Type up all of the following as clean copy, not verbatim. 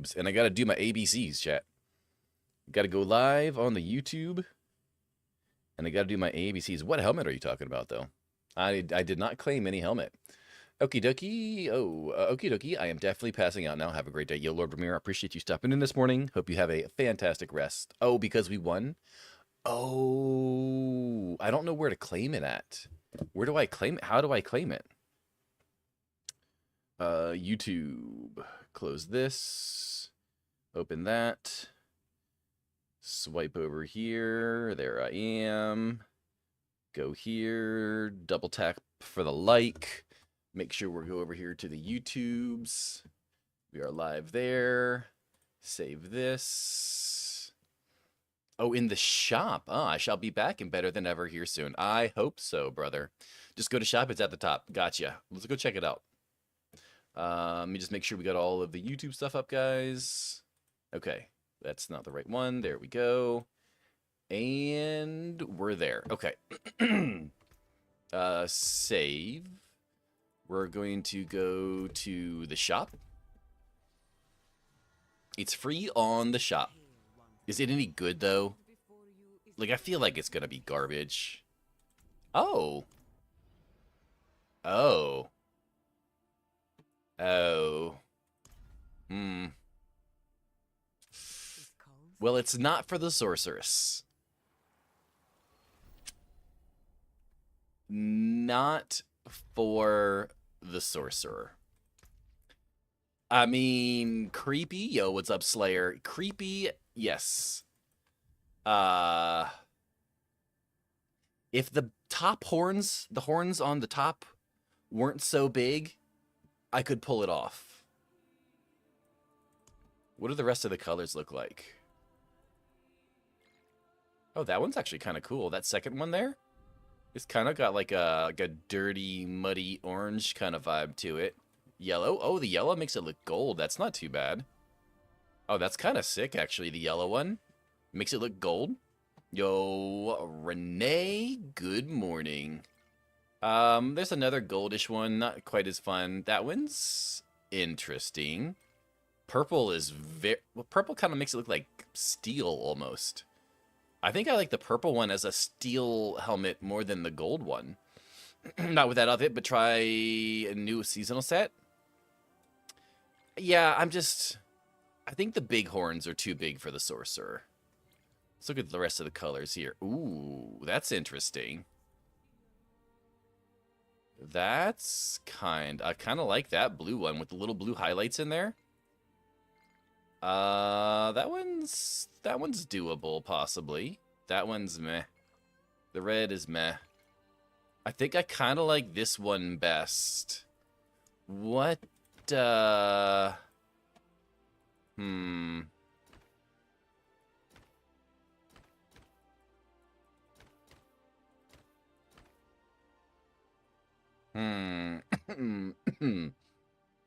YouTubes, and I gotta do my ABCs, chat. Gotta go live on the YouTube, and I gotta do my ABCs. What helmet are you talking about, though? I did not claim any helmet. Okie dokie. Oh, okie dokie. I am definitely passing out now. Have a great day. Yo, Lord Ramiro, I appreciate you stopping in this morning. Hope you have a fantastic rest. Oh, because we won? Oh, I don't know where to claim it at. Where do I claim it? How do I claim it? YouTube. Close this. Open that. Swipe over here. There I am. Go here. Double tap for the like. Make sure we go over here to the YouTubes. We are live there. Save this. Oh, in the shop. Ah, I shall be back and better than ever here soon. I hope so, brother. Just go to shop. It's at the top. Gotcha. Let's go check it out. Let me just make sure we got all of the YouTube stuff up, guys. Okay. That's not the right one. There we go. And we're there. Okay. Save. We're going to go to the shop. It's free on the shop. Is it any good, though? Like, I feel like it's going to be garbage. Oh. Oh. Oh. Hmm. Well, it's not for the sorceress. Not for the sorcerer. I mean, creepy. Yo, what's up, Slayer? Creepy, yes. If the top horns, the horns on the top weren't so big, I could pull it off. What do the rest of the colors look like? Oh, that one's actually kind of cool. That second one there, it's kind of got like a dirty, muddy orange kind of vibe to it. Yellow. Oh, the yellow makes it look gold. That's not too bad. Oh, that's kind of sick, actually. The yellow one makes it look gold. Yo, Renee, good morning. There's another goldish one, not quite as fun. That one's interesting. Purple is well, purple kind of makes it look like steel almost. I think I like the purple one as a steel helmet more than the gold one. Not with that outfit, but try a new seasonal set. Yeah, I think the big horns are too big for the sorcerer. Let's look at the rest of the colors here. Ooh, that's interesting. I kind of like that blue one with the little blue highlights in there. That one's doable, possibly. That one's meh. The red is meh. I think I kind of like this one best. What, Hmm.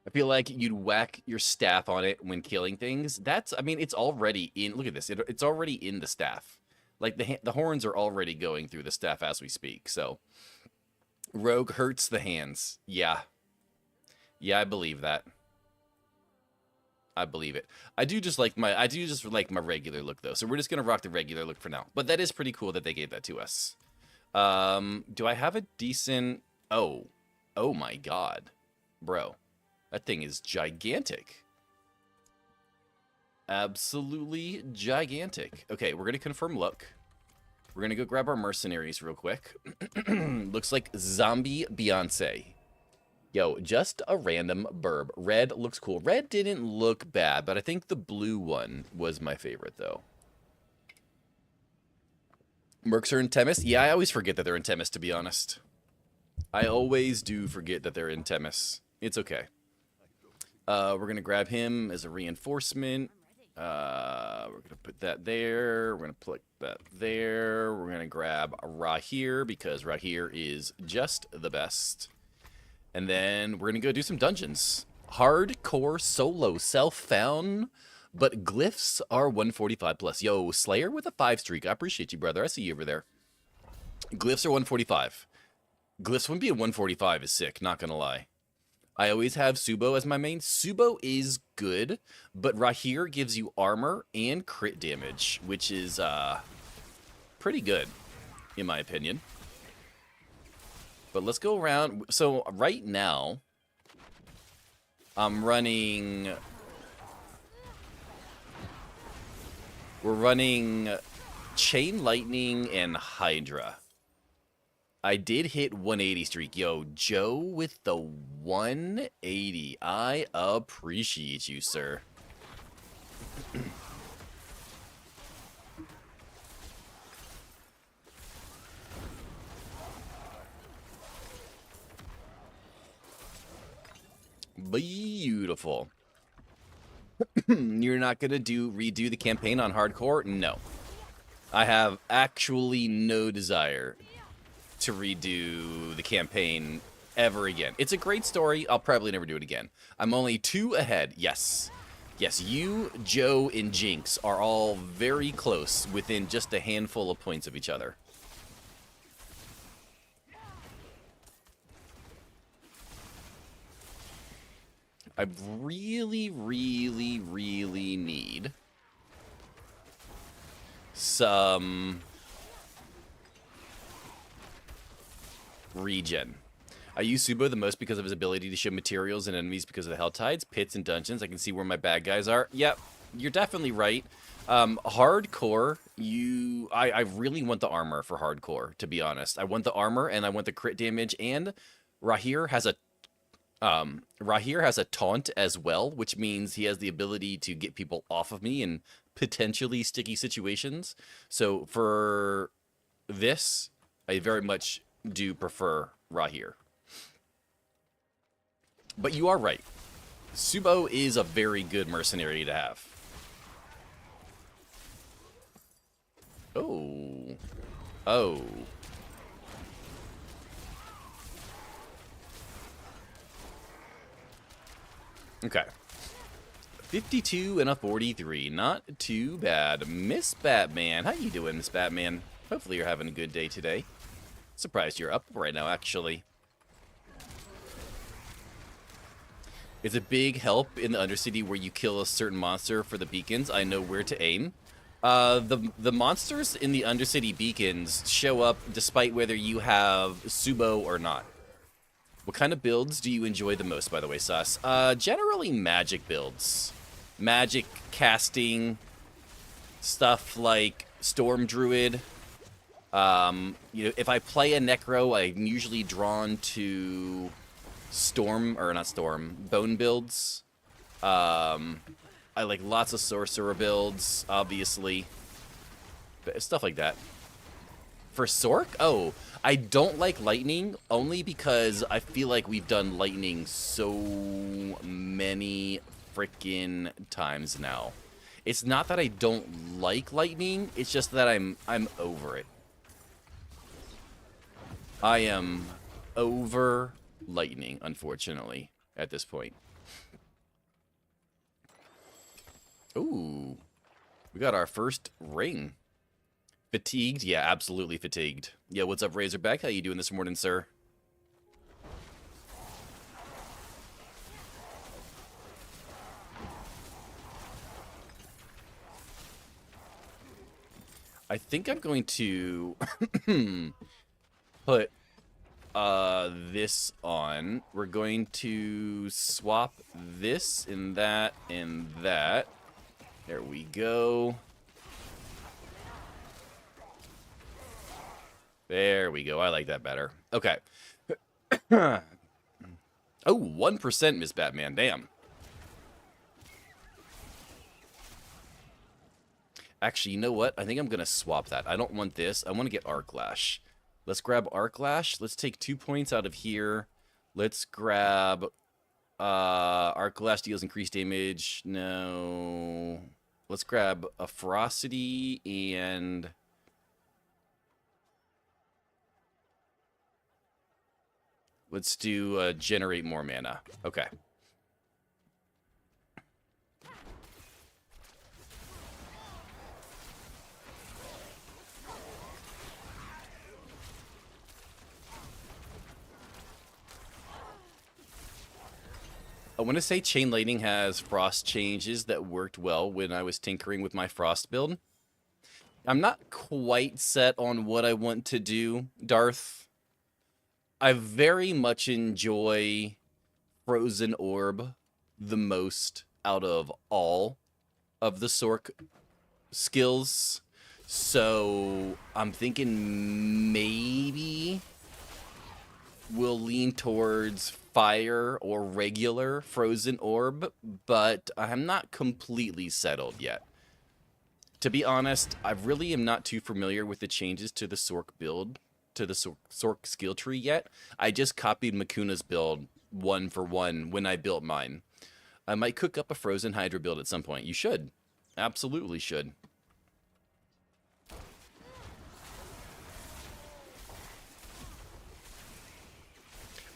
I feel like you'd whack your staff on it when killing things. I mean, it's already in. Look at this. It's already in the staff. Like, the horns are already going through the staff as we speak. So, rogue hurts the hands. Yeah. Yeah, I believe that. I believe it. I do just like my regular look, though. So we're just going to rock the regular look for now. But that is pretty cool that they gave that to us. Do I have a decent... Oh. Oh, my God. Bro. That thing is gigantic. Absolutely gigantic. Okay, we're going to confirm look. We're going to go grab our mercenaries real quick. Looks like Zombie Beyonce. Yo, just a random burb. Red looks cool. Red didn't look bad, but I think the blue one was my favorite, though. Mercs are in Temis? Yeah, I always forget that they're in Temis, to be honest. I always do forget that they're in Temis. It's okay. We're going to grab him as a reinforcement. We're going to put that there. We're going to put that there. We're going to grab Rahir because Rahir is just the best. And then we're going to go do some dungeons. Hardcore solo self-found, but glyphs are 145 plus. Yo, Slayer with a 5 streak. I appreciate you, brother. I see you over there. Glyphs are 145. Glyphs when being 145 is sick, not going to lie. I always have Subo as my main. Subo is good, but Rahir gives you armor and crit damage, which is pretty good, in my opinion. But let's go around. So right now, I'm running... We're running Chain Lightning and Hydra. I did hit 180 streak. Yo, Joe with the 180. I appreciate you, sir. Beautiful. You're not gonna redo the campaign on hardcore? No. I have actually no desire to redo the campaign ever again. It's a great story. I'll probably never do it again. I'm only 2 ahead. Yes. Yes, you, Joe, and Jinx are all very close, within just a handful of points of each other. I really, really, really need some regen. I use Subo the most because of his ability to show materials and enemies because of the Hell Tides, pits, and dungeons. I can see where my bad guys are. Yep, you're definitely right. Hardcore, I really want the armor for hardcore, to be honest. I want the armor, and I want the crit damage, and Rahir has a taunt as well, which means he has the ability to get people off of me in potentially sticky situations. So for this, I very much do prefer Rahir. But you are right. Subo is a very good mercenary to have. Oh. Oh. Okay. 52 and a 43. Not too bad. Miss Batman. How you doing, Miss Batman? Hopefully you're having a good day today. Surprised you're up right now, actually. It's a big help in the Undercity where you kill a certain monster for the beacons. I know where to aim. The monsters in the Undercity beacons show up despite whether you have Subo or not. What kind of builds do you enjoy the most, by the way, Sus? Generally magic builds. Magic casting, stuff like Storm Druid. If I play a Necro, I'm usually drawn to Bone builds. I like lots of Sorcerer builds, obviously. Stuff like that. For Sork? Oh, I don't like Lightning, only because I feel like we've done Lightning so many freaking times now. It's not that I don't like Lightning, it's just that I'm over it. I am over Lightning, unfortunately, at this point. Ooh, we got our first ring. Fatigued? Yeah, absolutely fatigued. Yeah, what's up, Razorback? How you doing this morning, sir? I think I'm going to put this on. We're going to swap this and that and that. There we go. There we go. I like that better. Okay. Oh, 1%, Miss Batman. Damn. Actually, you know what? I think I'm going to swap that. I don't want this. I want to get Arc Lash. Let's grab Arc Lash. Let's take 2 points out of here. Let's grab Arc Lash deals increased damage. No. Let's grab a Ferocity and... Let's do generate more mana. Okay. I want to say Chain Lightning has frost changes that worked well when I was tinkering with my frost build. I'm not quite set on what I want to do, Darth. I very much enjoy Frozen Orb the most out of all of the Sorc skills. So I'm thinking maybe we'll lean towards fire or regular Frozen Orb, but I'm not completely settled yet. To be honest, I really am not too familiar with the changes to the Sorc build, to the Sorc skill tree yet. I just copied Makuna's build one for one when I built mine. I might cook up a Frozen Hydra build at some point. You should. Absolutely should.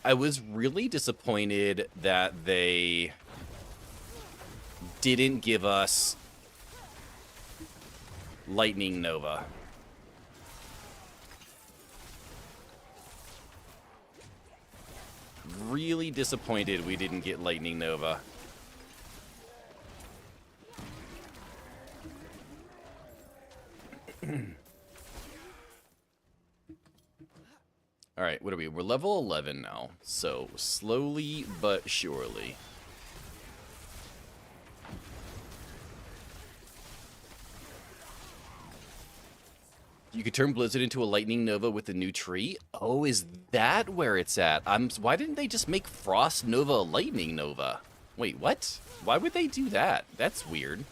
I was really disappointed that they didn't give us Lightning Nova. Really disappointed we didn't get Lightning Nova. All right, what are we? We're level 11 now, so slowly but surely. You could turn Blizzard into a Lightning Nova with a new tree? Oh, is that where it's at? Why didn't they just make Frost Nova a Lightning Nova? Wait, what? Why would they do that? That's weird.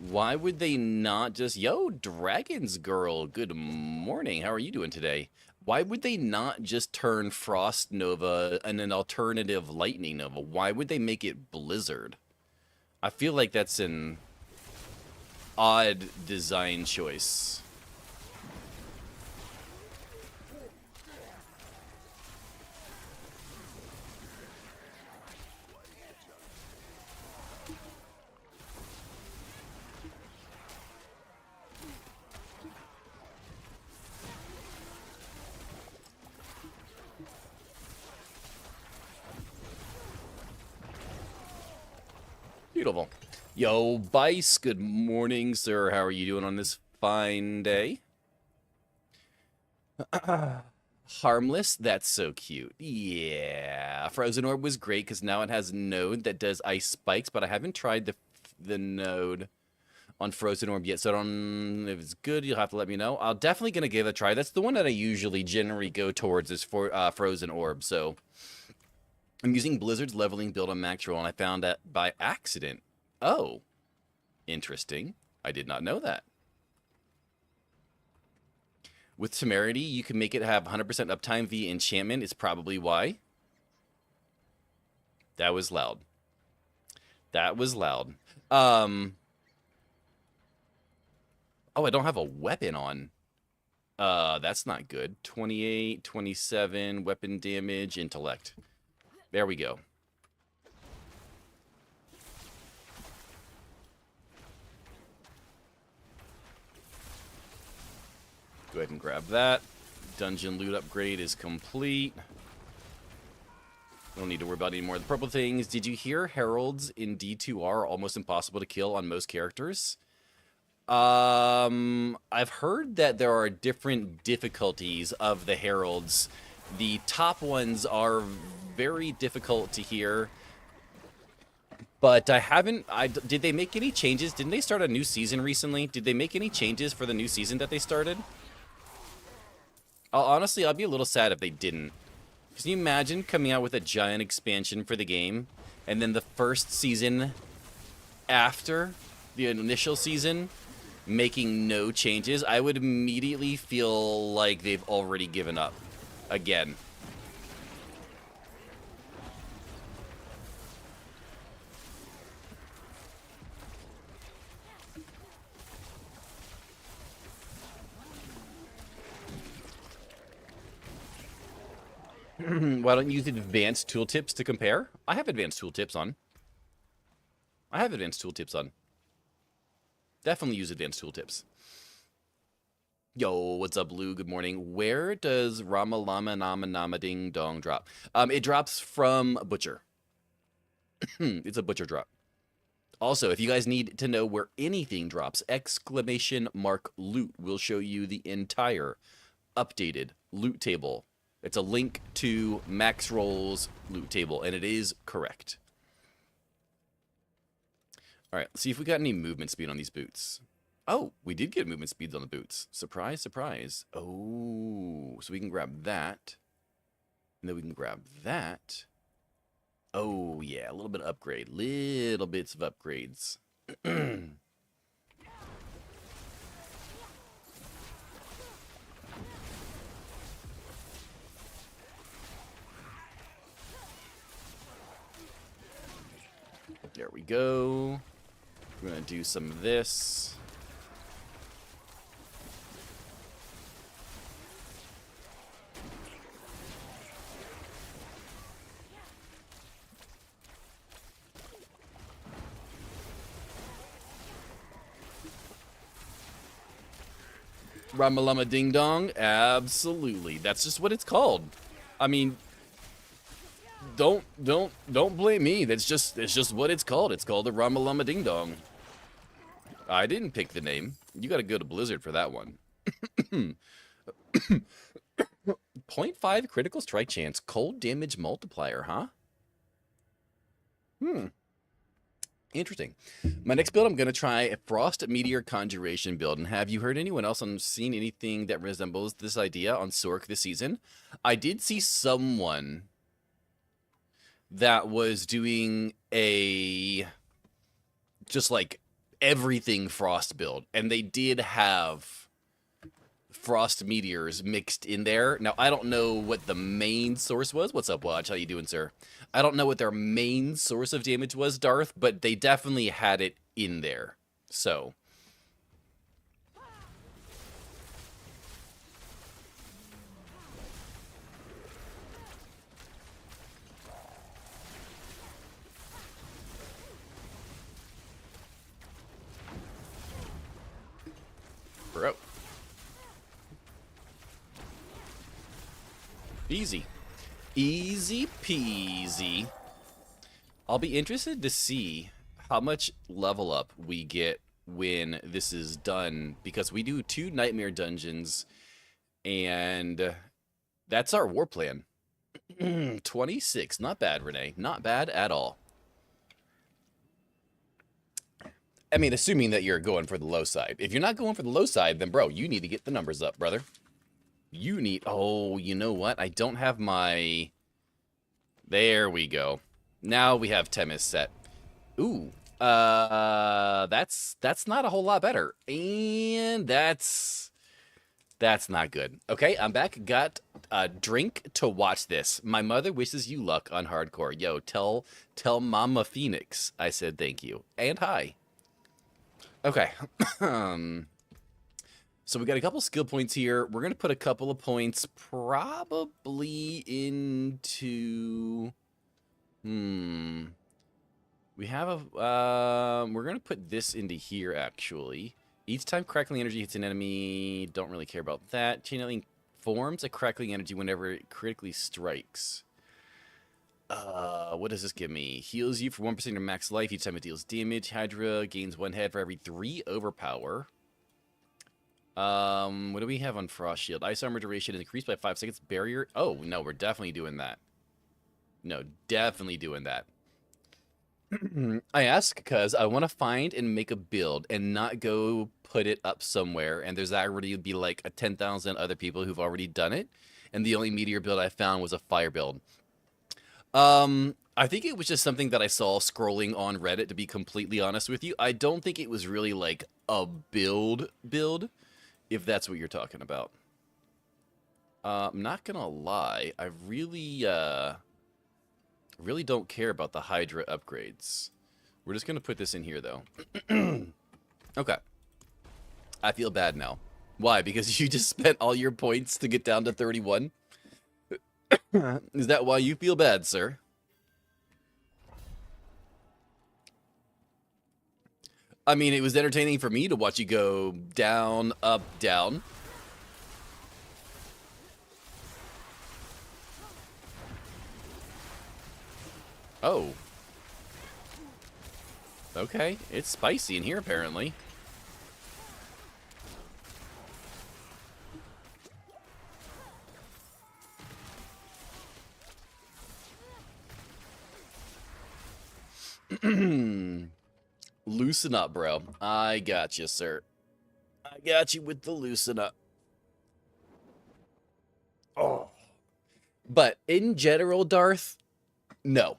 Why would they not just... Yo, Dragon's Girl, good morning. How are you doing today? Why would they not just turn Frost Nova and an alternative Lightning Nova? Why would they make it Blizzard? I feel like that's an odd design choice. Beautiful. Yo, Bice, good morning, sir. How are you doing on this fine day? Harmless? That's so cute. Yeah. Frozen Orb was great because now it has a node that does ice spikes, but I haven't tried the node on Frozen Orb yet, so I don't... If it's good, you'll have to let me know. I'm definitely going to give it a try. That's the one that I usually generally go towards is for Frozen Orb, so... I'm using Blizzard's leveling build on Max Roll, and I found that by accident. Oh. Interesting. I did not know that. With Temerity, you can make it have 100% uptime via enchantment. Is probably why. That was loud. That was loud. Oh, I don't have a weapon on. That's not good. 28, 27, weapon damage, intellect. There we go. Go ahead and grab that. Dungeon loot upgrade is complete. Don't need to worry about any more of the purple things. Did you hear Heralds in D2R are almost impossible to kill on most characters? I've heard that there are different difficulties of the Heralds. The top ones are very difficult to hear. But I haven't... did they make any changes? Didn't they start a new season recently? Did they make any changes for the new season that they started? Honestly, I'll be a little sad if they didn't. Can you imagine coming out with a giant expansion for the game, and then the first season after the initial season making no changes? I would immediately feel like they've already given up again. Why don't you use advanced tooltips to compare? I have advanced tooltips on. Definitely use advanced tooltips. Yo, what's up, Lou? Good morning. Where does Rama Lama Nama Nama Ding Dong drop? It drops from Butcher. It's a Butcher drop. Also, if you guys need to know where anything drops, !loot will show you the entire updated loot table. It's a link to Max Roll's loot table, and it is correct. All right, let's see if we got any movement speed on these boots. Oh, we did get movement speeds on the boots. Surprise, surprise. Oh, so we can grab that. And then we can grab that. Oh, yeah, a little bit of upgrade. Little bits of upgrades. There we go. We're going to do some of this. Ramalama Ding Dong? Absolutely. That's just what it's called. I mean, don't blame me. It's just what it's called. It's called the Ramalama Ding Dong. I didn't pick the name. You got to go to Blizzard for that one. 0.5 critical strike chance, cold damage multiplier, huh? Interesting. My next build, I'm going to try a Frost Meteor Conjuration build. And have you heard anyone else on seen anything that resembles this idea on Sorc this season? I did see someone that was doing a just like everything Frost build. And they did have Frost Meteors mixed in there. Now, I don't know what the main source was. What's up, Watch? How you doing, sir? I don't know what their main source of damage was, Darth, but they definitely had it in there. So. Bro. Easy. Easy peasy. I'll be interested to see how much level up we get when this is done, because we do 2 nightmare dungeons, and that's our war plan. 26. Not bad, Renee. Not bad at all. I mean, assuming that you're going for the low side. If you're not going for the low side, then, bro, you need to get the numbers up, brother. You need... Oh, you know what? I don't have my... There we go. Now we have Temis set. Ooh. That's not a whole lot better. And that's not good. Okay, I'm back. Got a drink to watch this. My mother wishes you luck on hardcore. Yo, tell Mama Phoenix I said thank you. And hi. Okay. So we got a couple skill points here. We're going to put a couple of points probably into... We have a... we're going to put this into here, actually. Each time crackling energy hits an enemy, don't really care about that. Channeling forms a crackling energy whenever it critically strikes. What does this give me? Heals you for 1% of max life each time it deals damage. Hydra gains 1 head for every 3 overpower. What do we have on Frost Shield? Ice armor duration is increased by 5 seconds. Barrier. Oh, no, we're definitely doing that. No, definitely doing that. I ask because I want to find and make a build and not go put it up somewhere. And there's already be like 10,000 other people who've already done it. And the only meteor build I found was a fire build. I think it was just something that I saw scrolling on Reddit, to be completely honest with you. I don't think it was really like a build, if that's what you're talking about. I'm not gonna lie, I really don't care about the Hydra upgrades. We're just gonna put this in here, though. Okay. I feel bad now. Why? Because you just spent all your points to get down to 31? Is that why you feel bad, sir? I mean, it was entertaining for me to watch you go down, up, down. Oh. Okay, it's spicy in here, apparently. Loosen up, bro. I got you, sir. I got you with the loosen up. Oh. But in general, Darth, no.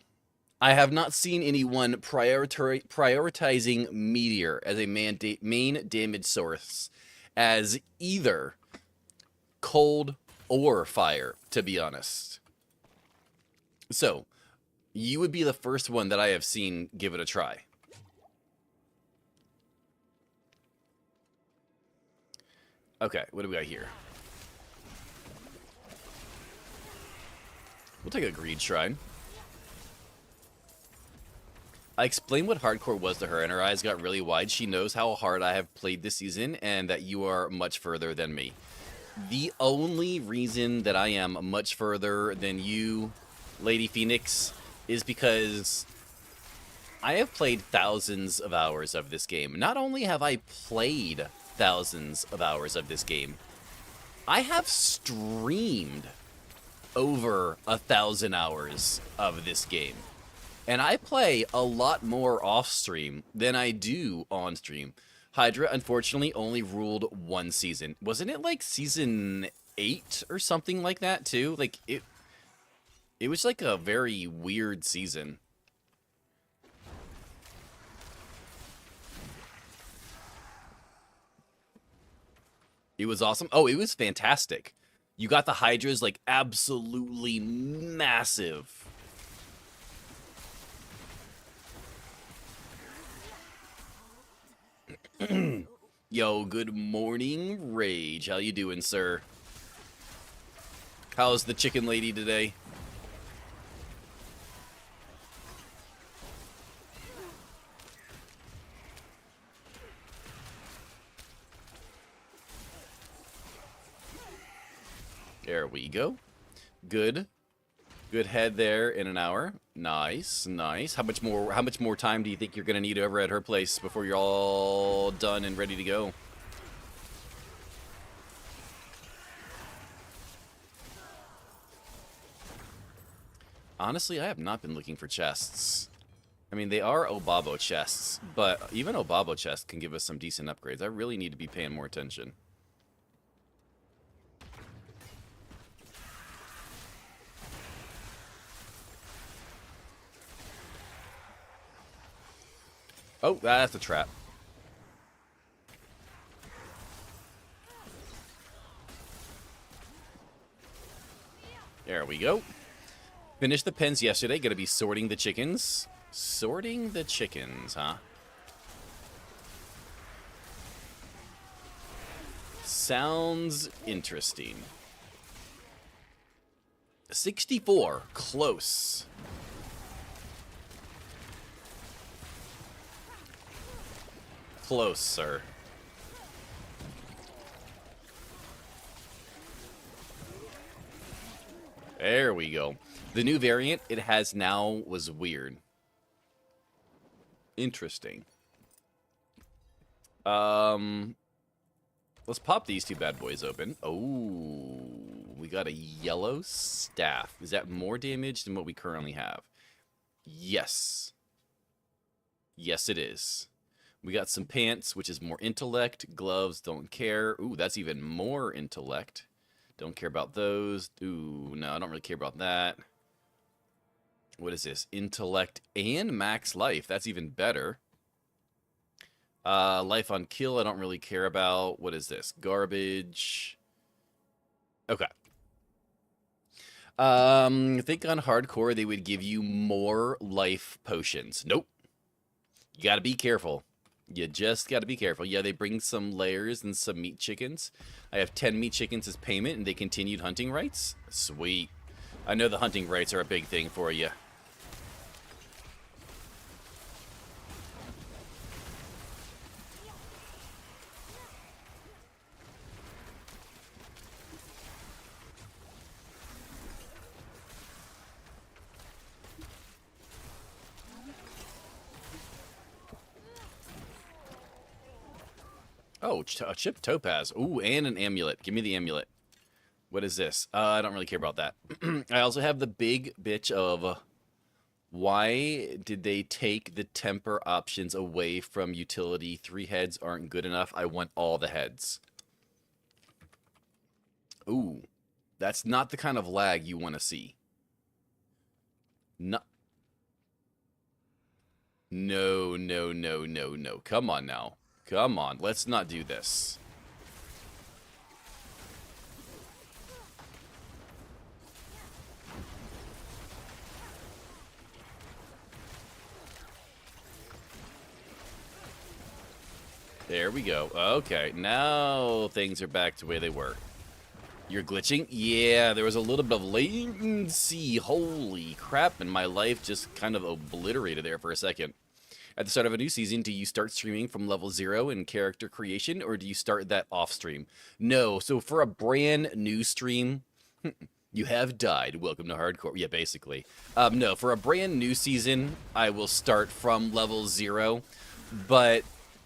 I have not seen anyone prioritizing Meteor as a main damage source as either cold or fire, to be honest. So, you would be the first one that I have seen give it a try. Okay, what do we got here? We'll take a Greed Shrine. I explained what hardcore was to her, and her eyes got really wide. She knows how hard I have played this season, and that you are much further than me. The only reason that I am much further than you, Lady Phoenix, is because I have played thousands of hours of this game. Not only have I played thousands of hours of this game, I have streamed over 1,000 hours of this game. And I play a lot more off-stream than I do on-stream. Hydra, unfortunately, only ruled one season. Wasn't it like season 8 or something like that, too? Like, it was like a very weird season. It was awesome. Oh, it was fantastic. You got the Hydras, like, absolutely massive. Yo, good morning, Rage. How you doing, sir? How's the chicken lady today? There we go. Good. Good head there in an hour. Nice, nice. How much more time do you think you're gonna need over at her place before you're all done and ready to go? Honestly, I have not been looking for chests. I mean, they are Obabo chests, but even Obabo chests can give us some decent upgrades. I really need to be paying more attention. Oh, that's a trap. There we go. Finished the pens yesterday. Gonna be sorting the chickens. Sorting the chickens, huh? Sounds interesting. 64. Close. Close, sir. There we go. The new variant it has now was weird. Interesting. Let's pop these two bad boys open. Oh, we got a yellow staff. Is that more damage than what we currently have? Yes. Yes, it is. We got some pants, which is more intellect. Gloves, don't care. Ooh, that's even more intellect. Don't care about those. Ooh, no, I don't really care about that. What is this? Intellect and max life. That's even better. Life on kill, I don't really care about. What is this? Garbage. Okay. I think on hardcore, they would give you more life potions. Nope. You gotta be careful. You just got to be careful. Yeah, they bring some layers and some meat chickens. I have 10 meat chickens as payment, and they continued hunting rights. Sweet. I know the hunting rights are a big thing for you. Oh, a chipped topaz. Ooh, and an amulet. Give me the amulet. What is this? I don't really care about that. I also have the big bitch of why did they take the temper options away from utility? 3 heads aren't good enough. I want all the heads. Ooh, that's not the kind of lag you want to see. No. No, no, no, no, no. Come on now. Come on. Let's not do this. There we go. Okay, now things are back to where they were. You're glitching? Yeah, there was a little bit of latency. Holy crap, and my life just kind of obliterated there for a second. At the start of a new season, do you start streaming from level 0 in character creation, or do you start that off stream? No, so for a brand new stream, you have died. Welcome to hardcore. Yeah, basically. No, for a brand new season, I will start from level 0, but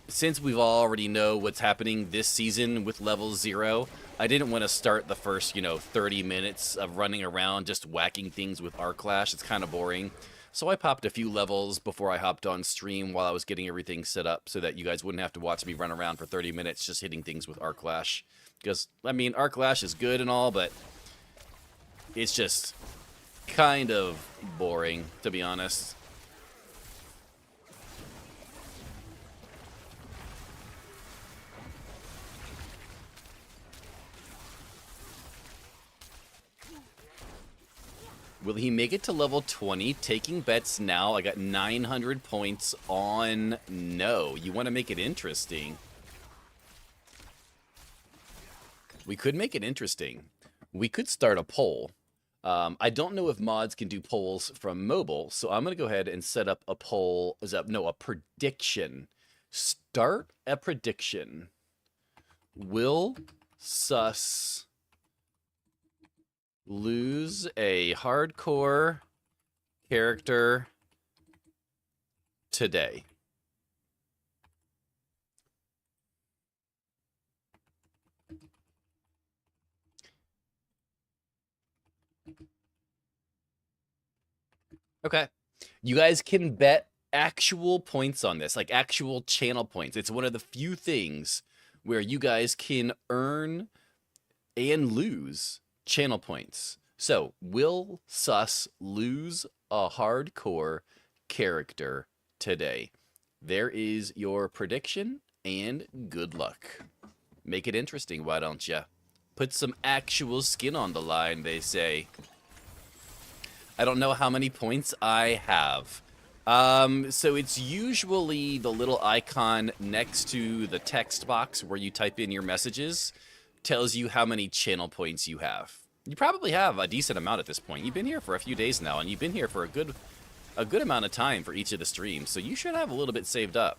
since we've already know what's happening this season with level 0, I didn't want to start the first, 30 minutes of running around just whacking things with Arc Clash. It's kind of boring. So I popped a few levels before I hopped on stream while I was getting everything set up so that you guys wouldn't have to watch me run around for 30 minutes just hitting things with Arc Clash. Because, I mean, Arc Clash is good and all, but it's just kind of boring, to be honest. Will he make it to level 20? Taking bets now. I got 900 points on no. You want to make it interesting. We could make it interesting. We could start a poll. I don't know if mods can do polls from mobile, so I'm going to go ahead and set up a poll. A prediction. Start a prediction. Will Sus lose a hardcore character today? Okay. You guys can bet actual points on this, like actual channel points. It's one of the few things where you guys can earn and lose channel points. So, will Sus lose a hardcore character today? There is your prediction, and good luck. Make it interesting, why don't ya? Put some actual skin on the line, they say. I don't know how many points I have. So it's usually the little icon next to the text box where you type in your messages tells you how many channel points you have. You probably have a decent amount at this point. You've been here for a few days now, and you've been here for a good amount of time for each of the streams, so you should have a little bit saved up.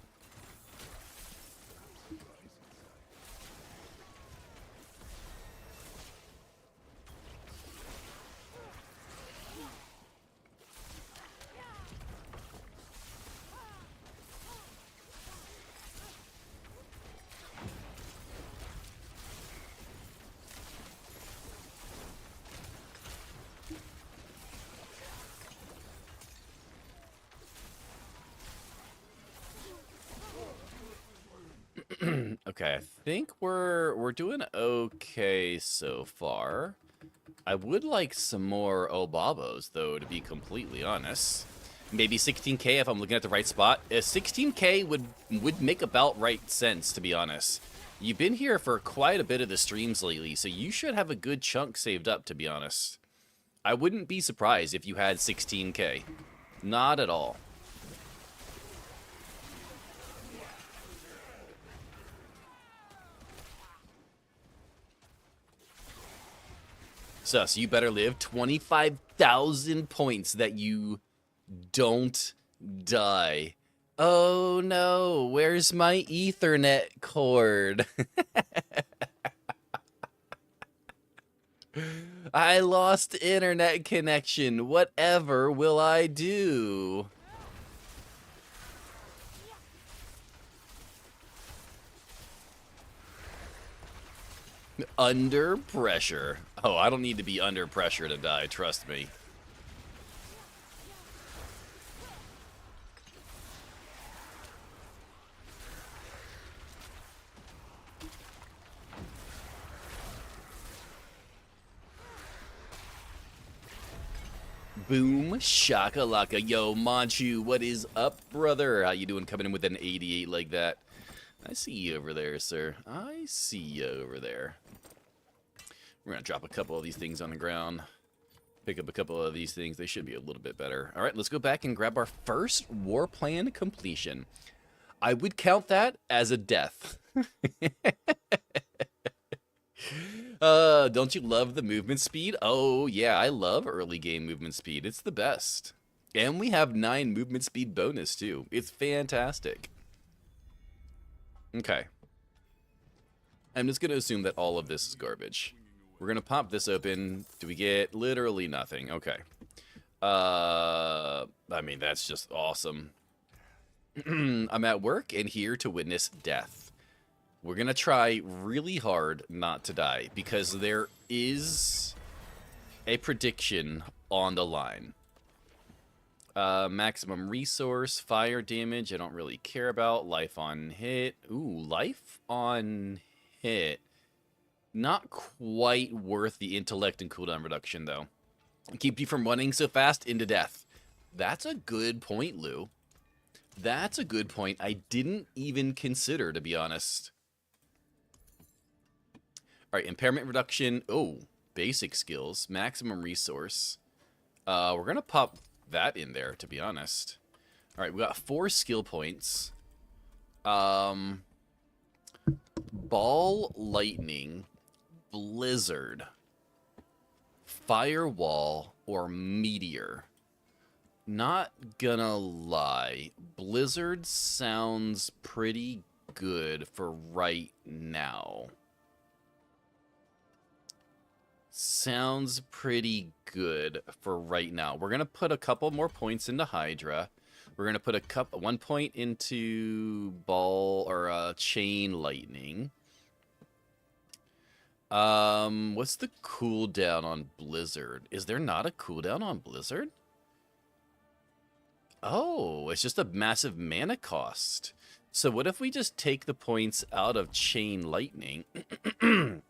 Okay, I think we're doing okay so far. I would like some more Obabos, though, to be completely honest. Maybe 16k if I'm looking at the right spot. 16k would make about right sense, to be honest. You've been here for quite a bit of the streams lately, so you should have a good chunk saved up, to be honest. I wouldn't be surprised if you had 16k. Not at all. Sus, you better live 25,000 points that you don't die. Oh no, where's my Ethernet cord? I lost internet connection. Whatever will I do? Under pressure. Oh, I don't need to be under pressure to die, trust me. Boom shakalaka. Yo, Manchu, what is up, brother? How you doing coming in with an 88 like that? I see you over there, sir. I see you over there. We're gonna drop a couple of these things on the ground. Pick up a couple of these things. They should be a little bit better. All right, let's go back and grab our first war plan completion. I would count that as a death. Don't you love the movement speed? Oh, yeah, I love early game movement speed. It's the best. And we have 9 movement speed bonus, too. It's fantastic. Okay. I'm just going to assume that all of this is garbage. We're going to pop this open. Do we get literally nothing? Okay. I mean, that's just awesome. I'm at work and here to witness death. We're going to try really hard not to die because there is a prediction on the line. Maximum resource, fire damage, I don't really care about. Life on hit. Ooh, life on hit. Not quite worth the intellect and cooldown reduction, though. Keep you from running so fast into death. That's a good point, Lou. That's a good point I didn't even consider, to be honest. Alright, impairment reduction. Oh, basic skills. Maximum resource. We're going to pop that in there, to be honest. Alright, we got 4 skill points. Ball, lightning, blizzard, firewall, or meteor. Not gonna lie, blizzard sounds pretty good for right now. Sounds pretty good for right now. We're gonna put a couple more points into Hydra. We're gonna put 1 point into ball or chain lightning. What's the cooldown on blizzard? Is there not a cooldown on blizzard? Oh, it's just a massive mana cost. So what if we just take the points out of chain lightning and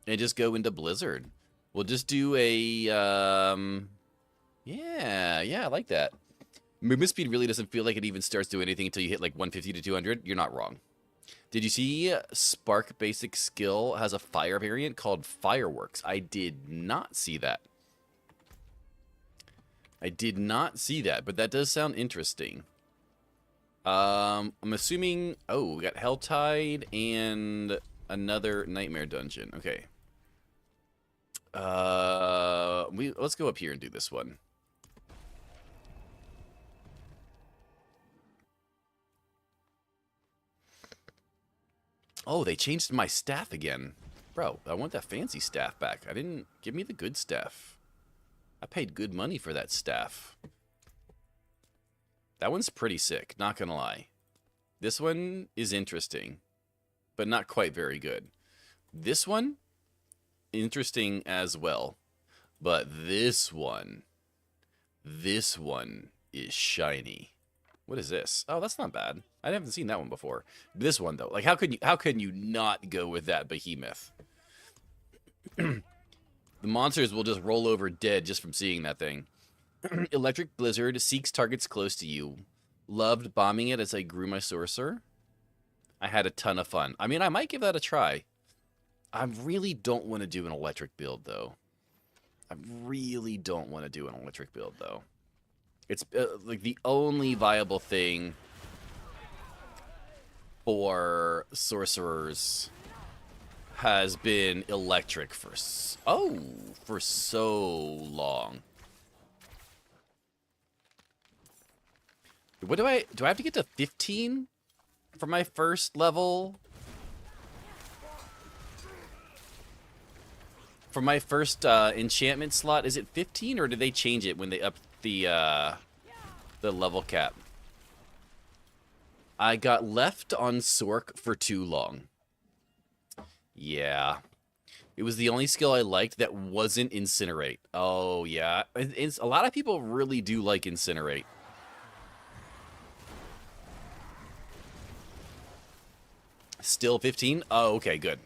just go into blizzard? We'll just do a yeah, I like that. Movement speed really doesn't feel like it even starts doing anything until you hit like 150 to 200. You're not wrong. Did you see Spark basic skill has a fire variant called Fireworks? I did not see that. I did not see that, but that does sound interesting. I'm assuming... Oh, we got Helltide and another Nightmare Dungeon. Okay. Let's go up here and do this one. Oh, they changed my staff again. Bro, I want that fancy staff back. I didn't... Give me the good staff. I paid good money for that staff. That one's pretty sick, not gonna lie. This one is interesting, but not quite very good. This one, interesting as well. But this one is shiny. What is this? Oh, that's not bad. I haven't seen that one before. This one, though. Like, how can you not go with that behemoth? The monsters will just roll over dead just from seeing that thing. Electric Blizzard seeks targets close to you. Loved bombing it as I grew my sorcerer. I had a ton of fun. I mean, I might give that a try. I really don't want to do an electric build, though. I really don't want to do an electric build, though. It's like the only viable thing for sorcerers has been electric for so long. What do I have to get to 15 for my first level? For my first enchantment slot, is it 15 or did they change it when they upped the level cap? I got left on Sork for too long. Yeah. It was the only skill I liked that wasn't Incinerate. Oh, yeah. A lot of people really do like Incinerate. Still 15? Oh, okay, good.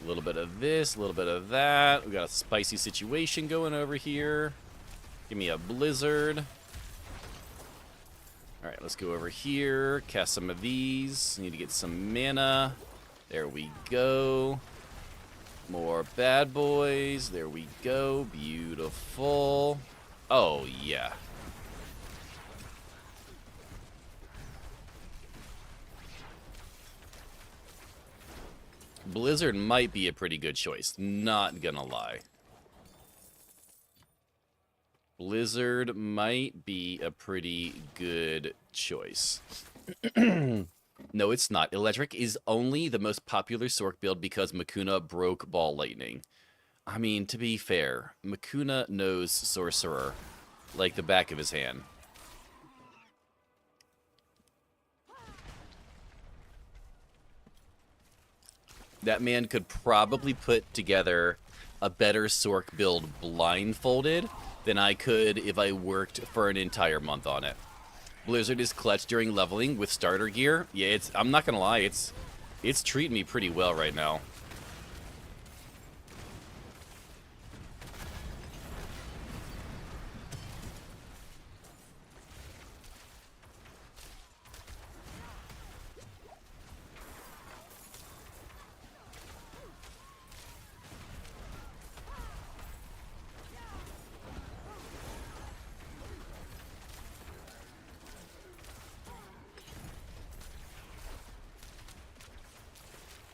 A little bit of this, a little bit of that. We got a spicy situation going over here. Give me a blizzard. All right, let's go over here. Cast some of these. Need to get some mana. There we go. More bad boys. There we go. Beautiful. Oh, yeah. Blizzard might be a pretty good choice. Not gonna lie. Blizzard might be a pretty good choice. No, it's not. Electric is only the most popular Sorc build because Makuna broke Ball Lightning. I mean, to be fair, Makuna knows Sorcerer like the back of his hand. That man could probably put together a better Sorc build blindfolded than I could if I worked for an entire month on it. Blizzard is clutch during leveling with starter gear. Yeah, I'm not gonna lie, it's treating me pretty well right now.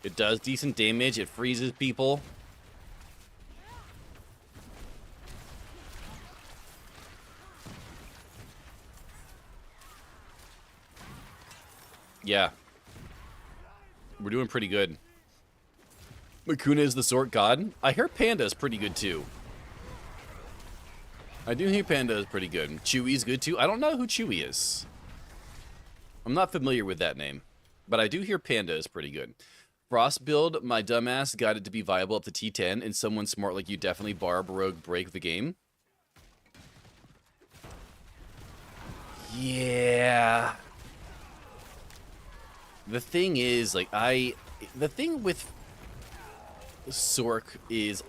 It does decent damage. It freezes people. Yeah. We're doing pretty good. Makuna is the Sorc god. I hear Panda is pretty good too. I do hear Panda is pretty good. Chewy's good too. I don't know who Chewy is. I'm not familiar with that name. But I do hear Panda is pretty good. Frost build, my dumbass got it to be viable up to T10, and someone smart like you definitely barb rogue break the game. Yeah. The thing is, like, the thing with Sorc is,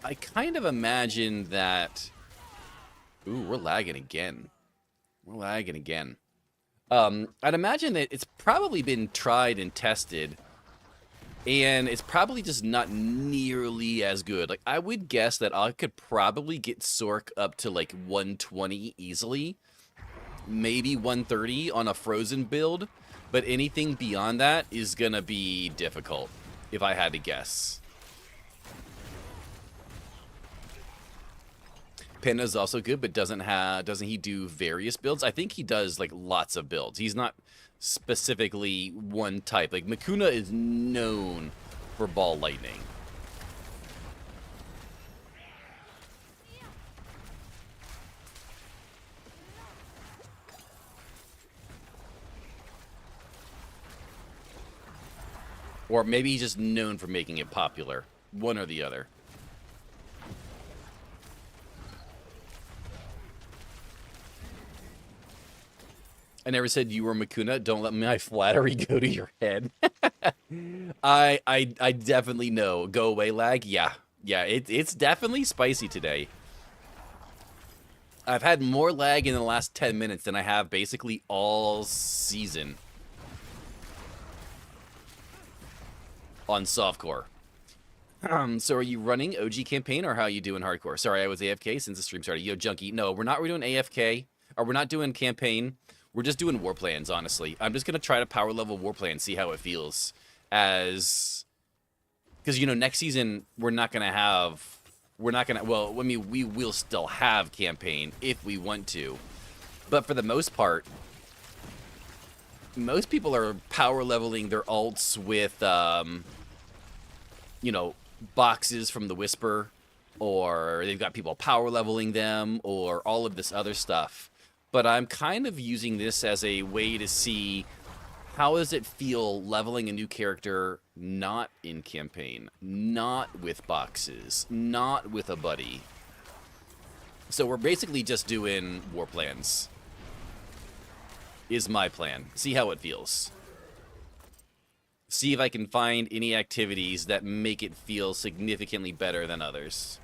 I kind of imagine that... Ooh, we're lagging again. We're lagging again. I'd imagine that it's probably been tried and tested, and it's probably just not nearly as good. Like, I would guess that I could probably get Sorc up to, like, 120 easily. Maybe 130 on a frozen build. But anything beyond that is gonna be difficult, if I had to guess. Panda's also good, but doesn't he do various builds? I think he does, like, lots of builds. He's not specifically one type. Like, Makuna is known for Ball Lightning. Or maybe he's just known for making it popular. One or the other. I never said you were Makuna. Don't let my flattery go to your head. I definitely know. Go away, lag. Yeah. Yeah, it's definitely spicy today. I've had more lag in the last 10 minutes than I have basically all season. On softcore. So are you running OG campaign or how are you doing hardcore? Sorry, I was AFK since the stream started. Yo, Junkie. No, we're not doing AFK. Or we're not doing campaign. We're just doing war plans, honestly. I'm just going to try to power level war plan, see how it feels. Because, you know, next season, we're not going to have We're not gonna, well, I mean, we will still have campaign if we want to. But for the most part, most people are power leveling their alts with, you know, boxes from the Whisper, or they've got people power leveling them, or all of this other stuff. But I'm kind of using this as a way to see how does it feel leveling a new character not in campaign, not with boxes, not with a buddy. So we're basically just doing war plans. Is my plan. See how it feels. See if I can find any activities that make it feel significantly better than others.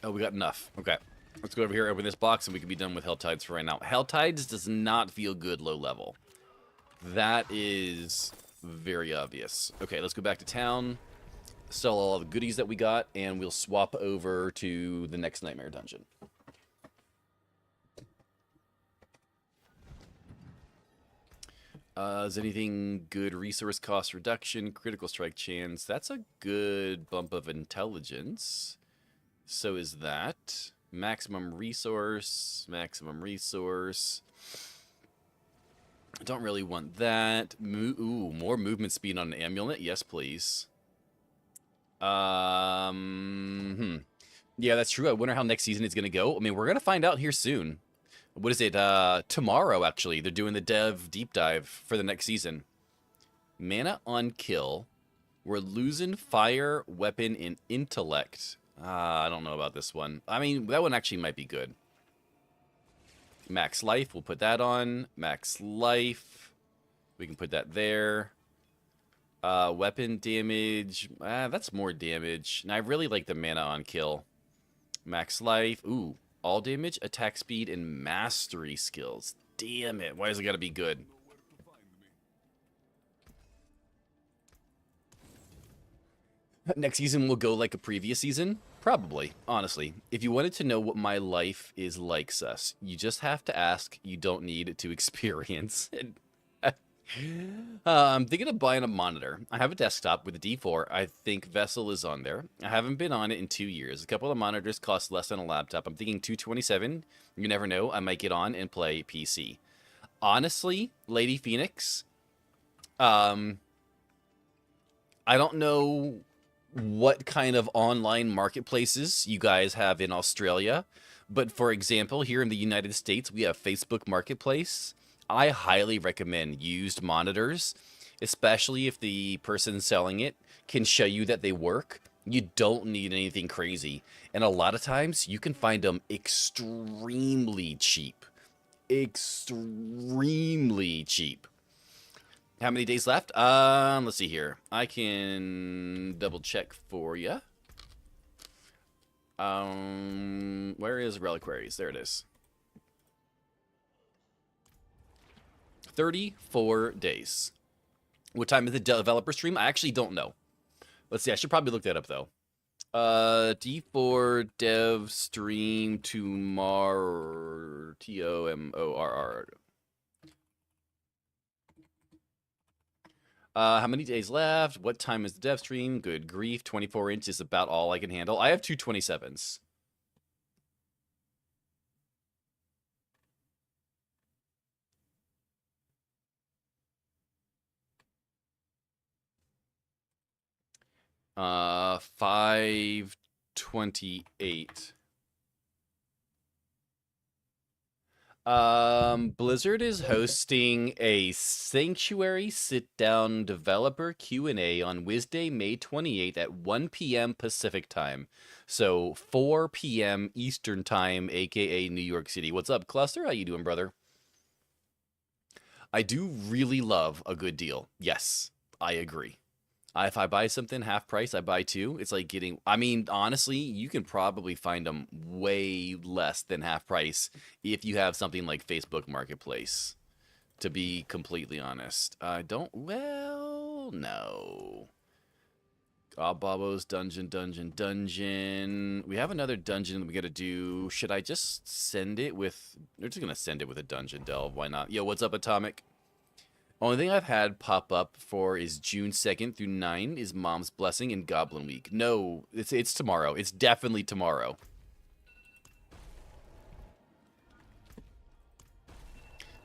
Oh, we got enough. Okay. Let's go over here, open this box, and we can be done with Helltides for right now. Helltides does not feel good low level. That is very obvious. Okay, let's go back to town, sell all the goodies that we got, and we'll swap over to the next Nightmare Dungeon. Is anything good? Resource cost reduction, critical strike chance. That's a good bump of intelligence. So is that. Maximum resource, maximum resource. I don't really want that. Ooh, more movement speed on an amulet. Yes, please. Yeah, that's true. I wonder how next season is going to go. I mean, we're going to find out here soon. What is it? Tomorrow, actually. They're doing the dev deep dive for the next season. Mana on kill. We're losing fire, weapon, and intellect. I don't know about this one. I mean, that one actually might be good. Max life, we'll put that on. Max life. We can put that there. Weapon damage. That's more damage. And I really like the mana on kill. Max life. Ooh. All damage, attack speed, and mastery skills. Damn it. Why does it gotta be good? Next season will go like a previous season? Probably, honestly. If you wanted to know what my life is like, Sus, you just have to ask. You don't need to experience it. I'm thinking of buying a monitor. I have a desktop with a D4. I think Vessel is on there. I haven't been on it in 2 years. A couple of monitors cost less than a laptop. I'm thinking 227. You never know. I might get on and play PC. Honestly, Lady Phoenix, I don't know what kind of online marketplaces you guys have in Australia, but for example, here in the United States, we have Facebook Marketplace. I highly recommend used monitors, especially if the person selling it can show you that they work. You don't need anything crazy. And a lot of times you can find them extremely cheap. Extremely cheap. How many days left? Let's see here. I can double check for you. Where is Reliquaries? There it is. 34 days. What time is the developer stream? I actually don't know. Let's see. I should probably look that up, though. D4 dev stream tomorrow. Tomorr. How many days left? What time is the dev stream? Good grief. 24 inch is about all I can handle. I have two 27s. Uh, 528. Blizzard is hosting a Sanctuary sit-down developer Q&A on Wednesday, May 28th at 1 p.m. Pacific time. So 4 p.m. Eastern time, aka New York City. What's up, Cluster? How you doing, brother? I do really love a good deal. Yes, I agree. If I buy something half price, I buy two. It's like getting, I mean, honestly, you can probably find them way less than half price if you have something like Facebook Marketplace, to be completely honest. Well, no. Bobo's dungeon. We have another dungeon that we gotta do. Should I just send it with... We're just gonna send it with a dungeon delve. Why not? Yo, what's up, Atomic? Only thing I've had pop up for is June 2nd through 9 is Mom's Blessing and Goblin Week. No, it's tomorrow. It's definitely tomorrow.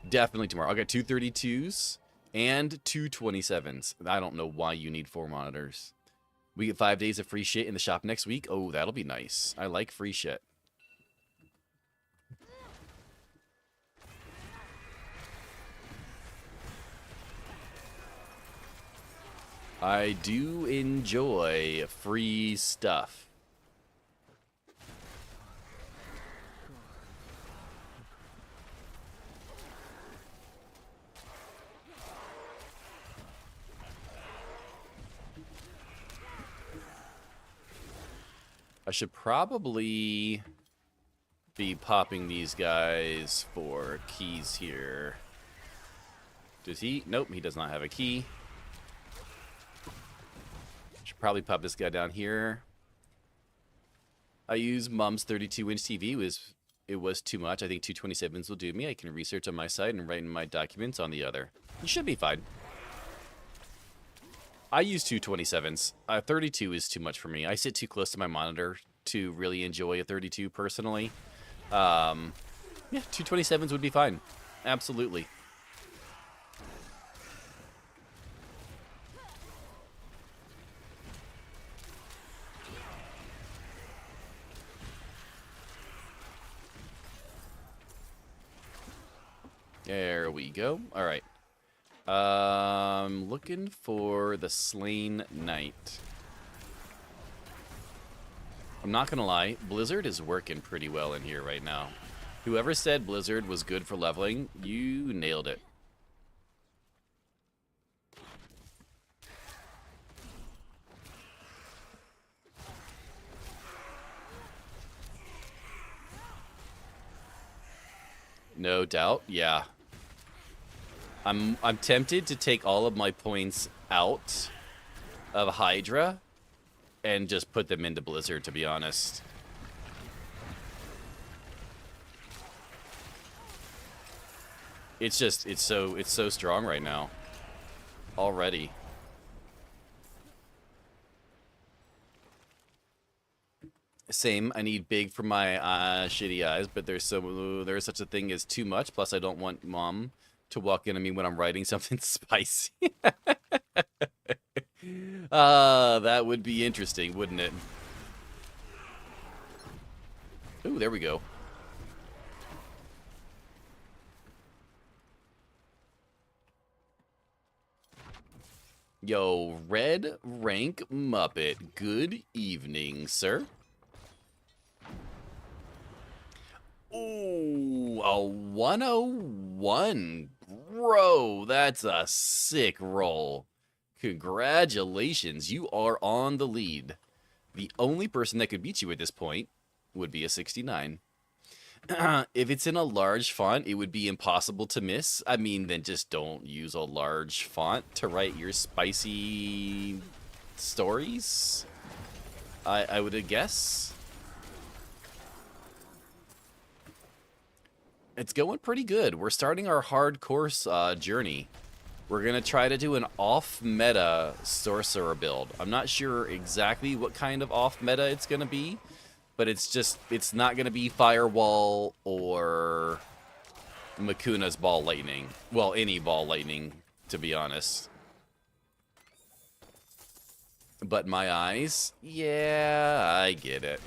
Definitely tomorrow. I got 2 32s and 2 27s. I don't know why you need 4 monitors. We get 5 days of free shit in the shop next week. Oh, that'll be nice. I like free shit. I do enjoy free stuff. I should probably be popping these guys for keys here. Does he? Nope, he does not have a key. Should probably pop this guy down here. I use Mom's 32-inch TV. It was too much. I think 227s will do me. I can research on my side and write in my documents on the other. You should be fine. I use 227s. 32 is too much for me. I sit too close to my monitor to really enjoy a 32 personally. Yeah, 227s would be fine. Absolutely. There we go. All right. Looking for the Slain Knight. I'm not gonna lie, Blizzard is working pretty well in here right now. Whoever said Blizzard was good for leveling, you nailed it. No doubt, yeah. I'm tempted to take all of my points out of Hydra and just put them into Blizzard, to be honest. It's so strong right now. Already. Same, I need big for my shitty eyes, but there's such a thing as too much, plus I don't want Mom to walk into me when I'm writing something spicy. That would be interesting, wouldn't it? Ooh, there we go. Yo, Red Rank Muppet, good evening, sir. Ooh, a 101. Bro, that's a sick roll. Congratulations, you are on the lead. The only person that could beat you at this point would be a 69. If it's in a large font, it would be impossible to miss. I mean, then just don't use a large font to write your spicy stories, I would guess. It's going pretty good. We're starting our hard course journey. We're going to try to do an off-meta Sorcerer build. I'm not sure exactly what kind of off-meta it's going to be, but it's not going to be Firewall or Makuna's Ball Lightning. Well, any Ball Lightning, to be honest. But my eyes? Yeah, I get it.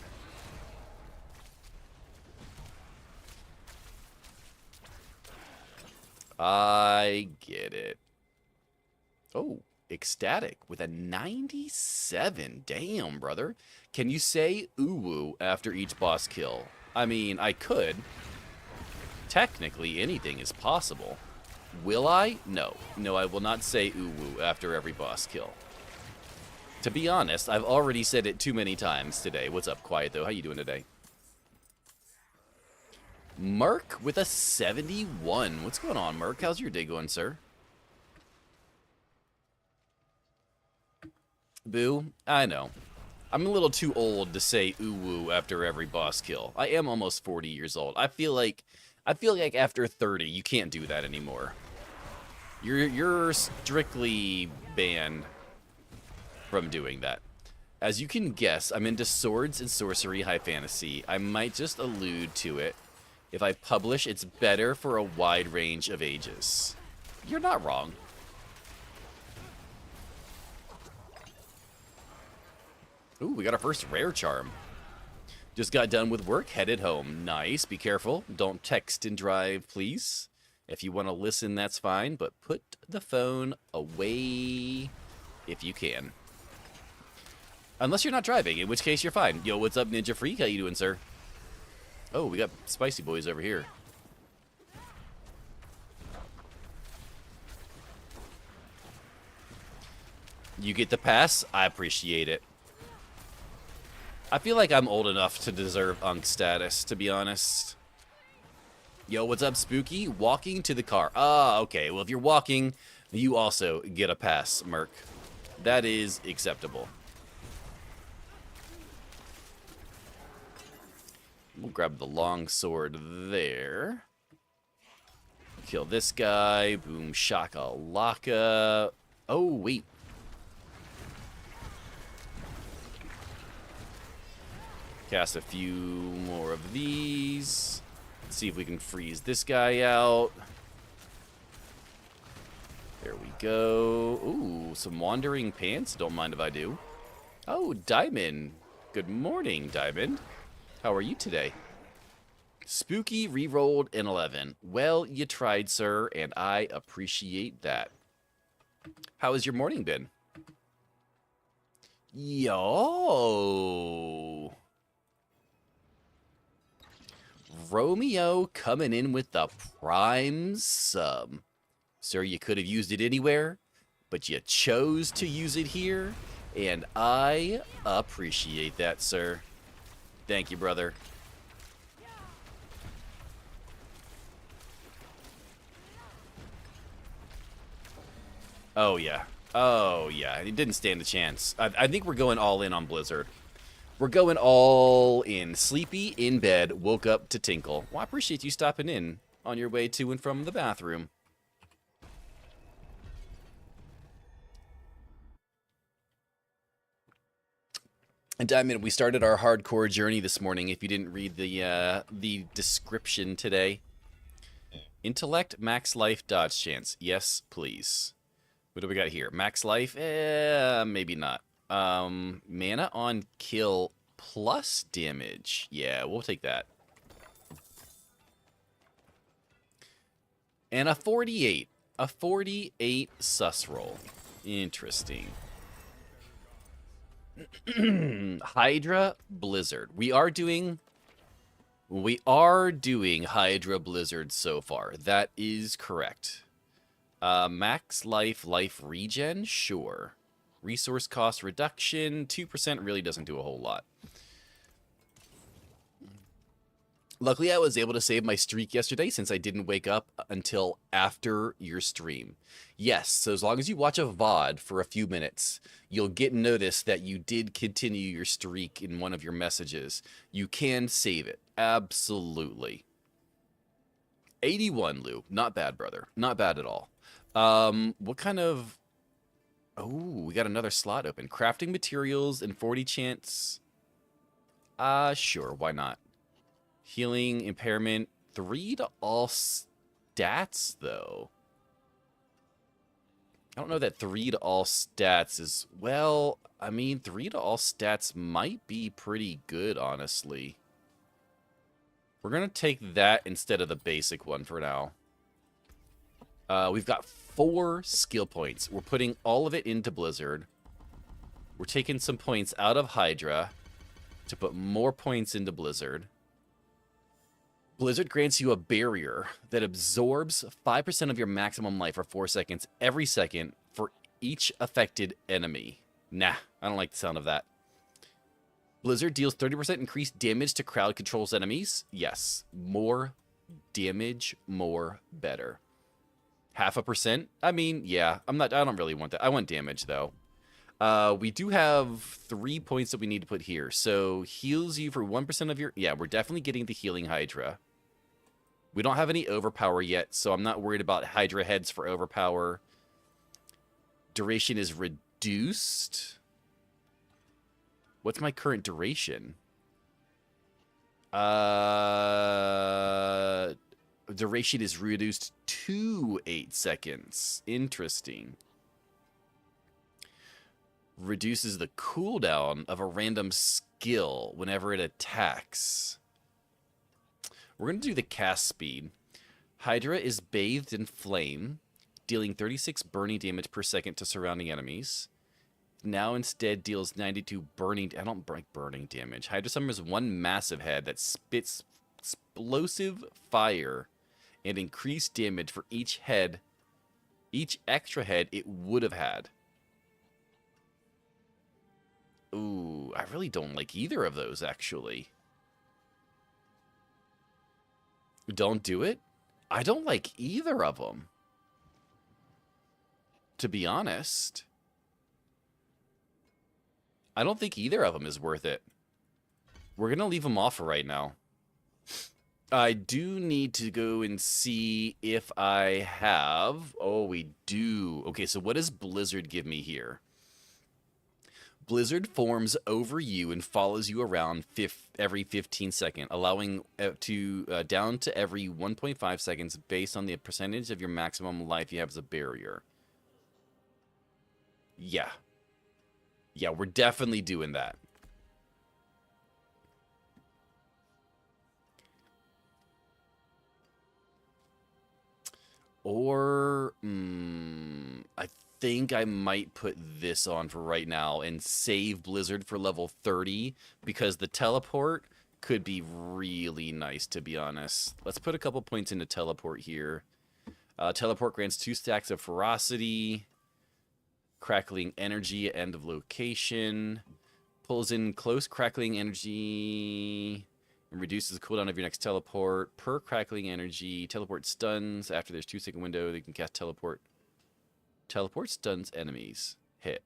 I get it. Oh, Ecstatic with a 97. Damn, brother. Can you say ooh-woo after each boss kill? I mean, I could. Technically, anything is possible. Will I? No. No, I will not say ooh-woo after every boss kill. To be honest, I've already said it too many times today. What's up, Quiet, though? How you doing today? Merc with a 71. What's going on, Merc? How's your day going, sir? Boo, I know. I'm a little too old to say ooh woo after every boss kill. I am almost 40 years old. I feel like after 30 you can't do that anymore. You're strictly banned from doing that. As you can guess, I'm into swords and sorcery high fantasy. I might just allude to it. If I publish, it's better for a wide range of ages. You're not wrong. Ooh, we got our first rare charm. Just got done with work, headed home. Nice, be careful. Don't text and drive, please. If you want to listen, that's fine, but put the phone away if you can. Unless you're not driving, in which case you're fine. Yo, what's up, Ninja Freak? How you doing, sir? Oh, we got spicy boys over here. You get the pass? I appreciate it. I feel like I'm old enough to deserve Unk status, to be honest. Yo, what's up, Spooky? Walking to the car. Ah, okay. Well, if you're walking, you also get a pass, Merc. That is acceptable. We'll grab the long sword there. Kill this guy. Boom, shakalaka. Oh, wait. Cast a few more of these. Let's see if we can freeze this guy out. There we go. Ooh, some wandering pants. Don't mind if I do. Oh, Diamond. Good morning, Diamond. How are you today? Spooky re-rolled an 11. Well, you tried, sir, and I appreciate that. How has your morning been? Yo. Romeo coming in with the prime sub. Sir, you could have used it anywhere, but you chose to use it here, and I appreciate that, sir. Thank you, brother. Oh, yeah. Oh, yeah. It didn't stand a chance. I think we're going all in on Blizzard. We're going all in. Sleepy, in bed, woke up to tinkle. Well, I appreciate you stopping in on your way to and from the bathroom. And Diamond, we started our hardcore journey this morning. If you didn't read the description today, intellect, max life, dodge chance. Yes, please. What do we got here? Max life? Maybe not. Mana on kill plus damage. Yeah, we'll take that. And a 48. A 48 sus roll. Interesting. Hydra Blizzard. We are doing Hydra Blizzard so far. That is correct. Max life regen, sure. Resource cost reduction, 2% really doesn't do a whole lot. Luckily, I was able to save my streak yesterday since I didn't wake up until after your stream. Yes, so as long as you watch a VOD for a few minutes, you'll get notice that you did continue your streak in one of your messages. You can save it. Absolutely. 81, Lou. Not bad, brother. Not bad at all. What kind of... Oh, we got another slot open. Crafting materials and 40 chance. Sure, why not? Healing, impairment, 3 to all stats, though. I don't know that 3 to all stats is... Well, I mean, 3 to all stats might be pretty good, honestly. We're going to take that instead of the basic one for now. We've got 4 skill points. We're putting all of it into Blizzard. We're taking some points out of Hydra to put more points into Blizzard. Blizzard grants you a barrier that absorbs 5% of your maximum life for 4 seconds every second for each affected enemy. Nah, I don't like the sound of that. Blizzard deals 30% increased damage to crowd controls enemies. Yes, more damage, more better. 0.5%? I mean, yeah, I don't really want that. I want damage, though. We do have 3 points that we need to put here. So heals you for 1% of your... Yeah, we're definitely getting the healing Hydra. We don't have any overpower yet, so I'm not worried about Hydra heads for overpower. Duration is reduced. What's my current duration? Duration is reduced to 8 seconds. Interesting. Reduces the cooldown of a random skill whenever it attacks. We're going to do the cast speed. Hydra is bathed in flame, dealing 36 burning damage per second to surrounding enemies. Now instead deals 92 burning... I don't like burning damage. Hydra summons one massive head that spits explosive fire and increased damage for each extra head it would have had. Ooh, I really don't like either of those, actually. Don't do it? I don't like either of them, to be honest. I don't think either of them is worth it. We're going to leave them off for right now. I do need to go and see if I have... Oh, we do. Okay, so what does Blizzard give me here? Blizzard forms over you and follows you around every 15 seconds, allowing down to every 1.5 seconds based on the percentage of your maximum life you have as a barrier. Yeah. Yeah, we're definitely doing that. Or, I think I might put this on for right now and save Blizzard for level 30 because the teleport could be really nice, to be honest. Let's put a couple points into teleport here. Teleport grants 2 stacks of ferocity, crackling energy at end of location, pulls in close crackling energy, and reduces the cooldown of your next teleport. Per crackling energy, teleport stuns. After there's 2-second window, they can cast teleport. Teleport stuns enemies. Hit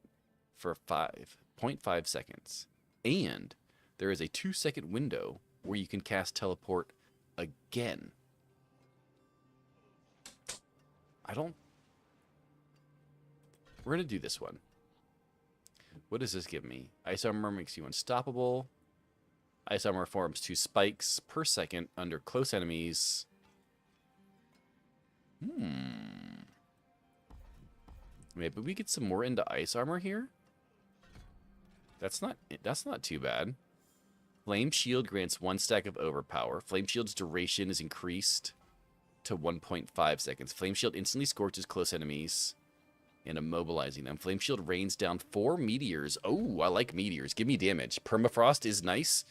for 5.5 seconds. And there is a 2-second window where you can cast teleport again. We're going to do this one. What does this give me? Ice Armor makes you unstoppable. Ice Armor forms 2 spikes per second under close enemies. Maybe we get some more into Ice Armor here? That's not too bad. Flame Shield grants 1 stack of overpower. Flame Shield's duration is increased to 1.5 seconds. Flame Shield instantly scorches close enemies and immobilizing them. Flame Shield rains down 4 meteors. Oh, I like meteors. Give me damage. Permafrost is nice.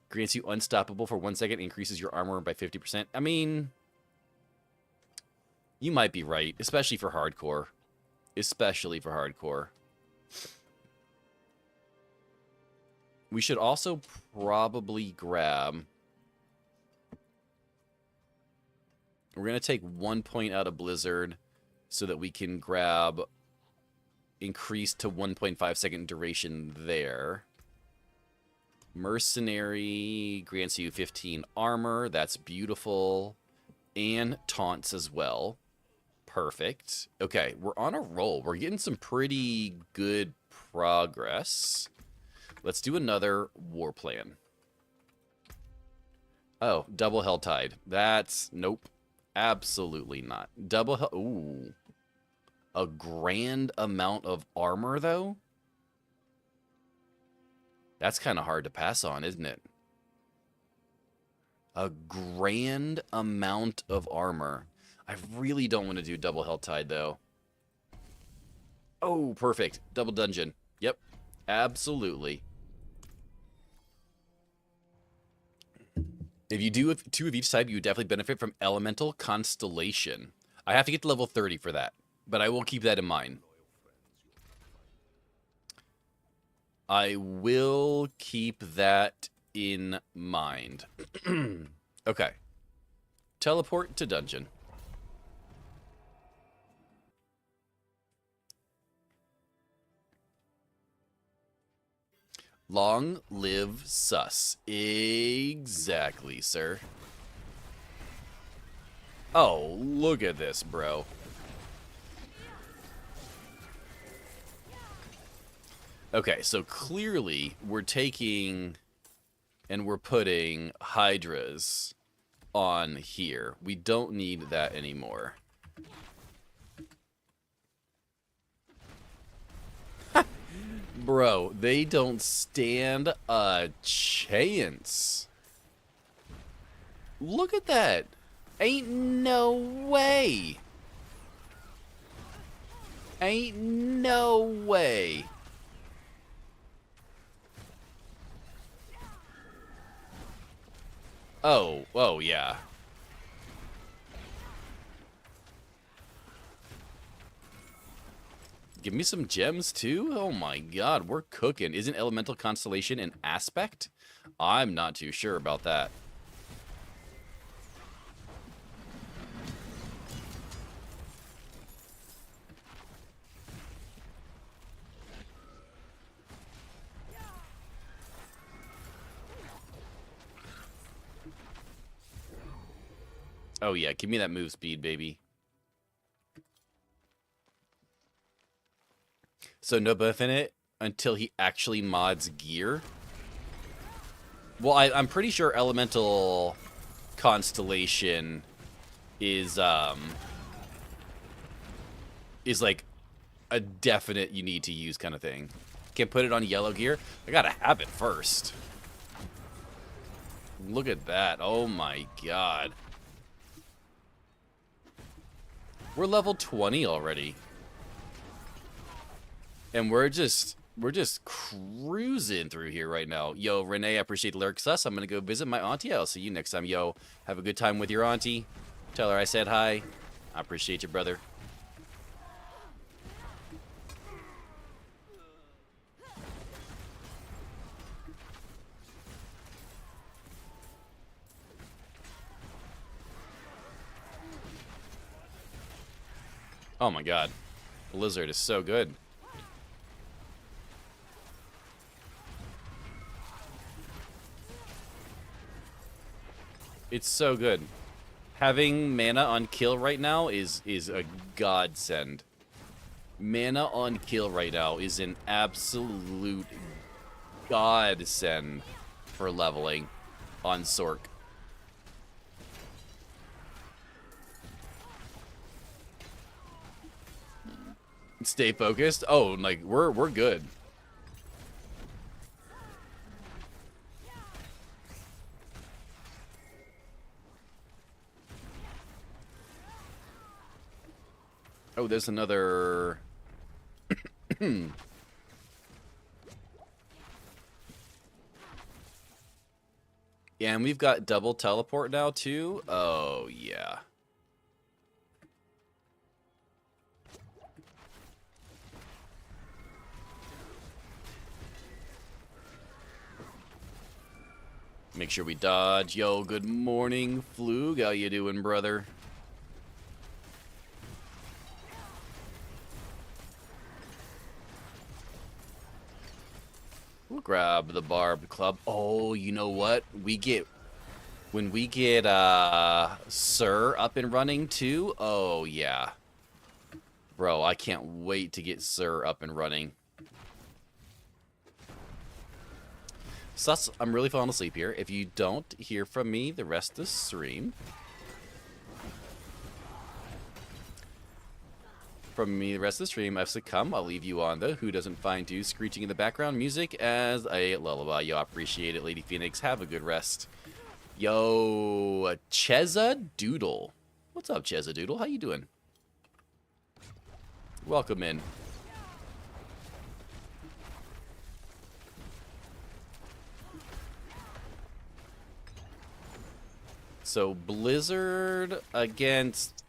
Grants you unstoppable for 1 second. Increases your armor by 50%. I mean, you might be right, especially for hardcore. Especially for hardcore. We should also probably grab... We're going to take 1 point out of Blizzard so that we can grab increased to 1.5 second duration there. Mercenary grants you 15 armor. That's beautiful. And taunts as well. Perfect. Okay, we're on a roll. We're getting some pretty good progress. Let's do another war plan. Oh, double Hell Tide. That's... Nope. Absolutely not. Double Hell... Ooh. A grand amount of armor, though? That's kind of hard to pass on, isn't it? A grand amount of armor. I really don't want to do double Hell Tide, though. Oh, perfect. Double dungeon. Yep. Absolutely. If you do 2 of each type, you would definitely benefit from Elemental Constellation. I have to get to level 30 for that, but I will keep that in mind. I will keep that in mind. Okay. Teleport to dungeon. Long live sus. Exactly, sir. Oh, look at this, bro. Okay, so clearly we're taking and we're putting hydras on here. We don't need that anymore. Bro, they don't stand a chance. Look at that. Ain't no way. Ain't no way. Oh yeah. Give me some gems too? Oh my god, we're cooking. Isn't Elemental Constellation an aspect? I'm not too sure about that. Oh yeah, give me that move speed, baby. So no buff in it until he actually mods gear? Well, I'm pretty sure Elemental Constellation is like a definite you need to use kind of thing. Can't put it on yellow gear? I gotta have it first. Look at that. Oh my god. We're level 20 already. And we're just cruising through here right now. Yo, Renee, I appreciate the lyrics sus. I'm gonna go visit my auntie. I'll see you next time. Yo, have a good time with your auntie. Tell her I said hi. I appreciate you, brother. Oh my god. Blizzard is so good. It's so good. Having mana on kill right now is a godsend. Mana on kill right now is an absolute godsend for leveling on Sorc. Stay focused. Oh, like we're good. Oh, there's another. Yeah, and we've got double teleport now too. Oh yeah. Make sure we dodge. Yo, good morning, Flug. How you doing, brother? We'll grab the barbed club. Oh, you know what? When we get Sir up and running too. Oh yeah. Bro, I can't wait to get Sir up and running. Sus, I'm really falling asleep here. If you don't hear from me the rest of the stream, I've succumbed. I'll leave you on the Who Doesn't Find You screeching in the background music as a lullaby. Yo, I appreciate it, Lady Phoenix. Have a good rest. Yo, Cheza Doodle. What's up, Cheza Doodle? How you doing? Welcome in. So Blizzard against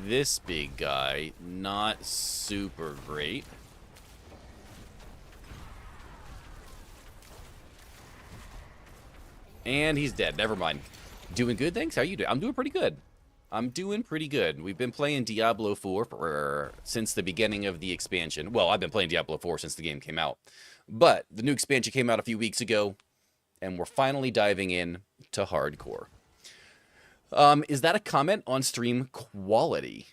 this big guy, not super great. And he's dead. Never mind. Doing good, thanks. How you doing? I'm doing pretty good. I'm doing pretty good. We've been playing Diablo 4 since the beginning of the expansion. Well, I've been playing Diablo 4 since the game came out. But the new expansion came out a few weeks ago, and we're finally diving in to hardcore. Is that a comment on stream quality?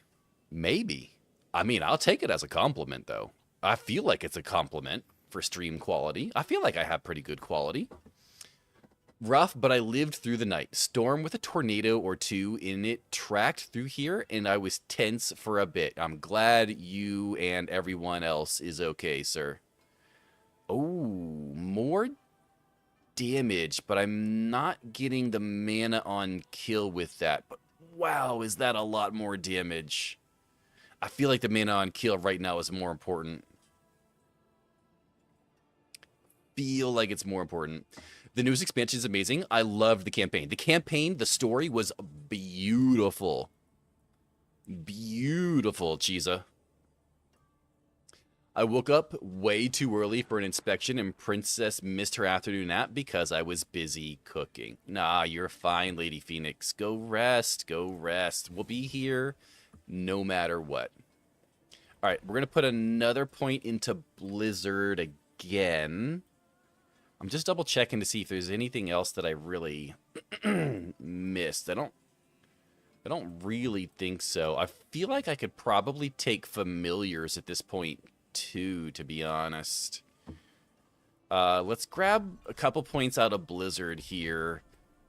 Maybe. I mean, I'll take it as a compliment, though. I feel like it's a compliment for stream quality. I feel like I have pretty good quality. Rough, but I lived through the night. Storm with a tornado or two in it tracked through here, and I was tense for a bit. I'm glad you and everyone else is okay, sir. Oh, more damage, but I'm not getting the mana on kill with that. But wow, is that a lot more damage? I feel like the mana on kill right now is more important. Feel like it's more important. The newest expansion is amazing. I loved the campaign. The story was beautiful. Beautiful, Cheesa. I woke up way too early for an inspection, and Princess missed her afternoon nap because I was busy cooking. Nah, you're fine, Lady Phoenix. Go rest. Go rest. We'll be here no matter what. All right, we're going to put another point into Blizzard again. I'm just double checking to see if there's anything else that I really missed. I don't really think so. I feel like I could probably take familiars at this point too, to be honest. Let's grab a couple points out of Blizzard here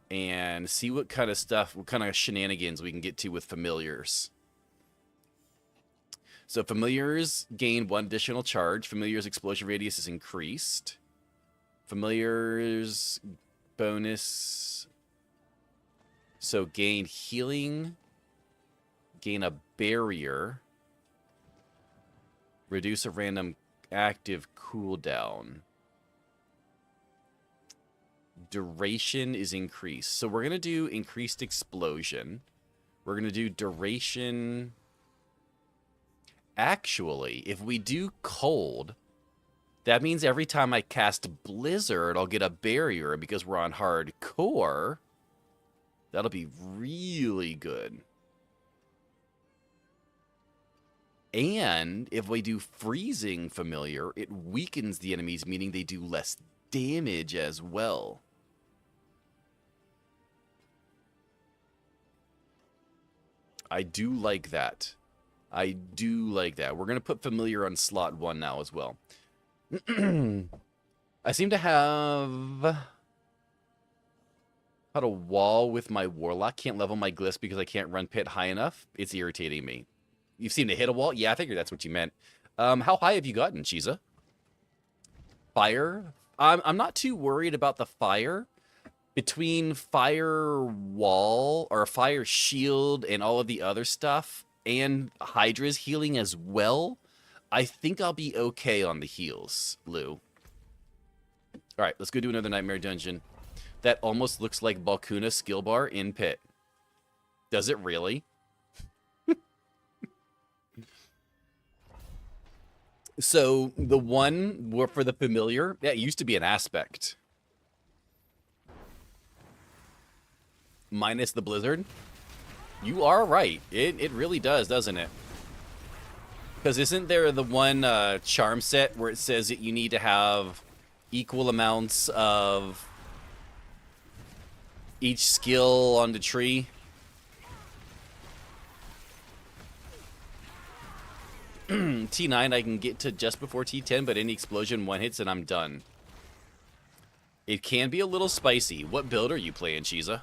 and see what kind of stuff, what kind of shenanigans we can get to with familiars. So familiars gain 1 additional charge. Familiars explosion radius is increased. Familiars bonus. So gain healing. Gain a barrier. Reduce a random active cooldown. Duration is increased. So we're going to do increased explosion. We're going to do duration. Actually, if we do cold, that means every time I cast Blizzard, I'll get a barrier because we're on hardcore. That'll be really good. And if we do freezing familiar, it weakens the enemies, meaning they do less damage as well. I do like that. I do like that. We're going to put familiar on slot 1 now as well. I seem to have had a wall with my warlock. Can't level my glyphs because I can't run pit high enough. It's irritating me. You seem to hit a wall? Yeah, I figured that's what you meant. How high have you gotten, Cheesa? Fire? I'm not too worried about the fire. Between fire wall or fire shield and all of the other stuff and Hydra's healing as well, I think I'll be okay on the heals, Lou. All right, let's go do another Nightmare Dungeon. That almost looks like Balkuna skill bar in pit. Does it really? So the one for the familiar, that used to be an aspect. Minus the Blizzard. You are right. It really does, doesn't it? Because isn't there the one charm set where it says that you need to have equal amounts of each skill on the tree? T9 I can get to just before T10, but any explosion one hits and I'm done. It can be a little spicy. What build are you playing, Cheesa?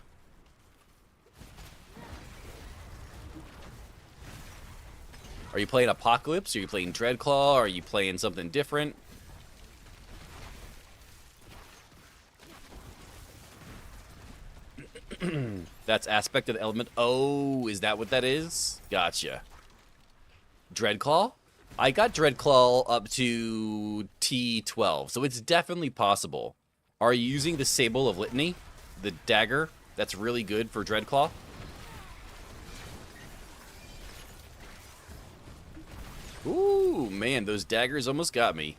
Are you playing Apocalypse? Are you playing Dreadclaw? Are you playing something different? That's aspect of the element. Oh, is that what that is? Gotcha. Dreadclaw? I got Dreadclaw up to T12, so it's definitely possible. Are you using the Sable of Litany? The dagger? That's really good for Dreadclaw? Ooh, man, those daggers almost got me.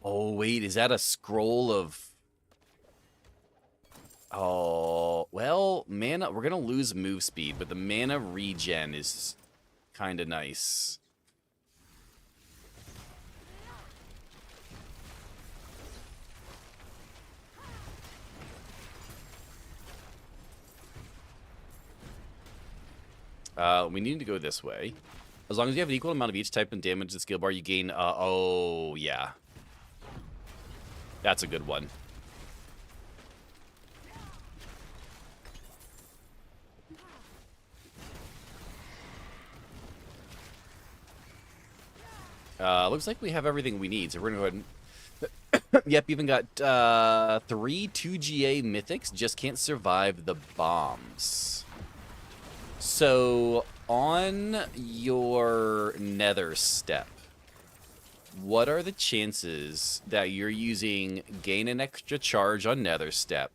Oh, wait, is that a scroll of... Oh, Well, mana, we're going to lose move speed, but the mana regen is kind of nice. We need to go this way. As long as you have an equal amount of each type and damage to the skill bar, you gain... oh, yeah. That's a good one. Looks like we have everything we need, so we're going to go ahead and... Yep, even got 3 2GA mythics, just can't survive the bombs. So, on your nether step, what are the chances that you're using gain an extra charge on nether step,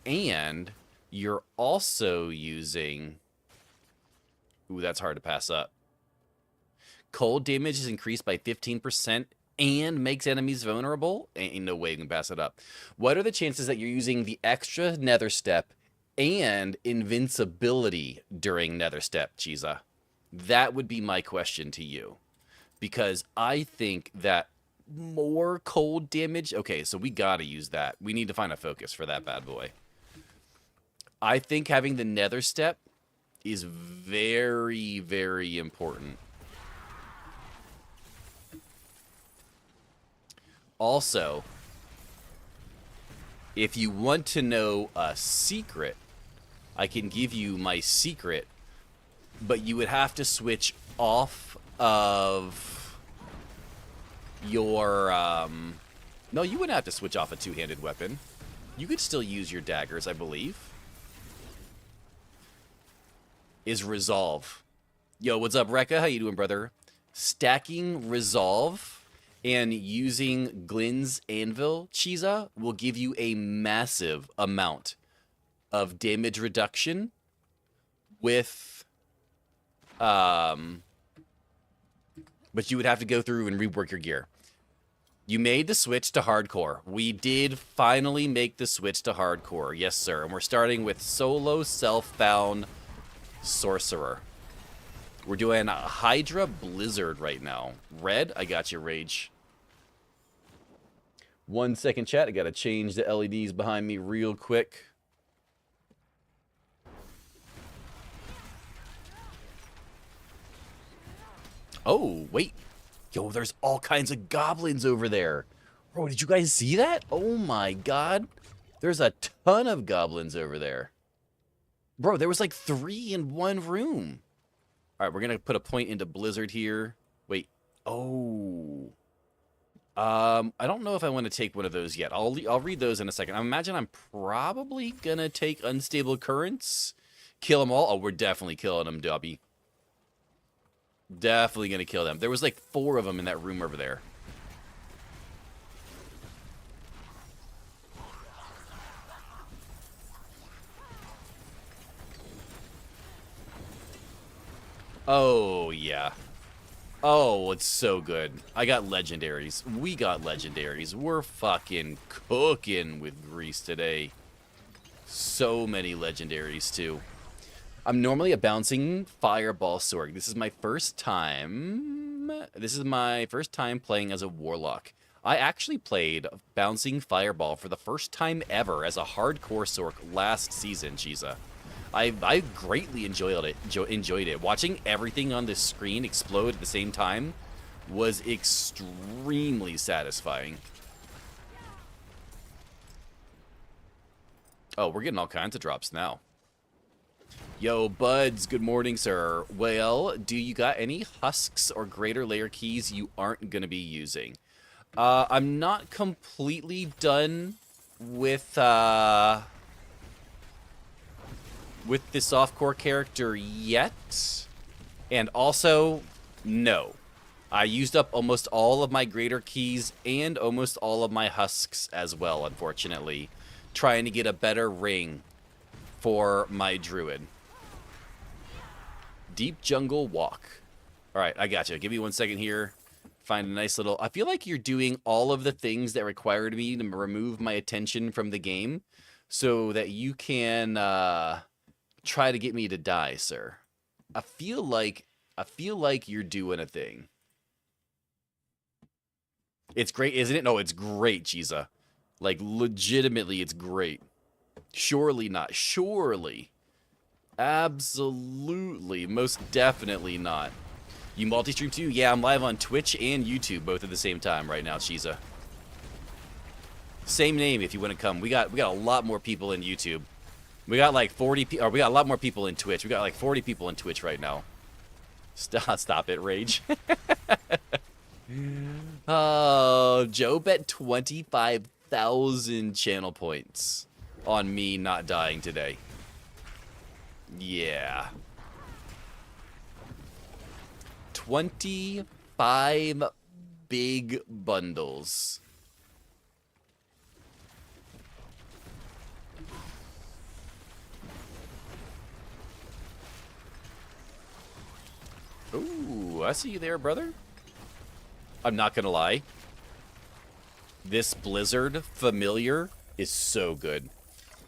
and you're also using... Ooh, that's hard to pass up. Cold damage is increased by 15% and makes enemies vulnerable? Ain't no way you can pass it up. What are the chances that you're using the extra nether step and invincibility during nether step, Chiza? That would be my question to you. Because I think that more cold damage... Okay, so we gotta use that. We need to find a focus for that bad boy. I think having the nether step is very, very important. Also, if you want to know a secret, I can give you my secret, but you would have to switch off of your, no, you wouldn't have to switch off a two-handed weapon. You could still use your daggers, I believe. Is Resolve. Yo, what's up, Rekka? How you doing, brother? Stacking Resolve and using Glenn's Anvil, Chiza, will give you a massive amount of damage reduction with, but you would have to go through and rework your gear. You made the switch to hardcore. We did finally make the switch to hardcore. Yes, sir. And we're starting with solo self-bound Sorcerer. We're doing Hydra Blizzard right now. Red, I got you, Rage. 1 second, chat. I gotta change the LEDs behind me real quick. Oh, wait. Yo, there's all kinds of goblins over there. Bro, did you guys see that? Oh my god. There's a ton of goblins over there. Bro, there was like 3 in one room. All right, we're going to put a point into Blizzard here. Wait. Oh. I don't know if I want to take one of those yet. I'll read those in a second. I imagine I'm probably going to take Unstable Currents. Kill them all. Oh, we're definitely killing them, Dubby. Definitely going to kill them. There was like 4 of them in that room over there. Oh, yeah. Oh, it's so good. I got legendaries. We got legendaries. We're fucking cooking with grease today. So many legendaries, too. I'm normally a bouncing fireball Sorg. This is my first time. This is my first time playing as a warlock. I actually played bouncing fireball for the first time ever as a hardcore Sorg last season, Chiza. I greatly enjoyed it. Watching everything on the screen explode at the same time was extremely satisfying. Oh, we're getting all kinds of drops now. Yo, Buds, good morning, sir. Well, do you got any husks or greater layer keys you aren't going to be using? I'm not completely done with the softcore character yet. And also, no. I used up almost all of my greater keys and almost all of my husks as well, unfortunately. Trying to get a better ring for my druid. Deep Jungle Walk. Alright, I gotcha. Give me 1 second here. Find a nice little... I feel like you're doing all of the things that required me to remove my attention from the game. so that you can try to get me to die, sir. I feel like you're doing a thing. It's great, isn't it? No, it's great, Chiza. Like, legitimately, it's great. Surely not. Surely. Absolutely. Most definitely not. You multi-stream too? Yeah, I'm live on Twitch and YouTube both at the same time right now, Chiza. Same name if you want to come. We got a lot more people in YouTube. We got like 40 or we got a lot more people in Twitch. We got like 40 people in Twitch right now. Stop it, Rage. Oh, Joe bet 25,000 channel points on me not dying today. Yeah. 25 big bundles. Ooh, I see you there, brother. I'm not gonna lie. This Blizzard familiar is so good.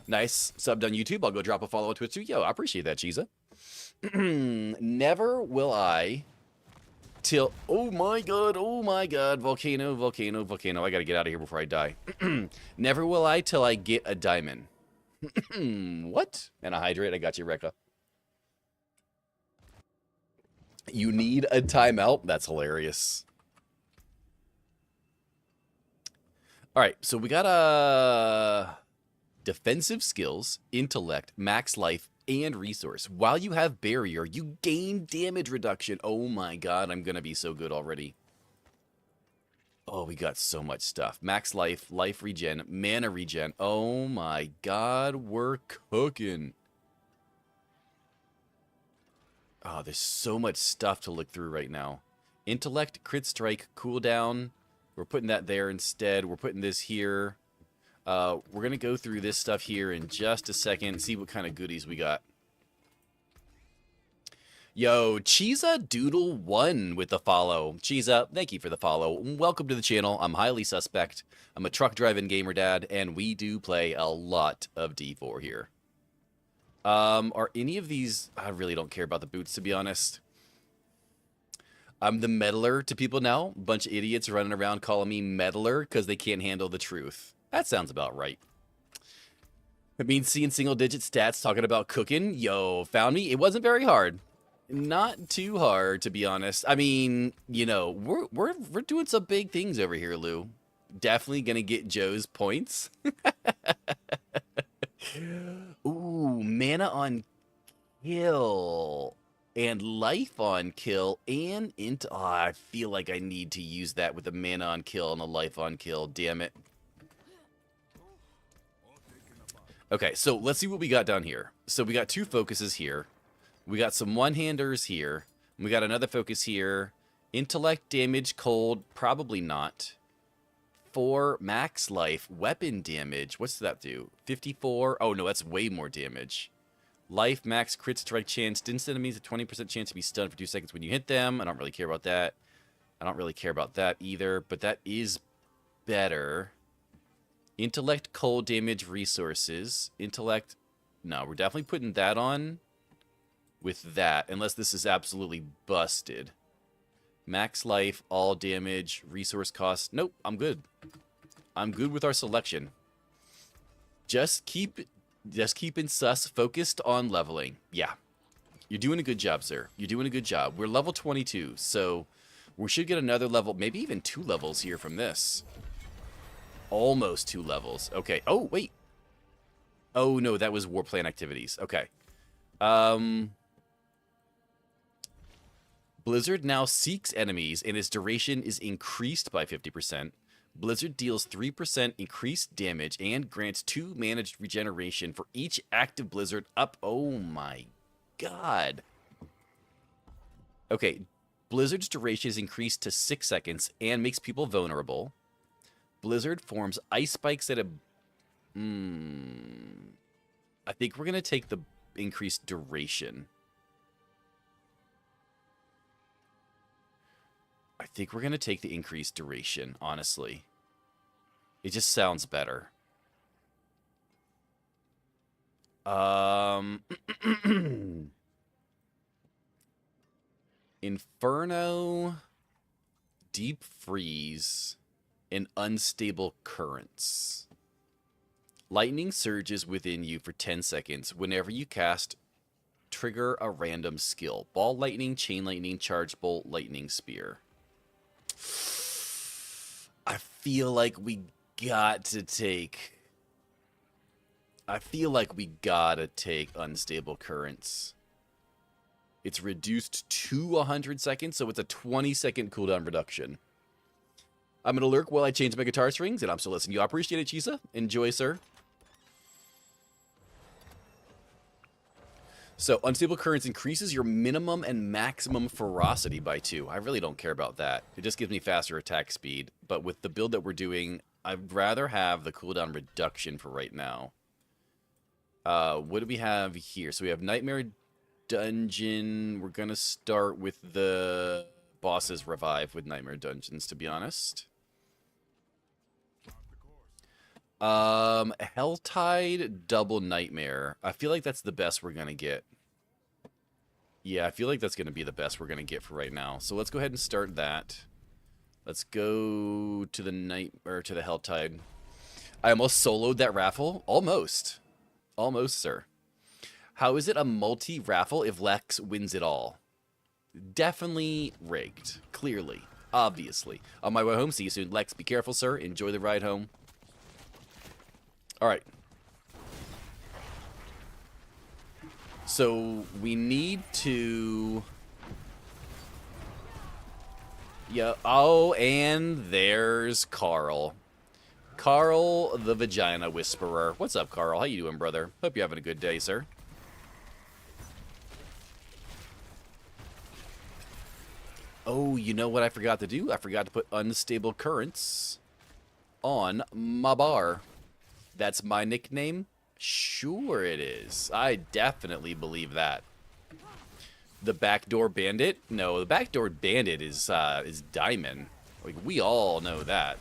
Nice. Subbed on YouTube. I'll go drop a follow on Twitch too. Yo, I appreciate that, Chiza. Never will I till... Oh my god, volcano. I gotta get out of here before I die. Never will I till I get a diamond. What? And a hydrate. I got you, Rekka. You need a timeout? That's hilarious. All right, so we got defensive skills, intellect, max life, and resource. While you have barrier, you gain damage reduction. Oh my god, I'm gonna be so good already. Oh, we got so much stuff. Max life, life regen, mana regen. Oh my god, we're cooking. Oh, there's so much stuff to look through right now. Intellect, crit strike, cooldown. We're putting that there instead. We're putting this here. We're going to go through this stuff here in just a second and see what kind of goodies we got. Yo, Chiza Doodle 1 with the follow. Chiza, thank you for the follow. Welcome to the channel. I'm highly suspect. I'm a truck driving gamer dad, and we do play a lot of D4 here. Are any of these... I really don't care about the boots, to be honest. I'm the meddler to people now. A bunch of idiots running around calling me meddler because they can't handle the truth. That sounds about right. It means seeing single-digit stats talking about cooking. Yo, found me. It wasn't very hard. Not too hard, to be honest. I mean, you know, we're doing some big things over here, Lou. Definitely gonna get Joe's points. Ooh, mana on kill and life on kill and into... Oh, I feel like I need to use that with a mana on kill and a life on kill. Damn it. Okay, so let's see what we got down here. So we got two focuses here. We got some one-handers here. We got another focus here. Intellect, damage, cold, probably not. 4 max life, weapon damage. What's that do? 54. Oh, no, that's way more damage. Life, max, crit strike chance. Distance enemies a 20% chance to be stunned for 2 seconds when you hit them. I don't really care about that. I don't really care about that either, but that is better. Intellect, cold damage, resources. Intellect, no, we're definitely putting that on with that, unless this is absolutely busted. Max life, all damage, resource cost. Nope, I'm good. I'm good with our selection. Just keeping sus focused on leveling. Yeah. You're doing a good job, sir. You're doing a good job. We're level 22, so we should get another level, maybe even 2 levels here from this. Almost 2 levels. Okay. Oh, wait. Oh, no, that was war plan activities. Okay. Blizzard now seeks enemies, and its duration is increased by 50%. Blizzard deals 3% increased damage and grants 2 managed regeneration for each active Blizzard up. Oh my god. Okay, Blizzard's duration is increased to 6 seconds and makes people vulnerable. Blizzard forms ice spikes at a... I think we're going to take the increased duration. I think we're going to take the increased duration, honestly. It just sounds better. Inferno, Deep Freeze, and Unstable Currents. Lightning surges within you for 10 seconds. Whenever you cast, trigger a random skill. Ball lightning, chain lightning, charge bolt, lightning spear. I feel like we got to take... I feel like we gotta take Unstable Currents. It's reduced to 100 seconds, so it's a 20-second cooldown reduction. I'm gonna lurk while I change my guitar strings, and I'm still listening. You appreciate it, Chisa? Enjoy, sir. So, Unstable Currents increases your minimum and maximum ferocity by 2. I really don't care about that. It just gives me faster attack speed. But with the build that we're doing, I'd rather have the cooldown reduction for right now. What do we have here? So we have Nightmare Dungeon. We're going to start with the bosses revive with Nightmare Dungeons, to be honest. Helltide Double Nightmare. I feel like that's the best we're going to get. Yeah, I feel like that's going to be the best we're going to get for right now. So let's go ahead and start that. Let's go to the to the Helltide. I almost soloed that raffle. Almost. Almost, sir. How is it a multi-raffle if Lex wins it all? Definitely rigged. Clearly. Obviously. On my way home, see you soon. Lex, be careful, sir. Enjoy the ride home. Alright. So, we need to... Yeah. Oh, and there's Carl. Carl, the Vagina Whisperer. What's up, Carl? How you doing, brother? Hope you're having a good day, sir. Oh, you know what I forgot to do? I forgot to put Unstable Currents on my bar. That's my nickname? Sure it is. I definitely believe that. The Backdoor Bandit? No, the Backdoor Bandit is Diamond. Like, we all know that.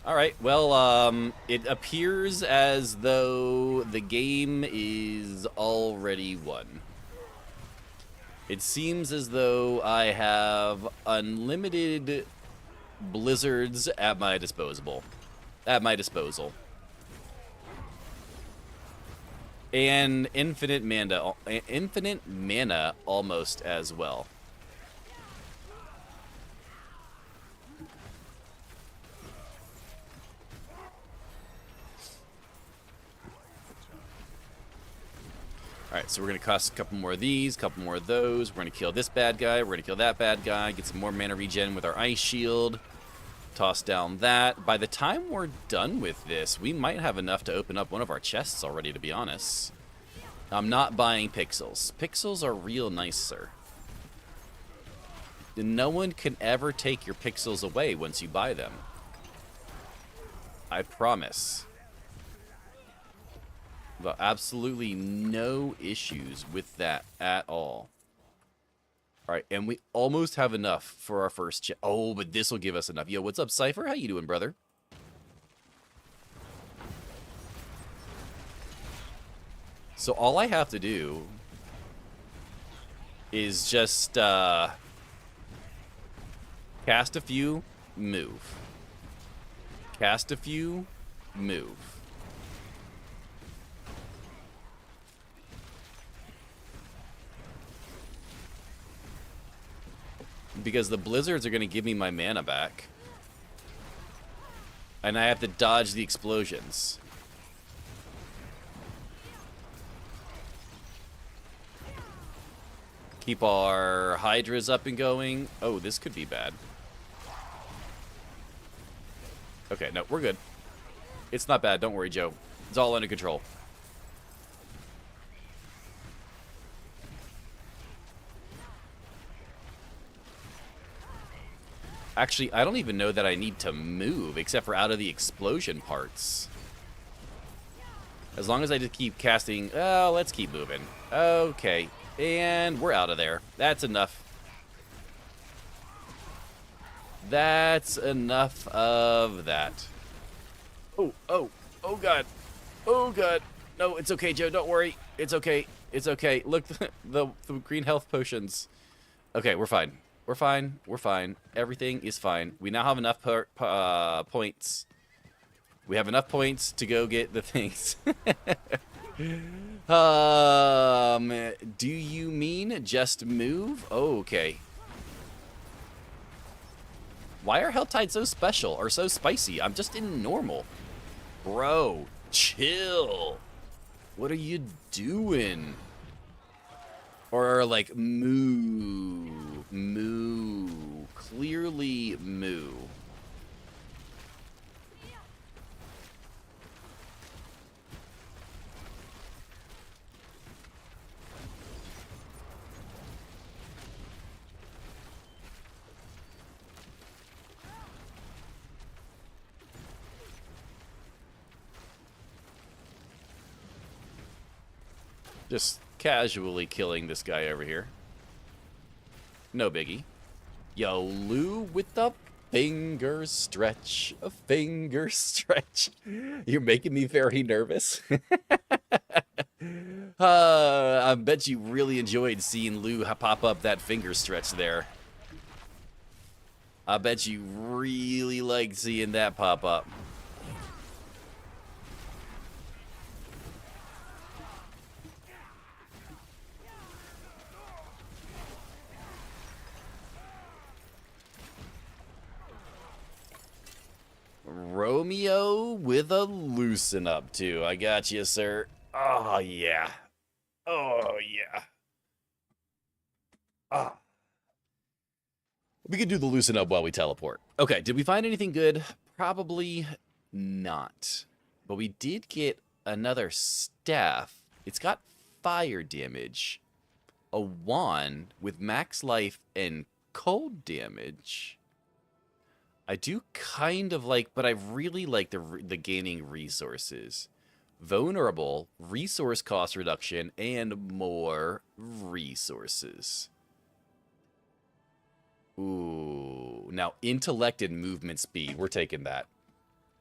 Alright, well, it appears as though the game is already won. It seems as though I have unlimited blizzards at my disposal. And infinite mana almost as well. Alright, so we're going to cost a couple more of these, a couple more of those. We're going to kill this bad guy. We're going to kill that bad guy. Get some more mana regen with our Ice Shield. Toss down that. By the time we're done with this, we might have enough to open up one of our chests already, to be honest. I'm not buying pixels. Pixels are real nice, sir. No one can ever take your pixels away once you buy them. I promise. But absolutely no issues with that at all. Alright, and we almost have enough for our first chest. Oh, but this will give us enough. Yo, what's up, Cypher? How you doing, brother? So all I have to do is just cast a few, move. Cast a few, move. Because the blizzards are going to give me my mana back. And I have to dodge the explosions. Keep our hydras up and going. Oh, this could be bad. Okay, no, we're good. It's not bad. Don't worry, Joe. It's all under control. Actually, I don't even know that I need to move, except for out of the explosion parts. As long as I just keep casting... Oh, let's keep moving. Okay. And we're out of there. That's enough. That's enough of that. Oh, oh, oh God. Oh God. No, it's okay, Joe. Don't worry. It's okay. It's okay. Look, the green health potions. Okay, we're fine. We're fine. We're fine. Everything is fine. We now have enough points. We have enough points to go get the things. Do you mean just move? Oh, okay. Why are Helltide so special or so spicy? I'm just in normal. Bro, chill. What are you doing? Or like moo. Moo. Clearly moo. Just casually killing this guy over here. No biggie. Yo, Lou with the finger stretch. A finger stretch. You're making me very nervous. I bet you really enjoyed seeing Lou pop up that finger stretch there. I bet you really liked seeing that pop up. Romeo with a loosen up, too. I got you, sir. Oh, yeah. Oh, yeah. Ah. We could do the loosen up while we teleport. Okay, did we find anything good? Probably not. But we did get another staff. It's got fire damage. A wand with max life and cold damage. I do kind of like, but I really like the gaining resources. Vulnerable, resource cost reduction, and more resources. Ooh. Now, intellect and movement speed. We're taking that.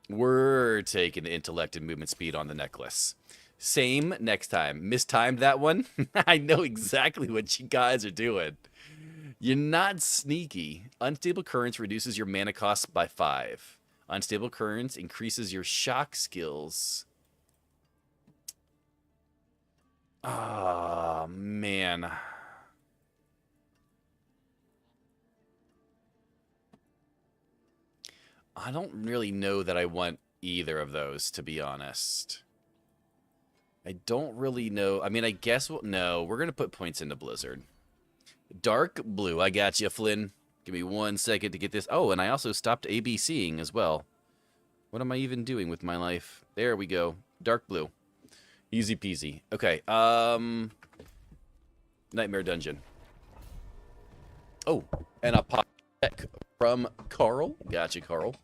We're taking the intellect and movement speed on the necklace. Same next time. Mistimed that one? I know exactly what you guys are doing. You're not sneaky. Unstable Currents reduces your mana cost by 5. Unstable Currents increases your shock skills. Oh, man. I don't really know that I want either of those, to be honest. I don't really know. I mean, I guess no, we're going to put points into Blizzard. Dark blue. I got you, Flynn. Give me 1 second to get this. Oh, and I also stopped ABCing as well. What am I even doing with my life? There we go. Dark blue. Easy peasy. Okay. Nightmare Dungeon. Oh, and a pop check from Carl. Gotcha, Carl.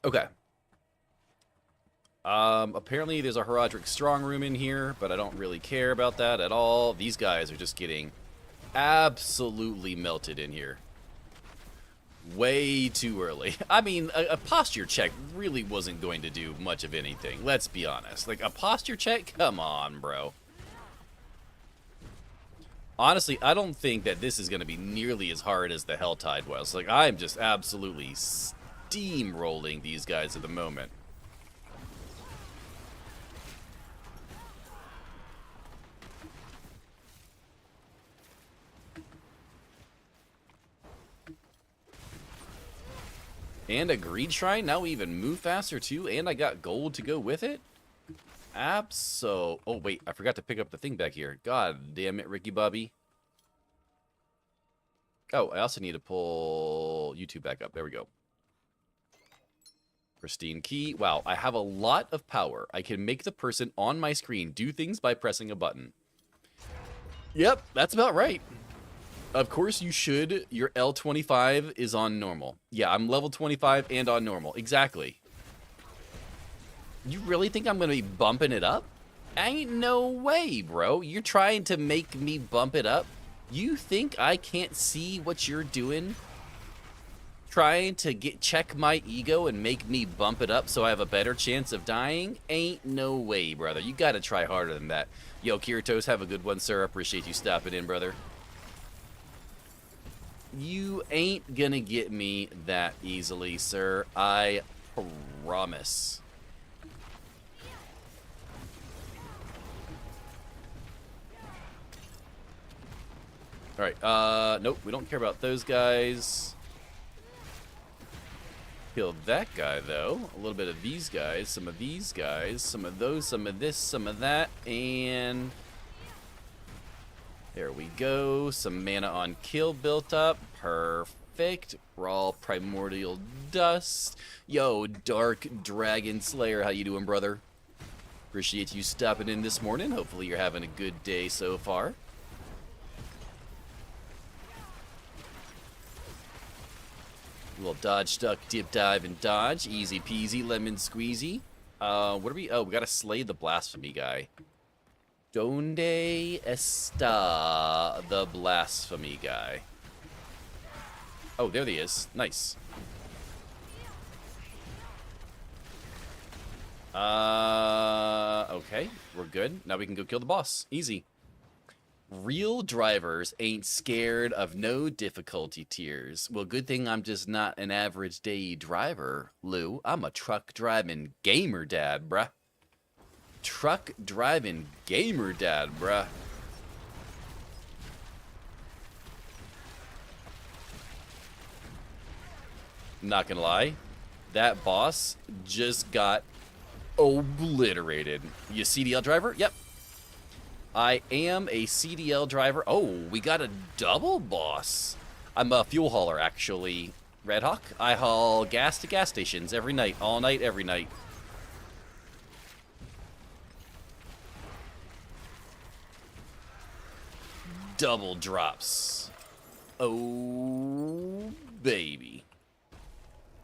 Okay. Apparently there's a Herodric strong room in here, but I don't really care about that at all. These guys are just getting absolutely melted in here. Way too early. I mean, a posture check really wasn't going to do much of anything. Let's be honest. Like, a posture check? Come on, bro. Honestly, I don't think that this is going to be nearly as hard as the Helltide was. Like, I'm just absolutely steamrolling these guys at the moment. And a greed shrine. Now we even move faster too. And I got gold to go with it. Oh, wait. I forgot to pick up the thing back here. God damn it, Ricky Bobby. Oh, I also need to pull YouTube back up. There we go. Pristine key. Wow, I have a lot of power. I can make the person on my screen do things by pressing a button. Yep, that's about right. Of course you should. Your L25 is on normal. Yeah, I'm level 25 and on normal. Exactly. You really think I'm gonna be bumping it up? Ain't no way, bro. You're trying to make me bump it up? You think I can't see what you're doing? Trying to check my ego and make me bump it up so I have a better chance of dying? Ain't no way, brother. You gotta try harder than that. Yo, Kiritos, have a good one, sir. Appreciate you stopping in, brother. You ain't gonna get me that easily, sir. I promise. Alright, nope, we don't care about those guys. Kill that guy, though. A little bit of these guys, some of these guys, some of those, some of this, some of that, and... there we go. Some mana on kill built up. Perfect. Raw primordial dust. Yo, Dark Dragon Slayer, how you doing, brother? Appreciate you stopping in this morning. Hopefully you're having a good day so far. Little dodge, duck, dip, dive, and dodge. Easy peasy, lemon squeezy. What are we... oh, we gotta slay the blasphemy guy. Donde está the blasphemy guy? Oh, there he is. Nice. Okay. We're good. Now we can go kill the boss. Easy. Real drivers ain't scared of no difficulty tiers. Well, good thing I'm just not an average day driver, Lou. I'm a truck driving gamer dad, bruh. Truck driving gamer dad, bruh. Not gonna lie, that boss just got obliterated. You CDL driver? Yep. I am a CDL driver. Oh, we got a double boss. I'm a fuel hauler, actually. Red Hawk. I haul gas to gas stations every night, all night, every night. Double drops. Oh, baby.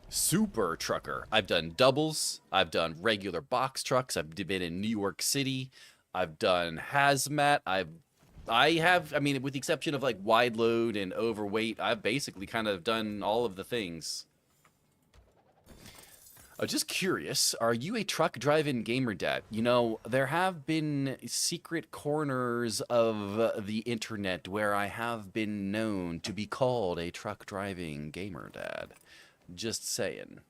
Super trucker. I've done doubles. I've done regular box trucks. I've been in New York City. I've done hazmat. I mean, with the exception of like wide load and overweight, I've basically kind of done all of the things. Just curious, are you a truck driving gamer dad? You know, there have been secret corners of the internet where I have been known to be called a truck driving gamer dad. Just saying.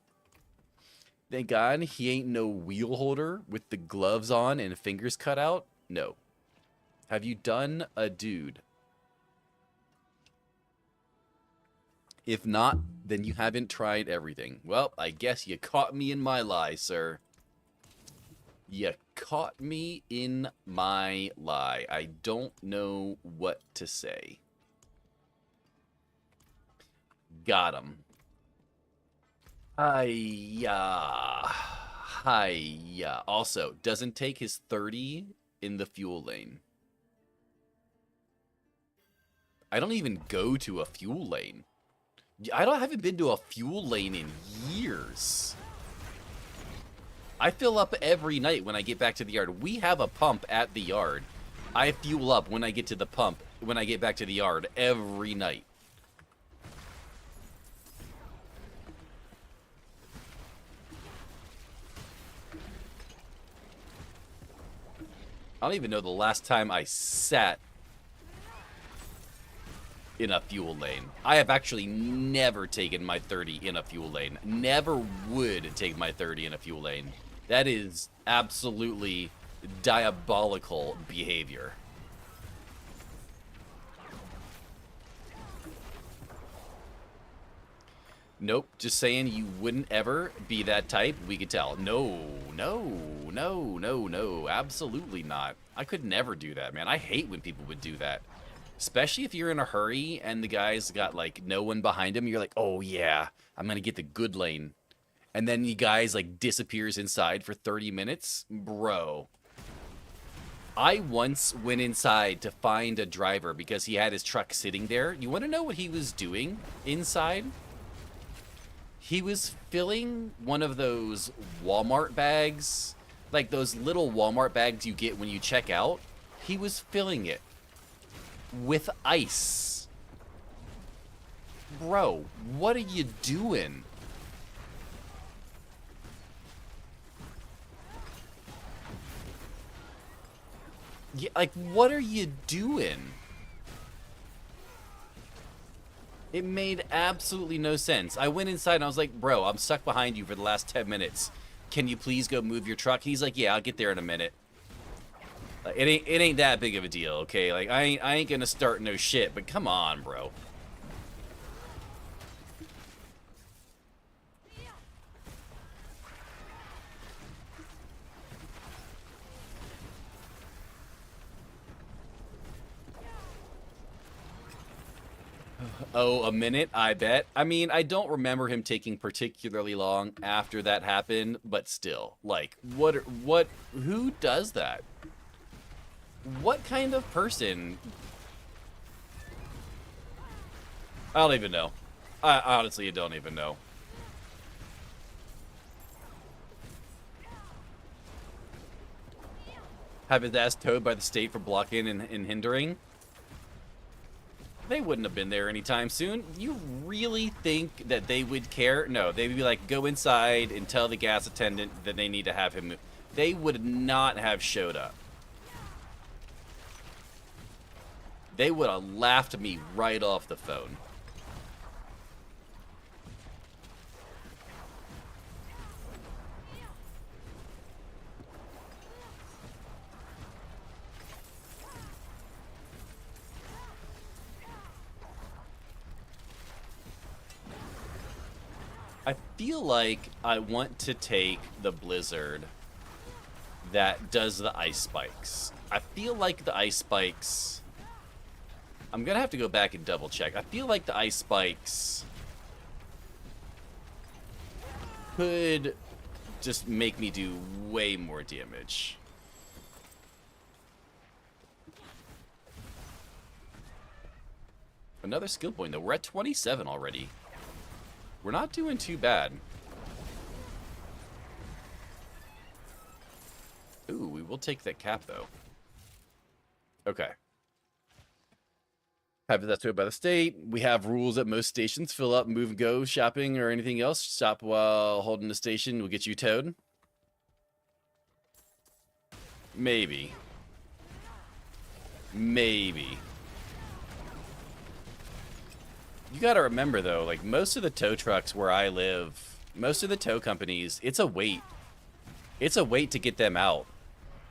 Thank God he ain't no wheel holder with the gloves on and fingers cut out. No. Have you done a dude? If not, then you haven't tried everything. Well, I guess you caught me in my lie, sir. You caught me in my lie. I don't know what to say. Got him. Hiya. Also, doesn't take his 30 in the fuel lane. I don't even go to a fuel lane. I haven't been to a fuel lane in years. I fill up every night when I get back to the yard. We have a pump at the yard. I fuel up when I get to the pump, when I get back to the yard every night. I don't even know the last time I sat in a fuel lane. I have actually never taken my 30 in a fuel lane. Never would take my 30 in a fuel lane. That is absolutely diabolical behavior. Nope, just saying you wouldn't ever be that type. We could tell. No, absolutely not. I could never do that, man. I hate when people would do that. Especially if you're in a hurry and the guy's got, like, no one behind him. You're like, oh, yeah, I'm going to get the good lane. And then the guy's, like, disappears inside for 30 minutes. Bro. I once went inside to find a driver because he had his truck sitting there. You want to know what he was doing inside? He was filling one of those Walmart bags Like those little Walmart bags you get when you check out, he was filling it with ice. Bro, what are you doing? Yeah, like, what are you doing? It made absolutely no sense. I went inside and I was like, bro, I'm stuck behind you for the last 10 minutes. Can you please go move your truck? He's like, yeah, I'll get there in a minute. Like, it ain't that big of a deal, okay? Like, I ain't gonna start no shit, but come on, bro. Oh, a minute, I bet. I mean, I don't remember him taking particularly long after that happened, but still, like, who does that? What kind of person? I don't even know. I honestly don't even know. Have his ass towed by the state for blocking and hindering? They wouldn't have been there anytime soon. You really think that they would care? No, they would be like, go inside and tell the gas attendant that they need to have him move. They would not have showed up. They would have laughed me right off the phone. I feel like I want to take the blizzard that does the ice spikes. I feel like the ice spikes... I'm going to have to go back and double check. I feel like the ice spikes could just make me do way more damage. Another skill point, though. We're at 27 already. We're not doing too bad. Ooh, we will take that cap, though. Okay. Have that to it by the state. We have rules at most stations. Fill up, move, go, shopping, or anything else. Stop while holding the station will get you towed. Maybe. Maybe. You gotta remember, though, like, most of the tow trucks where I live, most of the tow companies, it's a wait. It's a wait to get them out.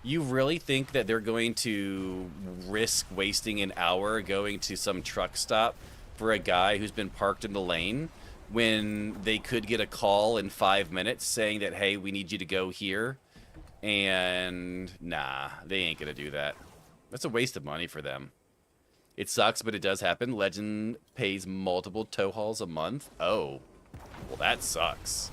You really think that they're going to risk wasting an hour going to some truck stop for a guy who's been parked in the lane when they could get a call in 5 minutes saying that, hey, we need you to go here? And nah, they ain't gonna do that. That's a waste of money for them. It sucks, but it does happen. Legend pays multiple tow hauls a month. Oh, well, that sucks.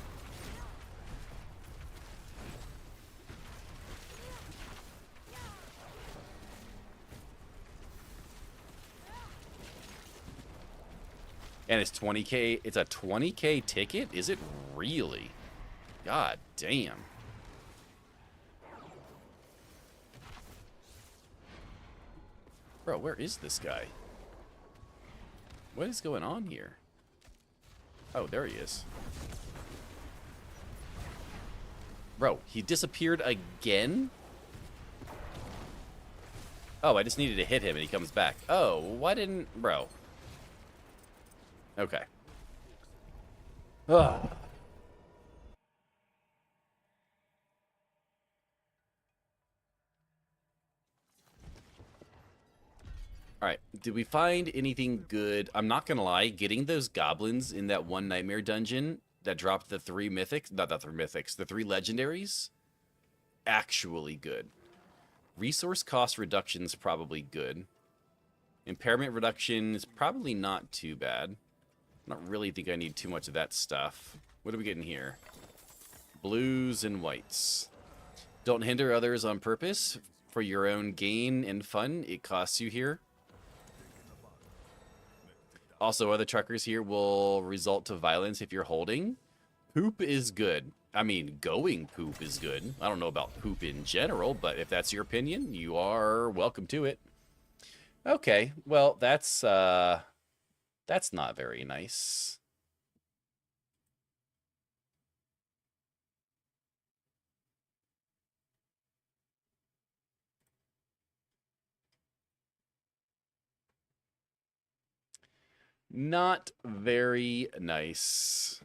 And it's 20K. It's a 20K ticket? Is it really? God damn. Bro, where is this guy? What is going on here? Oh, there he is. Bro, he disappeared again? Oh, I just needed to hit him and he comes back. Oh, why didn't... Bro. Okay. Ugh. Alright, did we find anything good? I'm not gonna lie, getting those goblins in that one nightmare dungeon that dropped the 3 mythics, not the 3 mythics, the 3 legendaries, actually good. Resource cost reduction's probably good. Impairment reduction is probably not too bad. I don't really think I need too much of that stuff. What are we getting here? Blues and whites. Don't hinder others on purpose for your own gain and fun. It costs you here. Also, other truckers here will result to violence if you're holding. Poop is good. I mean, going poop is good. I don't know about poop in general, but if that's your opinion, you are welcome to it. Okay, well, that's not very nice. Not very nice.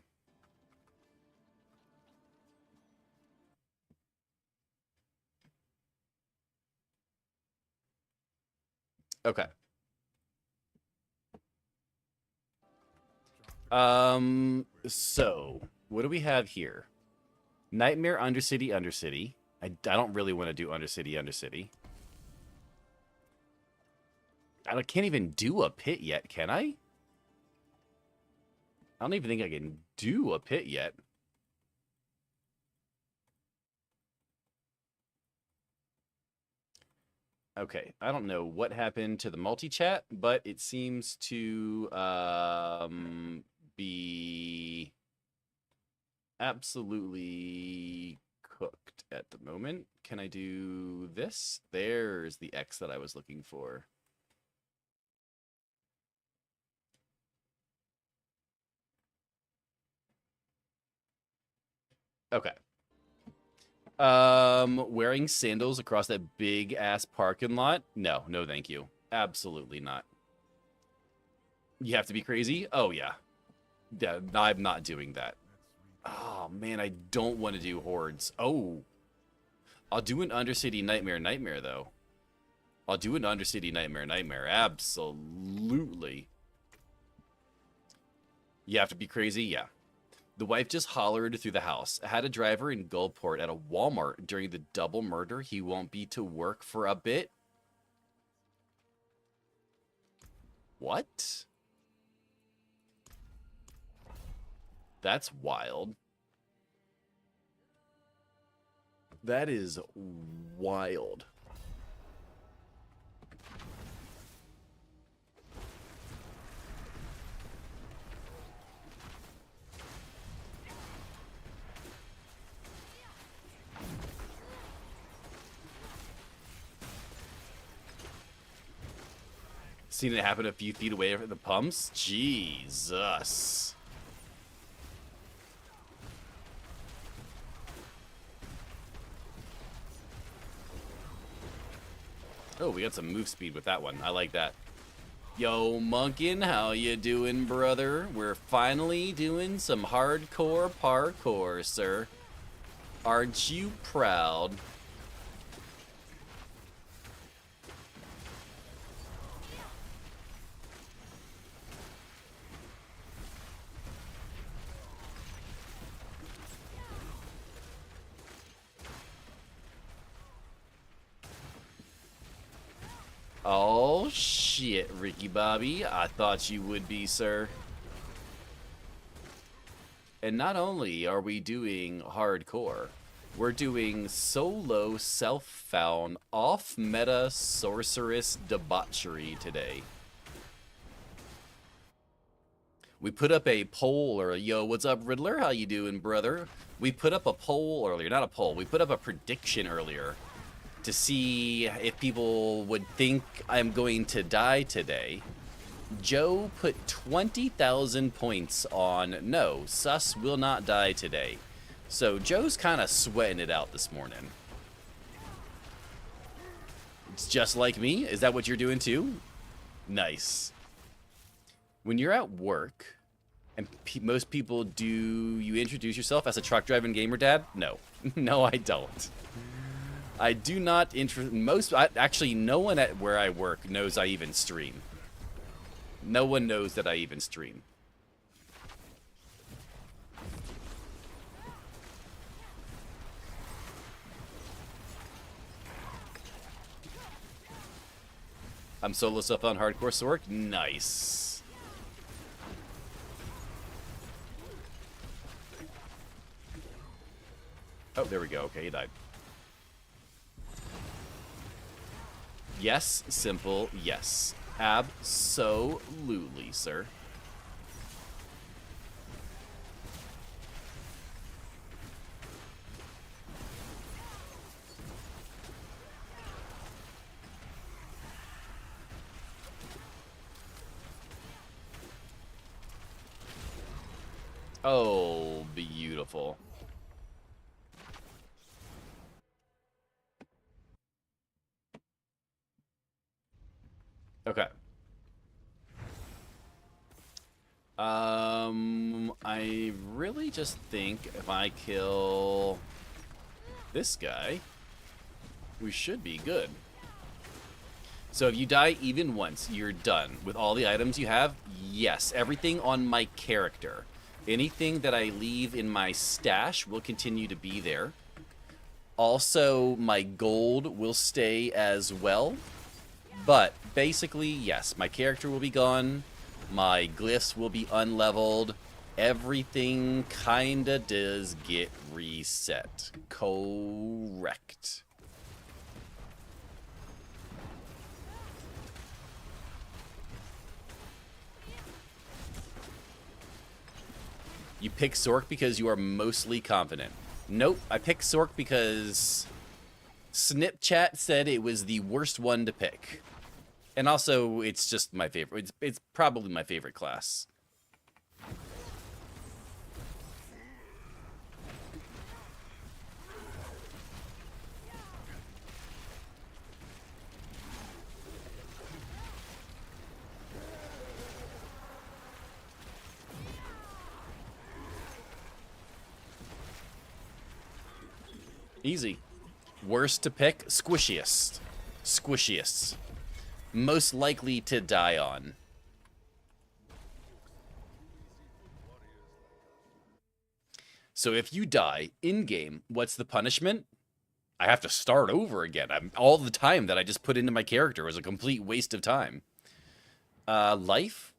Okay. So, what do we have here? Nightmare, Undercity, Undercity. I don't really want to do Undercity, Undercity. I can't even do a pit yet, can I? I don't even think I can do a pit yet. Okay, I don't know what happened to the multi-chat, but it seems to be absolutely cooked at the moment. Can I do this? There's the X that I was looking for. Okay. Wearing sandals across that big ass parking lot? No, no thank you. Absolutely not. You have to be crazy? Oh yeah. Yeah, I'm not doing that. Oh man, I don't want to do hordes. Oh. I'll do an Undercity Nightmare though. I'll do an Undercity Nightmare. Absolutely. You have to be crazy? Yeah. The wife just hollered through the house. I had a driver in Gulfport at a Walmart during the double murder. He won't be to work for a bit. What? That's wild. That is wild. Seen it happen a few feet away from the pumps? Jesus. Oh, we got some move speed with that one. I like that. Yo, Monkin, how you doing, brother? We're finally doing some hardcore parkour, sir. Aren't you proud? Oh, shit, Ricky Bobby. I thought you would be, sir. And not only are we doing hardcore, we're doing solo, self-found, off-meta sorceress debauchery today. We put up a poll, or yo, what's up, Riddler? How you doing, brother? We put up a poll earlier, not a poll. We put up a prediction earlier to see if people would think I'm going to die today. Joe put 20,000 points on no, Sus will not die today. So Joe's kind of sweating it out this morning. It's just like me. Is that what you're doing too? Nice. When you're at work, and most people do, you introduce yourself as a truck driving gamer dad? No. No, I don't. I do not actually, no one at where I work knows I even stream. No one knows that I even stream. I'm solo stuff on hardcore Sork. Nice. Oh, there we go. Okay, he died. Yes, simple, yes. Absolutely, sir. Oh, beautiful. Okay. I really just think if I kill this guy, we should be good. So if you die even once, you're done. With all the items you have, yes. Everything on my character. Anything that I leave in my stash will continue to be there. Also, my gold will stay as well. But basically, yes, my character will be gone. My glyphs will be unleveled. Everything kinda does get reset. Correct. You pick Sork because you are mostly confident. Nope, I picked Sork because Snipchat said it was the worst one to pick. And also, it's just my favorite. It's probably my favorite class. Easy. Worst to pick, squishiest. Squishiest. Most likely to die on. So if you die in-game, what's the punishment? I have to start over again. All the time that I just put into my character was a complete waste of time. Life?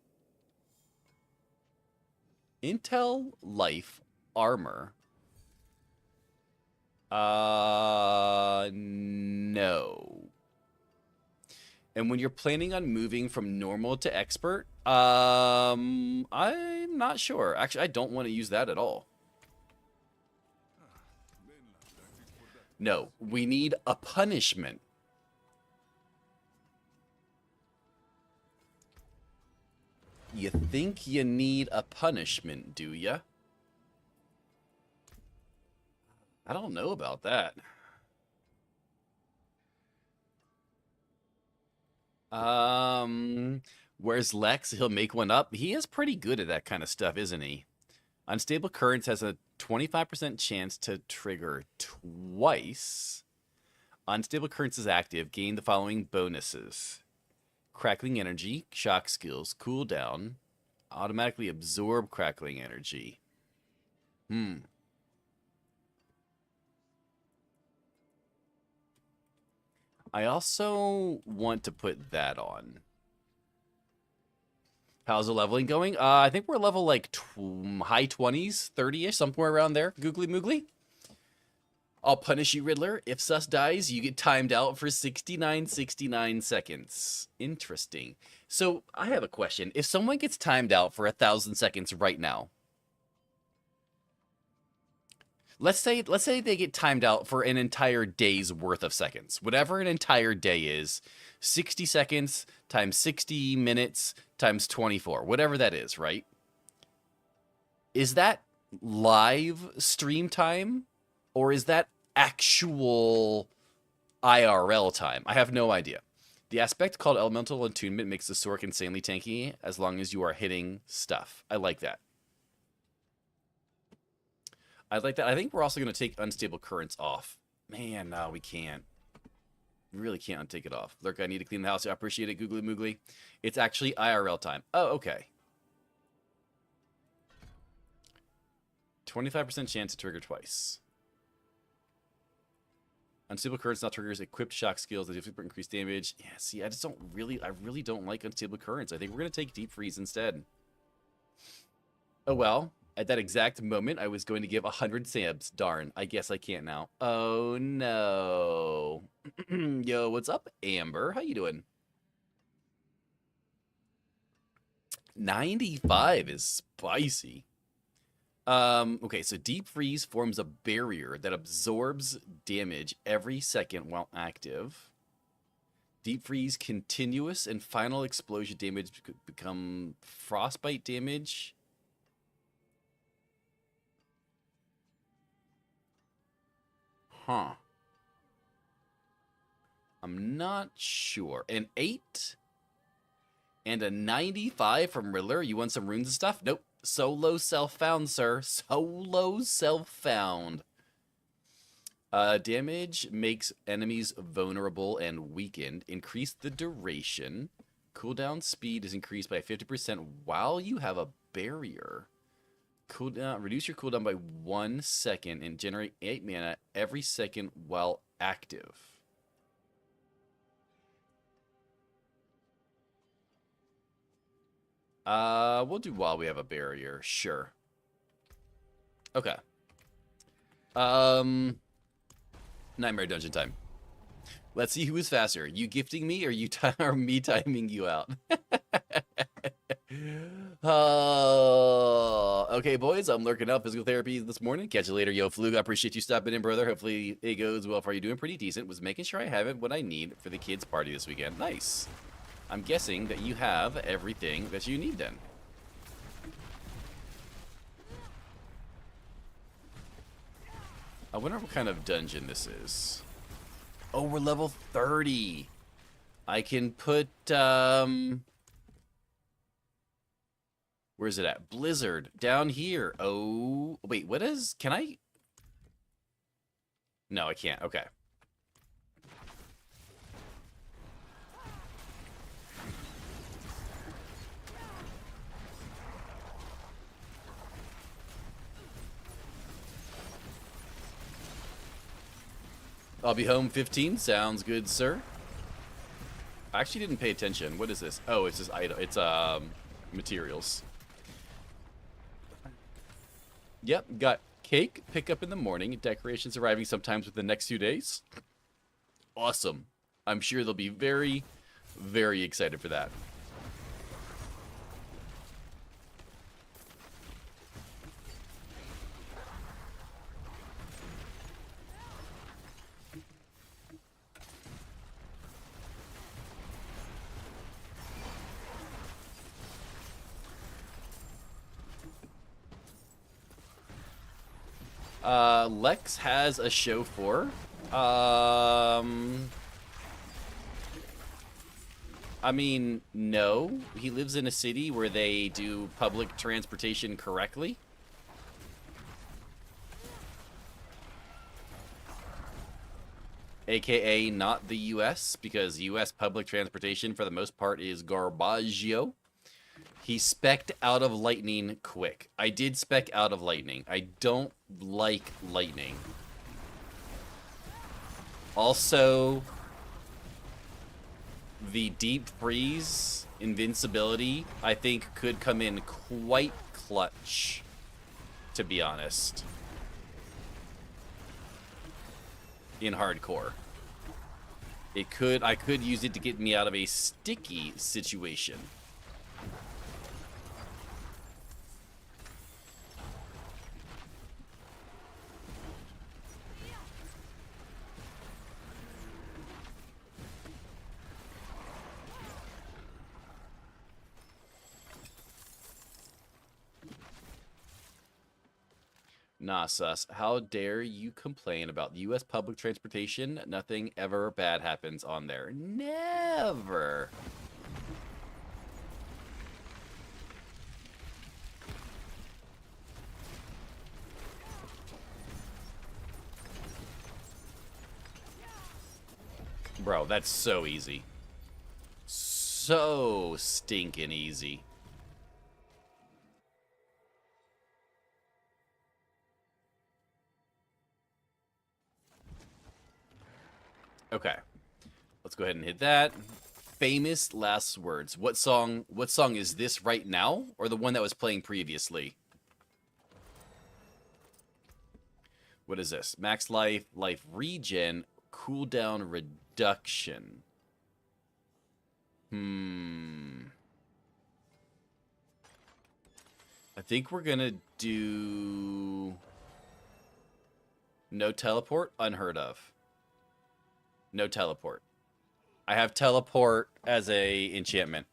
Intel, life, armor. No. And when you're planning on moving from normal to expert, I'm not sure. Actually, I don't want to use that at all. No, we need a punishment. You think you need a punishment, do ya? I don't know about that. Where's Lex? He'll make one up. He is pretty good at that kind of stuff, isn't he? Unstable Currents has a 25% chance to trigger twice. Unstable Currents is active. Gain the following bonuses. Crackling Energy, Shock Skills, Cooldown, automatically absorb Crackling Energy. I also want to put that on. How's the leveling going? I think we're level like high 20s, 30-ish, somewhere around there. Googly moogly. I'll punish you, Riddler. If Sus dies, you get timed out for 69 seconds. Interesting. So I have a question. If someone gets timed out for 1,000 seconds right now, let's say they get timed out for an entire day's worth of seconds. Whatever an entire day is, 60 seconds times 60 minutes times 24, whatever that is, right? Is that live stream time or is that actual IRL time? I have no idea. The aspect called Elemental Attunement makes the Sork insanely tanky as long as you are hitting stuff. I like that. I like that. I think we're also going to take Unstable Currents off. Man, no, we can't. We really can't take it off. Lurk, I need to clean the house. I appreciate it, Googly Moogly. It's actually IRL time. Oh, okay. 25% chance to trigger twice. Unstable Currents now triggers equipped shock skills that do super increased damage. Yeah, see, I really don't like Unstable Currents. I think we're going to take Deep Freeze instead. Oh, well. At that exact moment, I was going to give 100 Sabs. Darn, I guess I can't now. Oh, no. Yo, what's up, Amber? How you doing? 95 is spicy. Okay, so Deep Freeze forms a barrier that absorbs damage every second while active. Deep Freeze continuous and final explosion damage become frostbite damage. Huh. I'm not sure. An 8 and a 95 from Riddler. You want some runes and stuff? Nope. Solo self-found, sir. Solo self-found. Damage makes enemies vulnerable and weakened. Increase the duration. Cooldown speed is increased by 50% while you have a barrier. Cooldown, reduce your cooldown by 1 second and generate 8 mana every second while active. We'll do while we have a barrier. Sure. Okay. Nightmare Dungeon time. Let's see who is faster. You gifting me or you or me timing you out? Okay, boys. I'm lurking out physical therapy this morning. Catch you later, yo, Flug. I appreciate you stopping in, brother. Hopefully it goes well for you. Doing pretty decent. Was making sure I have what I need for the kids' party this weekend. Nice. I'm guessing that you have everything that you need then. I wonder what kind of dungeon this is. Oh, we're level 30. I can put, where's it at? Blizzard, down here. Oh, wait, what is, can I? No, I can't, okay. I'll be home 15. Sounds good, sir. I actually didn't pay attention. What is this? Oh, it's just item. It's materials. Yep, got cake pick up in the morning. Decorations arriving sometimes within the next few days. Awesome. I'm sure they'll be very, very excited for that. Lex has a show for. I mean, no. He lives in a city where they do public transportation correctly. AKA not the US, because US public transportation for the most part is garbaggio. He specced out of lightning quick. I did spec out of lightning. I don't like lightning. Also, the deep freeze invincibility, I think, could come in quite clutch, to be honest. In hardcore. I could use it to get me out of a sticky situation. Nah, sus. How dare you complain about U.S. public transportation? Nothing ever bad happens on there. Never. Bro, that's so easy. So stinking easy. Okay. Let's go ahead and hit that. Famous last words. What song is this right now? Or the one that was playing previously? What is this? Max life, life regen, cooldown reduction. I think we're gonna do no teleport, unheard of. No teleport. I have teleport as a enchantment.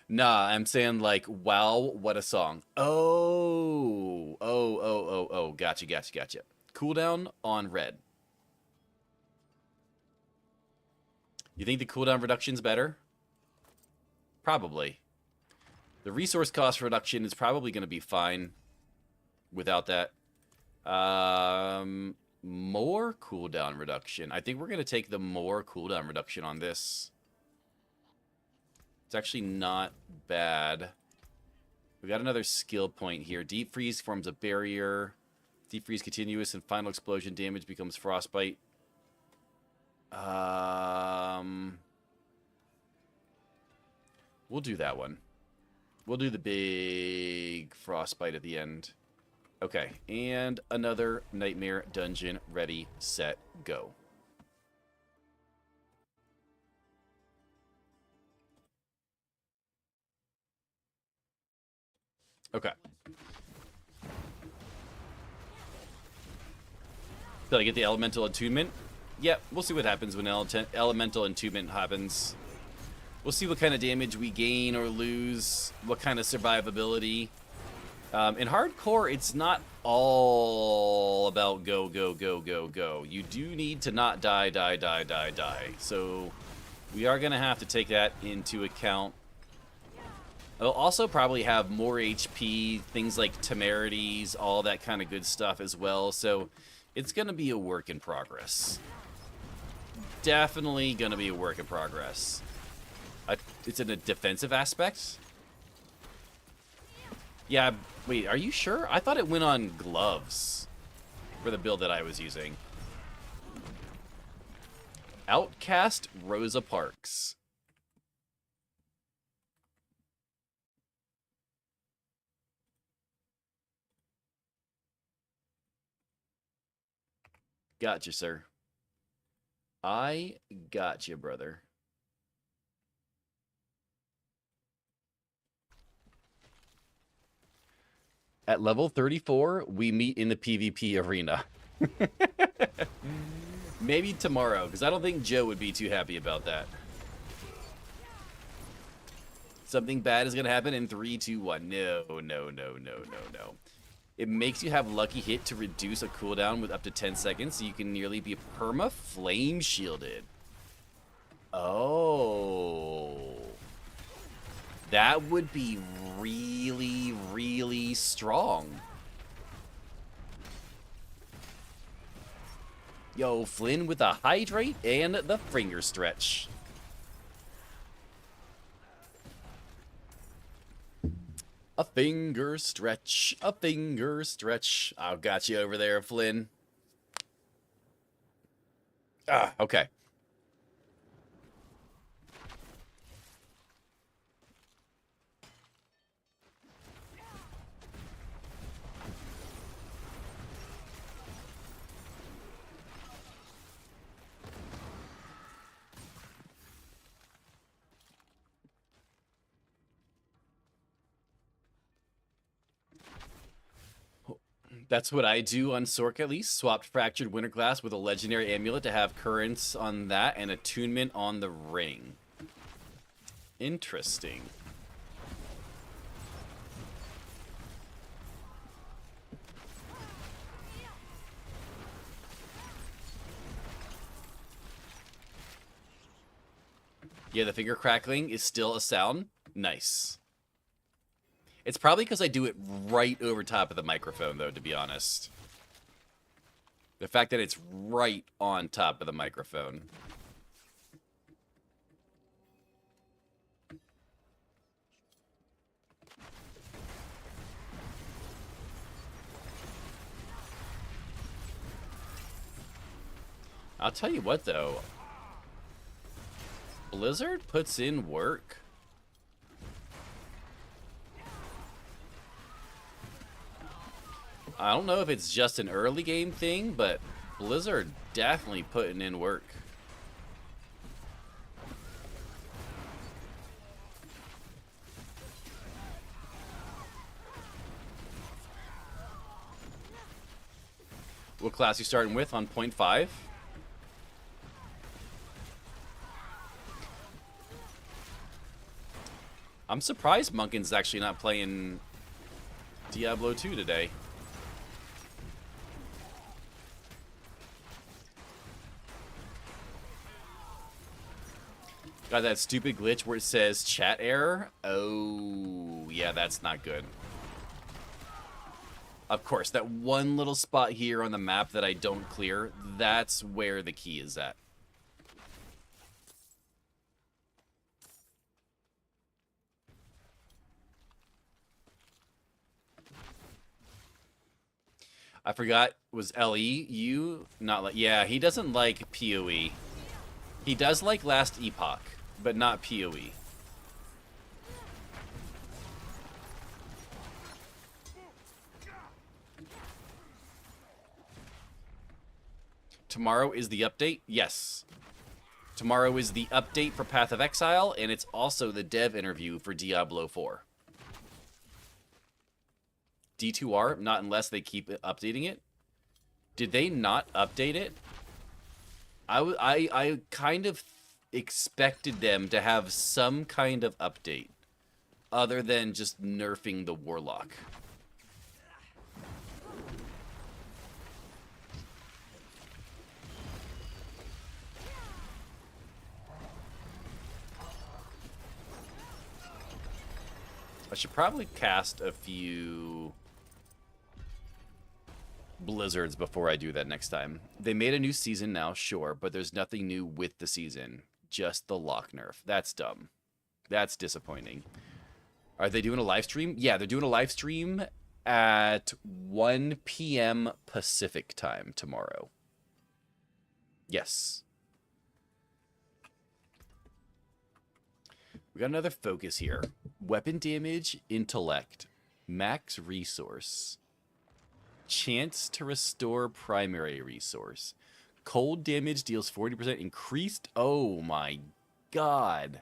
Nah, I'm saying like, wow, what a song. Oh. Gotcha. Cooldown on red. You think the cooldown reduction's better? Probably. The resource cost reduction is probably going to be fine without that. More cooldown reduction. I think we're going to take the more cooldown reduction on this. It's actually not bad. We got another skill point here. Deep Freeze forms a barrier. Deep Freeze continuous and final explosion damage becomes Frostbite. We'll do that one. We'll do the big Frostbite at the end. Okay, and another Nightmare Dungeon ready, set, go. Okay. Did I get the Elemental Attunement? Yep, we'll see what happens when Elemental Attunement happens. We'll see what kind of damage we gain or lose, what kind of survivability. In hardcore, it's not all about go, go, go, go, go. You do need to not die, die, die, die, die. So we are going to have to take that into account. I'll also probably have more HP, things like temerities, all that kind of good stuff as well. So it's going to be a work in progress. Definitely going to be a work in progress. It's in a defensive aspect? Yeah, wait, are you sure? I thought it went on gloves for the build that I was using. Outcast Rosa Parks. Gotcha, sir. I gotcha, brother. At level 34, we meet in the PvP arena. Maybe tomorrow, because I don't think Joe would be too happy about that. Something bad is going to happen in 3, 2, 1. No, no, no, no, no, no. It makes you have lucky hit to reduce a cooldown with up to 10 seconds, so you can nearly be perma flame shielded. Oh. That would be really, really strong. Yo, Flynn with a hydrate and the finger stretch. A finger stretch, a finger stretch. I've got you over there, Flynn. Ah, okay. That's what I do on Sork at least. Swapped Fractured Winterglass with a Legendary Amulet to have currents on that and attunement on the ring. Interesting. Yeah, the finger crackling is still a sound. Nice. It's probably because I do it right over top of the microphone, though, to be honest. The fact that it's right on top of the microphone. I'll tell you what, though. Blizzard puts in work. I don't know if it's just an early game thing, but Blizzard definitely putting in work. What class you starting with on 0.5? I'm surprised Munkin's actually not playing Diablo 2 today. Got that stupid glitch where it says chat error. Oh, yeah, that's not good. Of course, that one little spot here on the map that I don't clear, that's where the key is at. I forgot, was LE you? Not like, yeah, he doesn't like PoE. He does like Last Epoch, but not PoE. Tomorrow is the update? Yes. Tomorrow is the update for Path of Exile, and it's also the dev interview for Diablo 4. D2R, not unless they keep updating it. Did they not update it? I kind of expected them to have some kind of update other than just nerfing the Warlock. I should probably cast a few blizzards before I do that next time. They made a new season now, sure, but there's nothing new with the season. Just the lock nerf. That's dumb. That's disappointing. Are they doing a live stream? Yeah, they're doing a live stream at 1 p.m. Pacific time tomorrow. Yes. We got another focus here. Weapon damage, intellect, max resource, chance to restore primary resource. Cold damage deals 40% increased. Oh my god.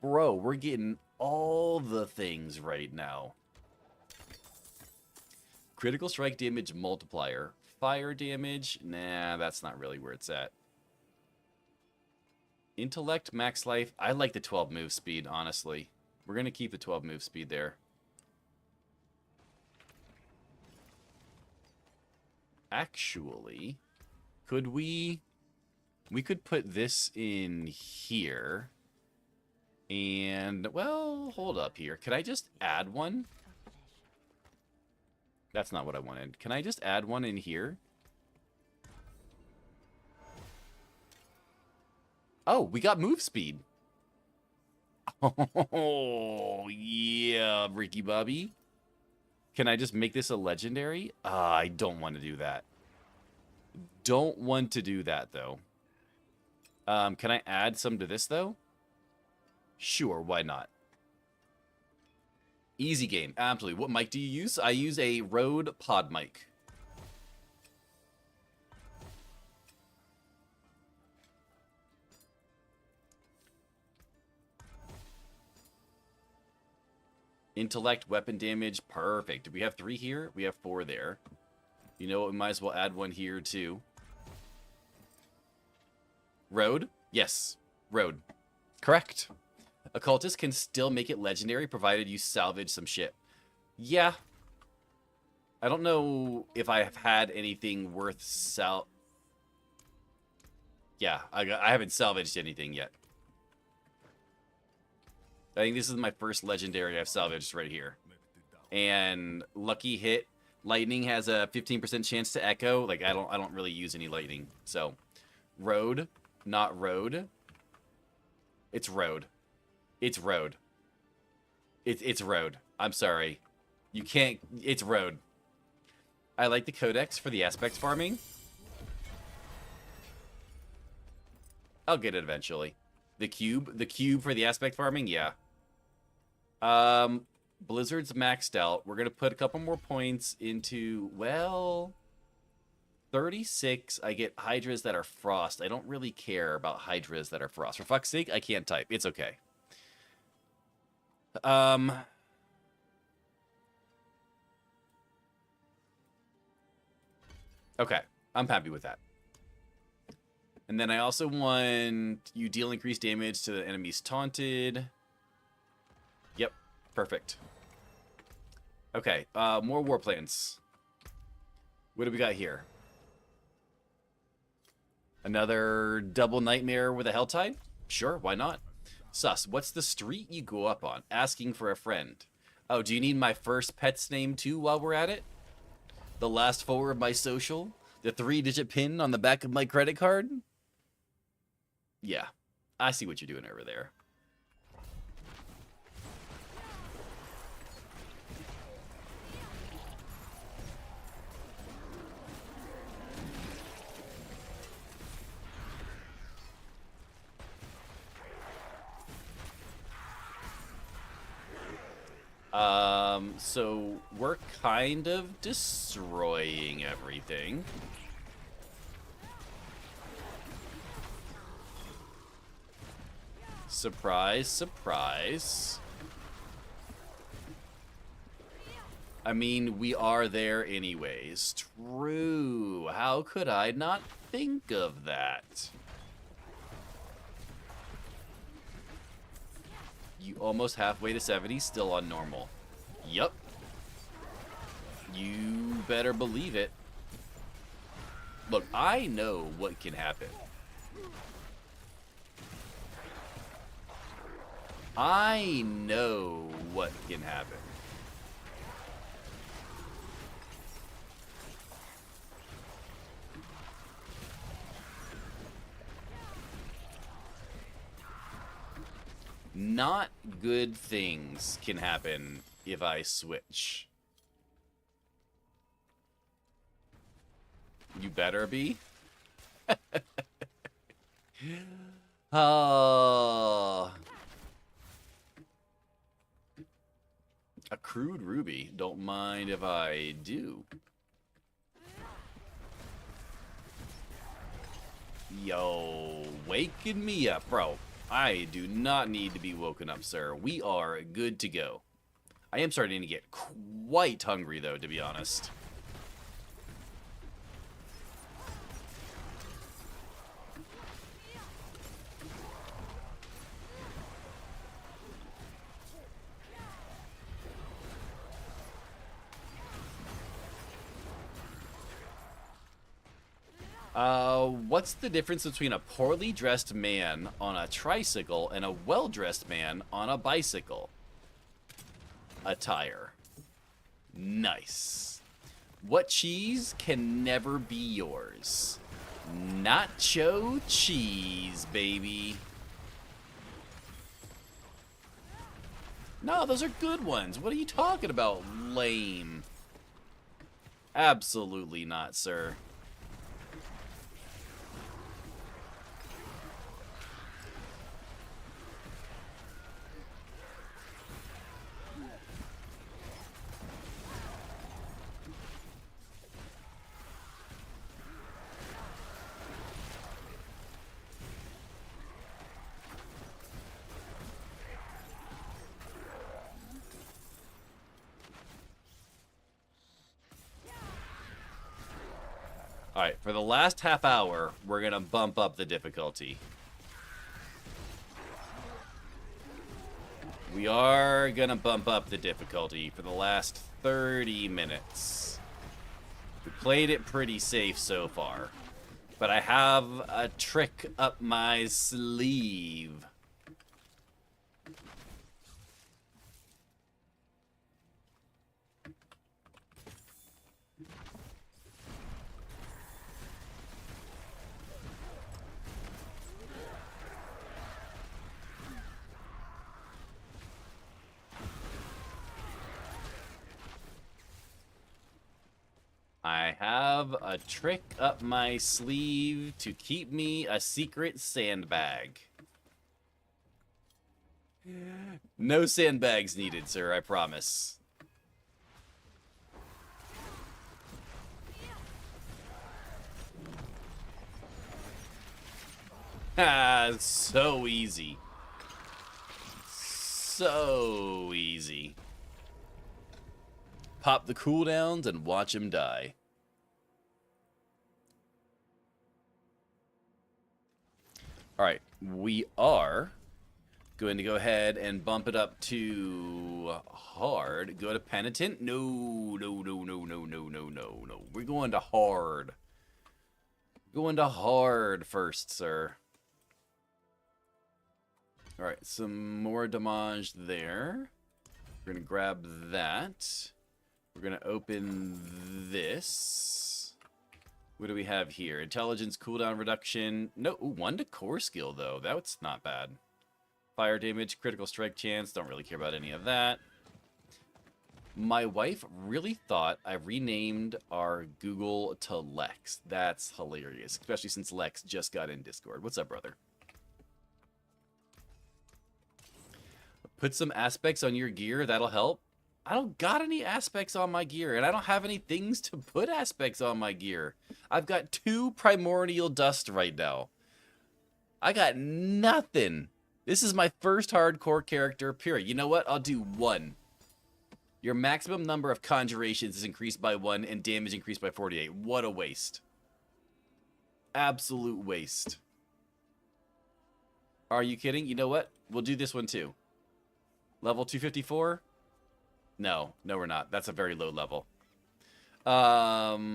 Bro, we're getting all the things right now. Critical strike damage multiplier. Fire damage. Nah, that's not really where it's at. Intellect, max life. I like the 12 move speed, honestly. We're going to keep the 12 move speed there. Actually, could we could put this in here. And, well, hold up here. Could I just add one? That's not what I wanted. Can I just add one in here? Oh, we got move speed. Oh, yeah, Ricky Bobby. Can I just make this a legendary? I don't want to do that. Don't want to do that, though. Can I add some to this, though? Sure, why not? Easy game, absolutely. What mic do you use? I use a Rode pod mic. Intellect, weapon damage, perfect. Do we have 3 here? We have 4 there. You know what, we might as well add one here, too. Road? Yes, Road. Correct. Occultist can still make it legendary, provided you salvage some shit. Yeah. I don't know if I have had anything worth Yeah, I haven't salvaged anything yet. I think this is my first legendary I've salvaged right here. And lucky hit. Lightning has a 15% chance to echo. Like I don't really use any lightning. So, Road, not Road. It's Road. It's Road. It's Road. I'm sorry. You can't. It's Road. I like the codex for the aspect farming. I'll get it eventually. The cube for the aspect farming, yeah. Blizzard's maxed out. We're gonna put a couple more points into, well, 36. I get hydras that are frost. I don't really care about hydras that are frost. For fuck's sake, I can't type. It's okay. Okay, I'm happy with that. And then I also want you deal increased damage to the enemies taunted. Yep, perfect. Okay, more war plans. What do we got here? Another double nightmare with a Helltide? Sure, why not? Sus, what's the street you go up on? Asking for a friend. Oh, do you need my first pet's name too while we're at it? The last four of my social? The 3-digit pin on the back of my credit card? Yeah, I see what you're doing over there. So we're kind of destroying everything. Surprise, surprise. I mean, we are there anyways. True. How could I not think of that? You almost halfway to 70, still on normal. Yup. You better believe it. Look, I know what can happen. I know what can happen. Not good things can happen if I switch. You better be. Oh. A crude ruby. Don't mind if I do. Yo, waking me up, bro. I do not need to be woken up, sir. We are good to go. I am starting to get quite hungry, though, to be honest. What's the difference between a poorly dressed man on a tricycle and a well-dressed man on a bicycle? Attire. Nice. What cheese can never be yours? Nacho cheese, baby. No, those are good ones. What are you talking about, lame? Absolutely not, sir. Alright, for the last half hour, we're gonna bump up the difficulty. We are gonna bump up the difficulty for the last 30 minutes. We played it pretty safe so far. But I have a trick up my sleeve. I have a trick up my sleeve to keep me a secret sandbag. No sandbags needed, sir, I promise. Ah, so easy. So easy. Pop the cooldowns and watch him die. Alright, we are going to go ahead and bump it up to hard. Go to penitent. No. We're going to hard. Going to hard first, sir. All right, some more damage there. We're going to grab that. We're going to open this. What do we have here? Intelligence, cooldown reduction. No, ooh, 1 to core skill, though. That's not bad. Fire damage, critical strike chance. Don't really care about any of that. My wife really thought I renamed our Google to Lex. That's hilarious, especially since Lex just got in Discord. What's up, brother? Put some aspects on your gear. That'll help. I don't got any aspects on my gear, and I don't have any things to put aspects on my gear. I've got 2 primordial dust right now. I got nothing. This is my first hardcore character, period. You know what? I'll do 1. Your maximum number of conjurations is increased by 1 and damage increased by 48. What a waste. Absolute waste. Are you kidding? You know what? We'll do this one too. Level 254? No, we're not. That's a very low level. I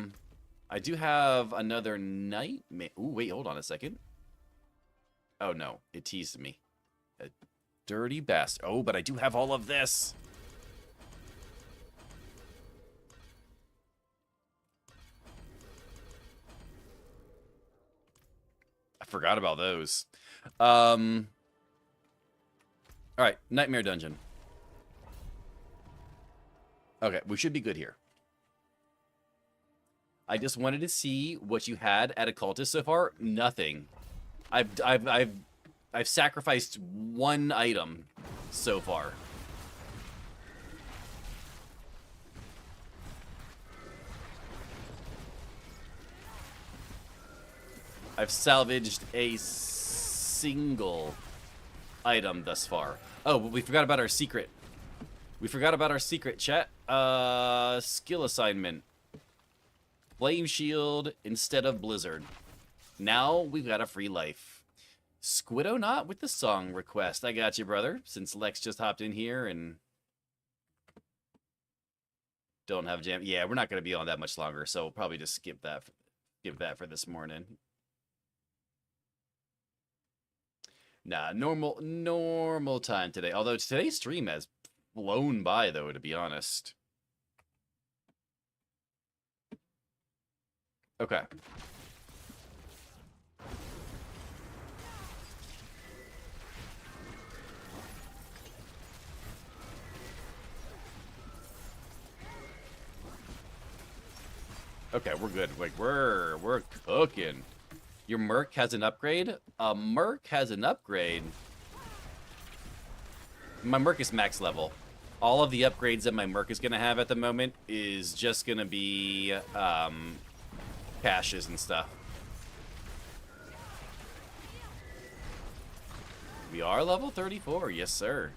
do have another nightmare. Ooh, wait, hold on a second. Oh no, it teased me. A dirty bastard. Oh, but I do have all of this. I forgot about those. All right, Nightmare Dungeon. Okay, we should be good here. I just wanted to see what you had at Occultist so far. Nothing. I've sacrificed 1 item so far. I've salvaged a single item thus far. Oh, but we forgot about our secret. We forgot about our secret, chat. Skill assignment. Flame Shield instead of Blizzard. Now we've got a free life. Squiddo not with the song request. I got you, brother. Since Lex just hopped in here and don't have jam. Yeah, we're not going to be on that much longer, so we'll probably just skip that for this morning. Nah, normal time today. Although today's stream has blown by, though, to be honest. Okay. Okay, we're good. Like we're cooking. Your Merc has an upgrade? A Merc has an upgrade? My Merc is max level. All of the upgrades that my Merc is going to have at the moment is just going to be caches and stuff. We are level 34, yes sir.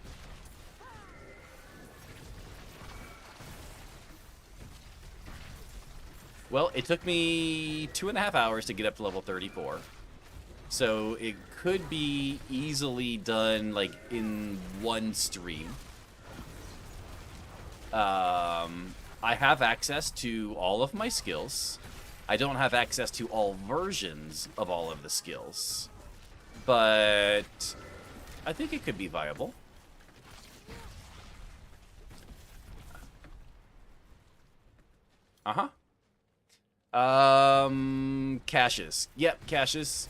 Well, it took me 2.5 hours to get up to level 34. So it could be easily done like in 1 stream. I have access to all of my skills. I don't have access to all versions of all of the skills. But I think it could be viable. Uh-huh. Caches. Yep, caches.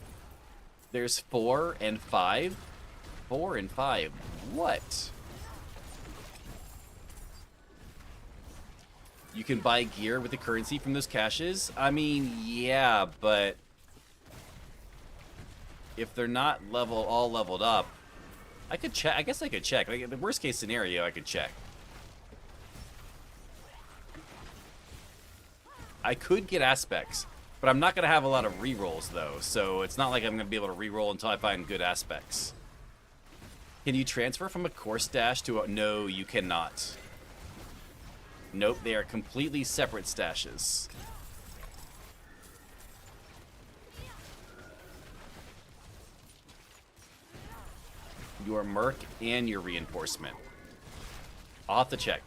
There's 4 and 5. 4 and 5. What? You can buy gear with the currency from those caches? I mean, yeah, but if they're not all leveled up, I could check. I guess I could check. Like, the worst case scenario, I could check. I could get aspects, but I'm not going to have a lot of rerolls, though, so it's not like I'm going to be able to reroll until I find good aspects. Can you transfer from a core stash to a... No, you cannot. Nope, they are completely separate stashes. Your Merc and your Reinforcement. I'll have to check.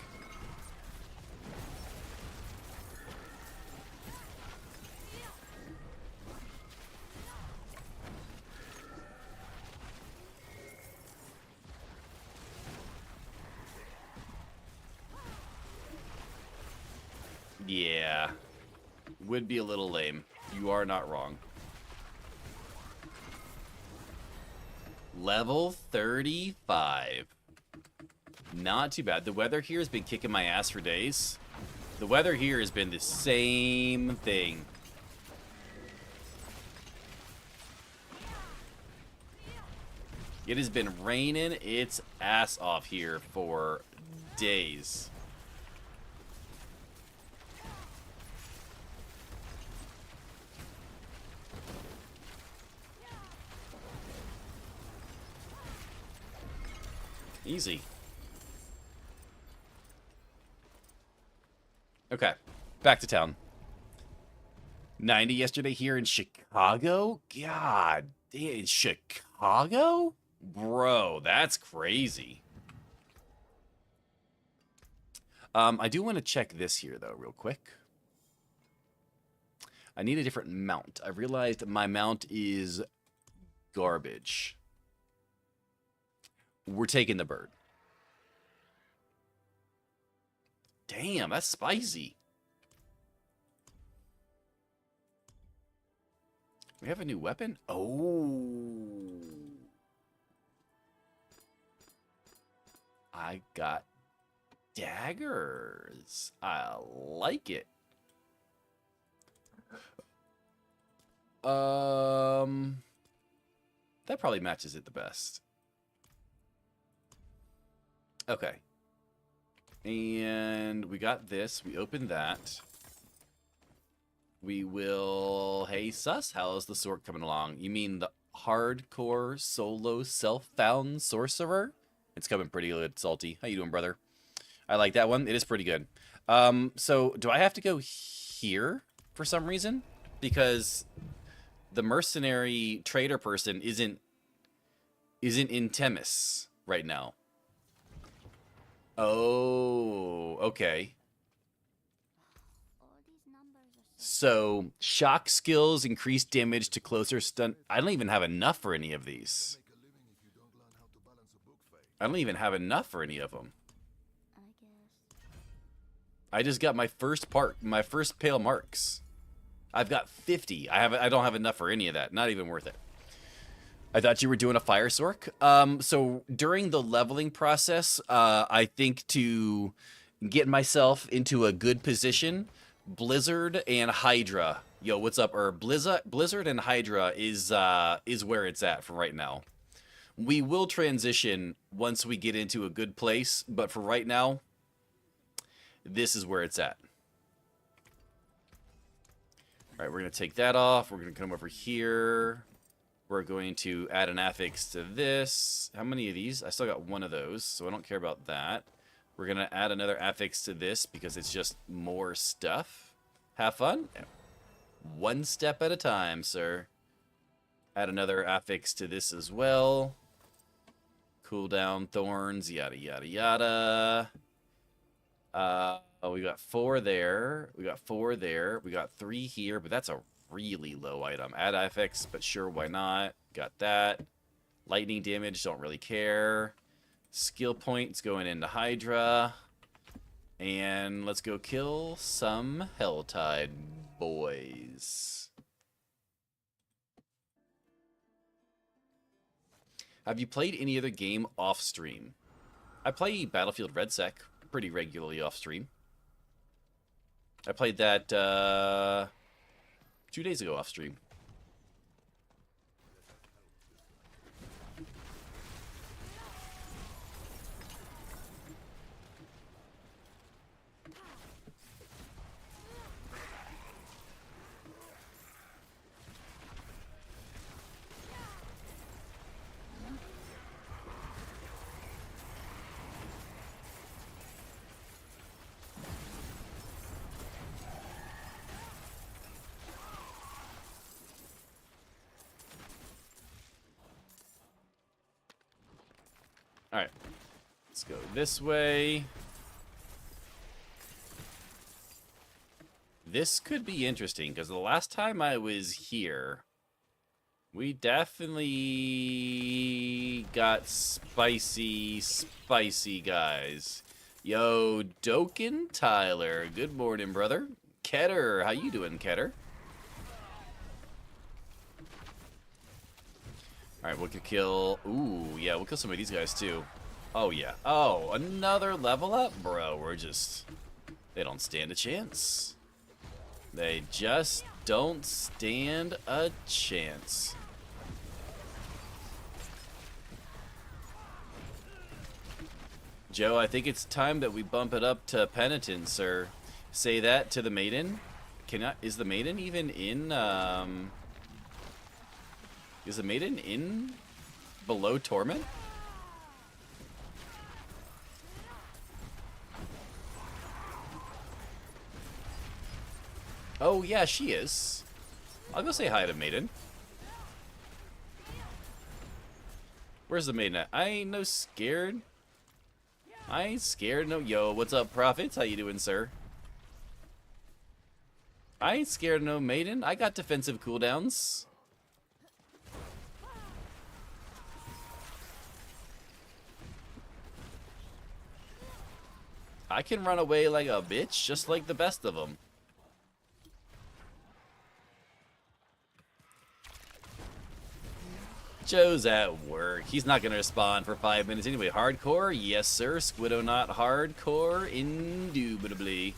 Yeah. Would be a little lame. You are not wrong. Level 35. Not too bad. The weather here has been kicking my ass for days. The weather here has been the same thing. It has been raining its ass off here for days. Easy. Okay, back to town. 90 yesterday here in Chicago? God, in Chicago? Bro, that's crazy. I do want to check this here, though, real quick. I need a different mount. I realized my mount is garbage. We're taking the bird. Damn, that's spicy. We have a new weapon? Oh. I got daggers. I like it. That probably matches it the best. Okay. And we got this. We opened that. We will... Hey, sus, how's the sword coming along? You mean the hardcore solo self-found sorcerer? It's coming pretty good, Salty. How you doing, brother? I like that one. It is pretty good. So do I have to go here for some reason? Because the mercenary trader person isn't in Temis right now. Oh, okay. So, shock skills, increased damage to closer stun. I don't even have enough for any of these. I don't even have enough for any of them. I just got my first pale marks. I've got 50. I don't have enough for any of that. Not even worth it. I thought you were doing a fire sork. So during the leveling process, I think to get myself into a good position, Blizzard and Hydra. Yo, what's up? Or Blizzard and Hydra is where it's at for right now. We will transition once we get into a good place, but for right now, this is where it's at. All right, we're going to take that off. We're going to come over here. We're going to add an affix to this. How many of these? I still got one of those, so I don't care about that. We're going to add another affix to this because it's just more stuff. Have fun. One step at a time, sir. Add another affix to this as well. Cooldown, thorns, yada, yada, yada. We got 4 there. We got 4 there. We got 3 here, but that's a really low item. Add affix, but sure, why not? Got that. Lightning damage, don't really care. Skill points going into Hydra. And let's go kill some Helltide boys. Have you played any other game off stream? I play Battlefield RedSec pretty regularly off stream. I played that 2 days ago off stream. Alright, let's go this way. This could be interesting, because the last time I was here, we definitely got spicy guys. Yo, Doken Tyler. Good morning, brother. Ketter, how you doing, Ketter? Alright, we could kill... Ooh, yeah, we'll kill some of these guys, too. Oh, yeah. Oh, another level up? Bro, we're just... They don't stand a chance. They just don't stand a chance. Joe, I think it's time that we bump it up to Penitent, sir. Say that to the maiden. Is the maiden even in, Is the maiden in below Torment? Oh, yeah, she is. I'll go say hi to maiden. Where's the maiden at? I ain't no scared. I ain't scared, no. Yo, what's up, Prophets? How you doing, sir? I ain't scared, no maiden. I got defensive cooldowns. I can run away like a bitch, just like the best of them. Joe's at work. He's not going to respond for 5 minutes anyway. Hardcore? Yes, sir. Squiddo not hardcore? Indubitably.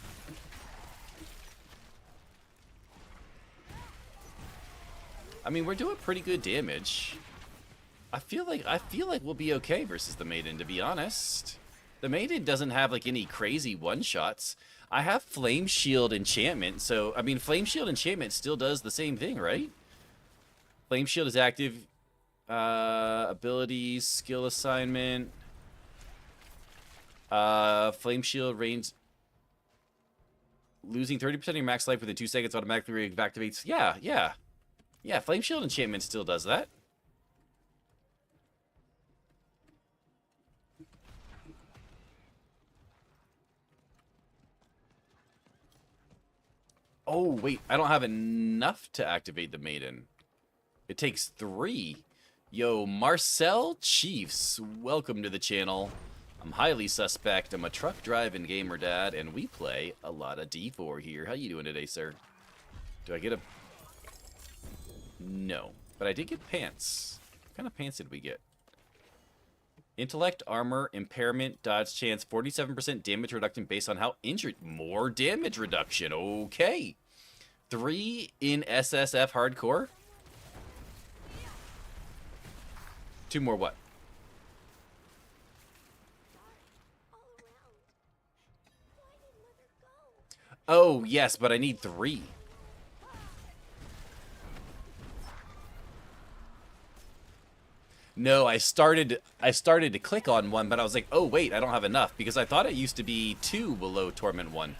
I mean, we're doing pretty good damage. I feel like we'll be okay versus the Maiden, to be honest. The Maiden doesn't have like any crazy one-shots. I have Flame Shield Enchantment, so I mean Flame Shield Enchantment still does the same thing, right? Flame Shield is active. Abilities, skill assignment. Flame Shield range. Losing 30% of your max life within 2 seconds automatically reactivates. Yeah, Flame Shield Enchantment still does that. Oh, wait, I don't have enough to activate the Maiden. It takes 3. Yo, Marcel Chiefs, welcome to the channel. I'm highly suspect. I'm a truck driving gamer dad, and we play a lot of D4 here. How you doing today, sir? Do I get a... No, but I did get pants. What kind of pants did we get? Intellect, armor, impairment, dodge chance, 47% damage reduction based on how injured. More damage reduction. Okay. 3 in SSF hardcore. 2 more what? Oh, yes, but I need 3. No, I started to click on one, but I was like, oh, wait, I don't have enough, because I thought it used to be 2 below Torment 1.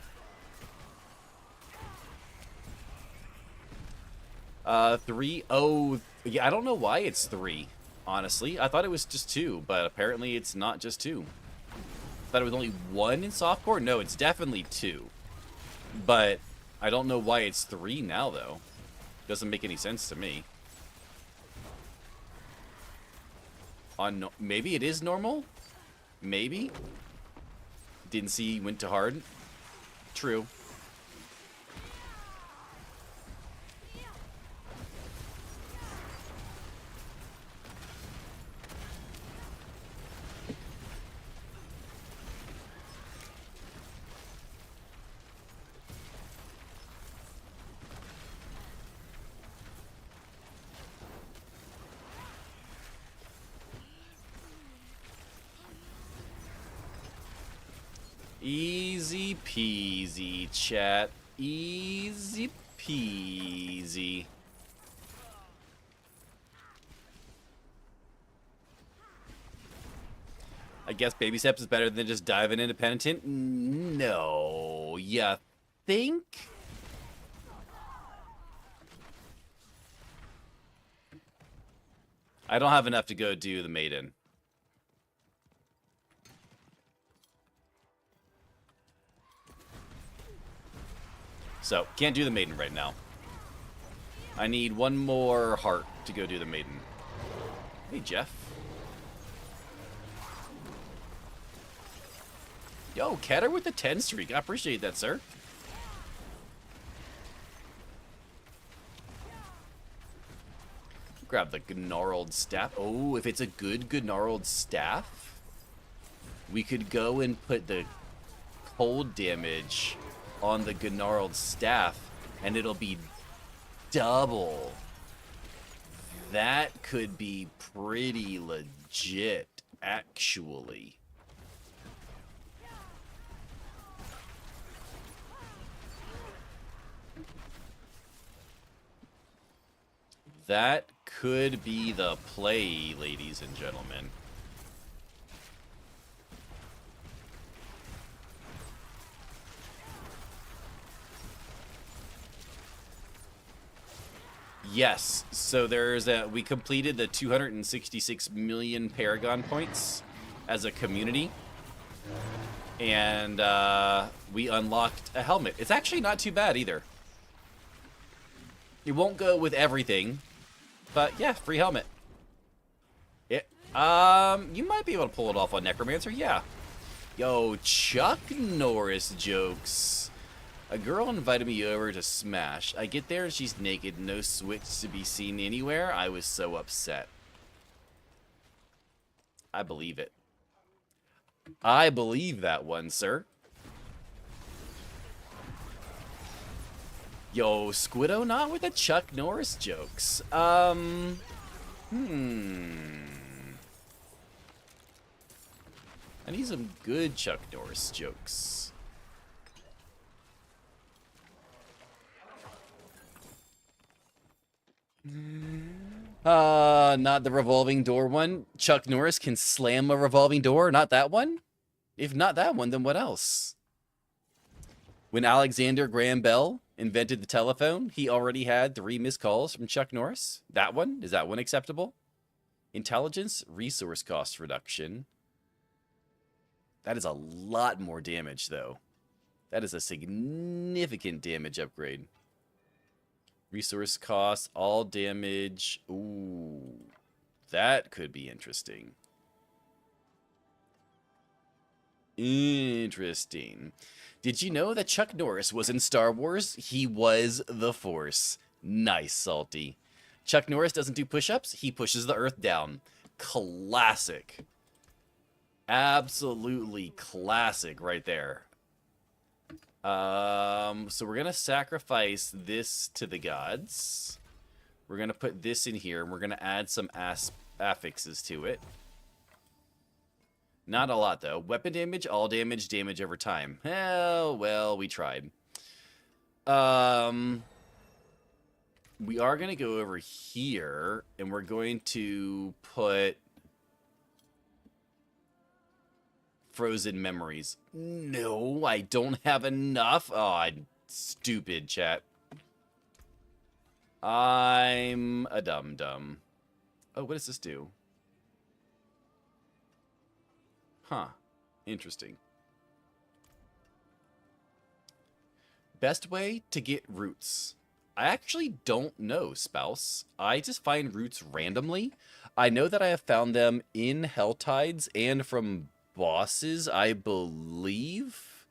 3. Oh, yeah, I don't know why it's 3. Honestly, I thought it was just 2, but apparently it's not just 2. I thought it was only 1 in softcore? No, it's definitely 2. But I don't know why it's 3 now, though. Doesn't make any sense to me. Maybe it is normal? Maybe? Didn't see went to hard? True. Easy peasy, chat. Easy peasy. I guess baby steps is better than just diving into Penitent? No. You think? I don't have enough to go do the Maiden. So, can't do the Maiden right now. I need 1 more heart to go do the Maiden. Hey, Jeff. Yo, Ketter with the 10 streak. I appreciate that, sir. Grab the gnarled staff. Oh, if it's a good gnarled staff, we could go and put the cold damage on the gnarled staff, and it'll be double. That could be pretty legit, actually. That could be the play, ladies and gentlemen. Yes, so we completed the 266 million Paragon points as a community, and we unlocked a helmet. It's actually not too bad either. It won't go with everything, but yeah, free helmet. You might be able to pull it off on Necromancer, yeah. Yo, Chuck Norris jokes. A girl invited me over to Smash. I get there and she's naked, no Switch to be seen anywhere. I was so upset. I believe it. I believe that one, sir. Yo, Squiddo not with the Chuck Norris jokes. I need some good Chuck Norris jokes. Not the revolving door one. Chuck Norris can slam a revolving door, not that one? If not that one, then what else? When Alexander Graham Bell invented the telephone, he already had 3 missed calls from Chuck Norris. That one? Is that one acceptable? Intelligence, resource cost reduction. That is a lot more damage, though. That is a significant damage upgrade. Resource cost, all damage. Ooh, that could be interesting. Interesting. Did you know that Chuck Norris was in Star Wars? He was the Force. Nice, Salty. Chuck Norris doesn't do push-ups. He pushes the earth down. Classic. Absolutely classic right there. So we're going to sacrifice this to the gods. We're going to put this in here, and we're going to add some affixes to it. Not a lot, though. Weapon damage, all damage, damage over time. Hell, well, we tried. We are going to go over here, and we're going to put Frozen Memories. No, I don't have enough. Oh, I'm stupid, chat. I'm a dum-dum. Oh, what does this do? Huh. Interesting. Best way to get roots. I actually don't know, Spouse. I just find roots randomly. I know that I have found them in Helltides and from bosses, I believe.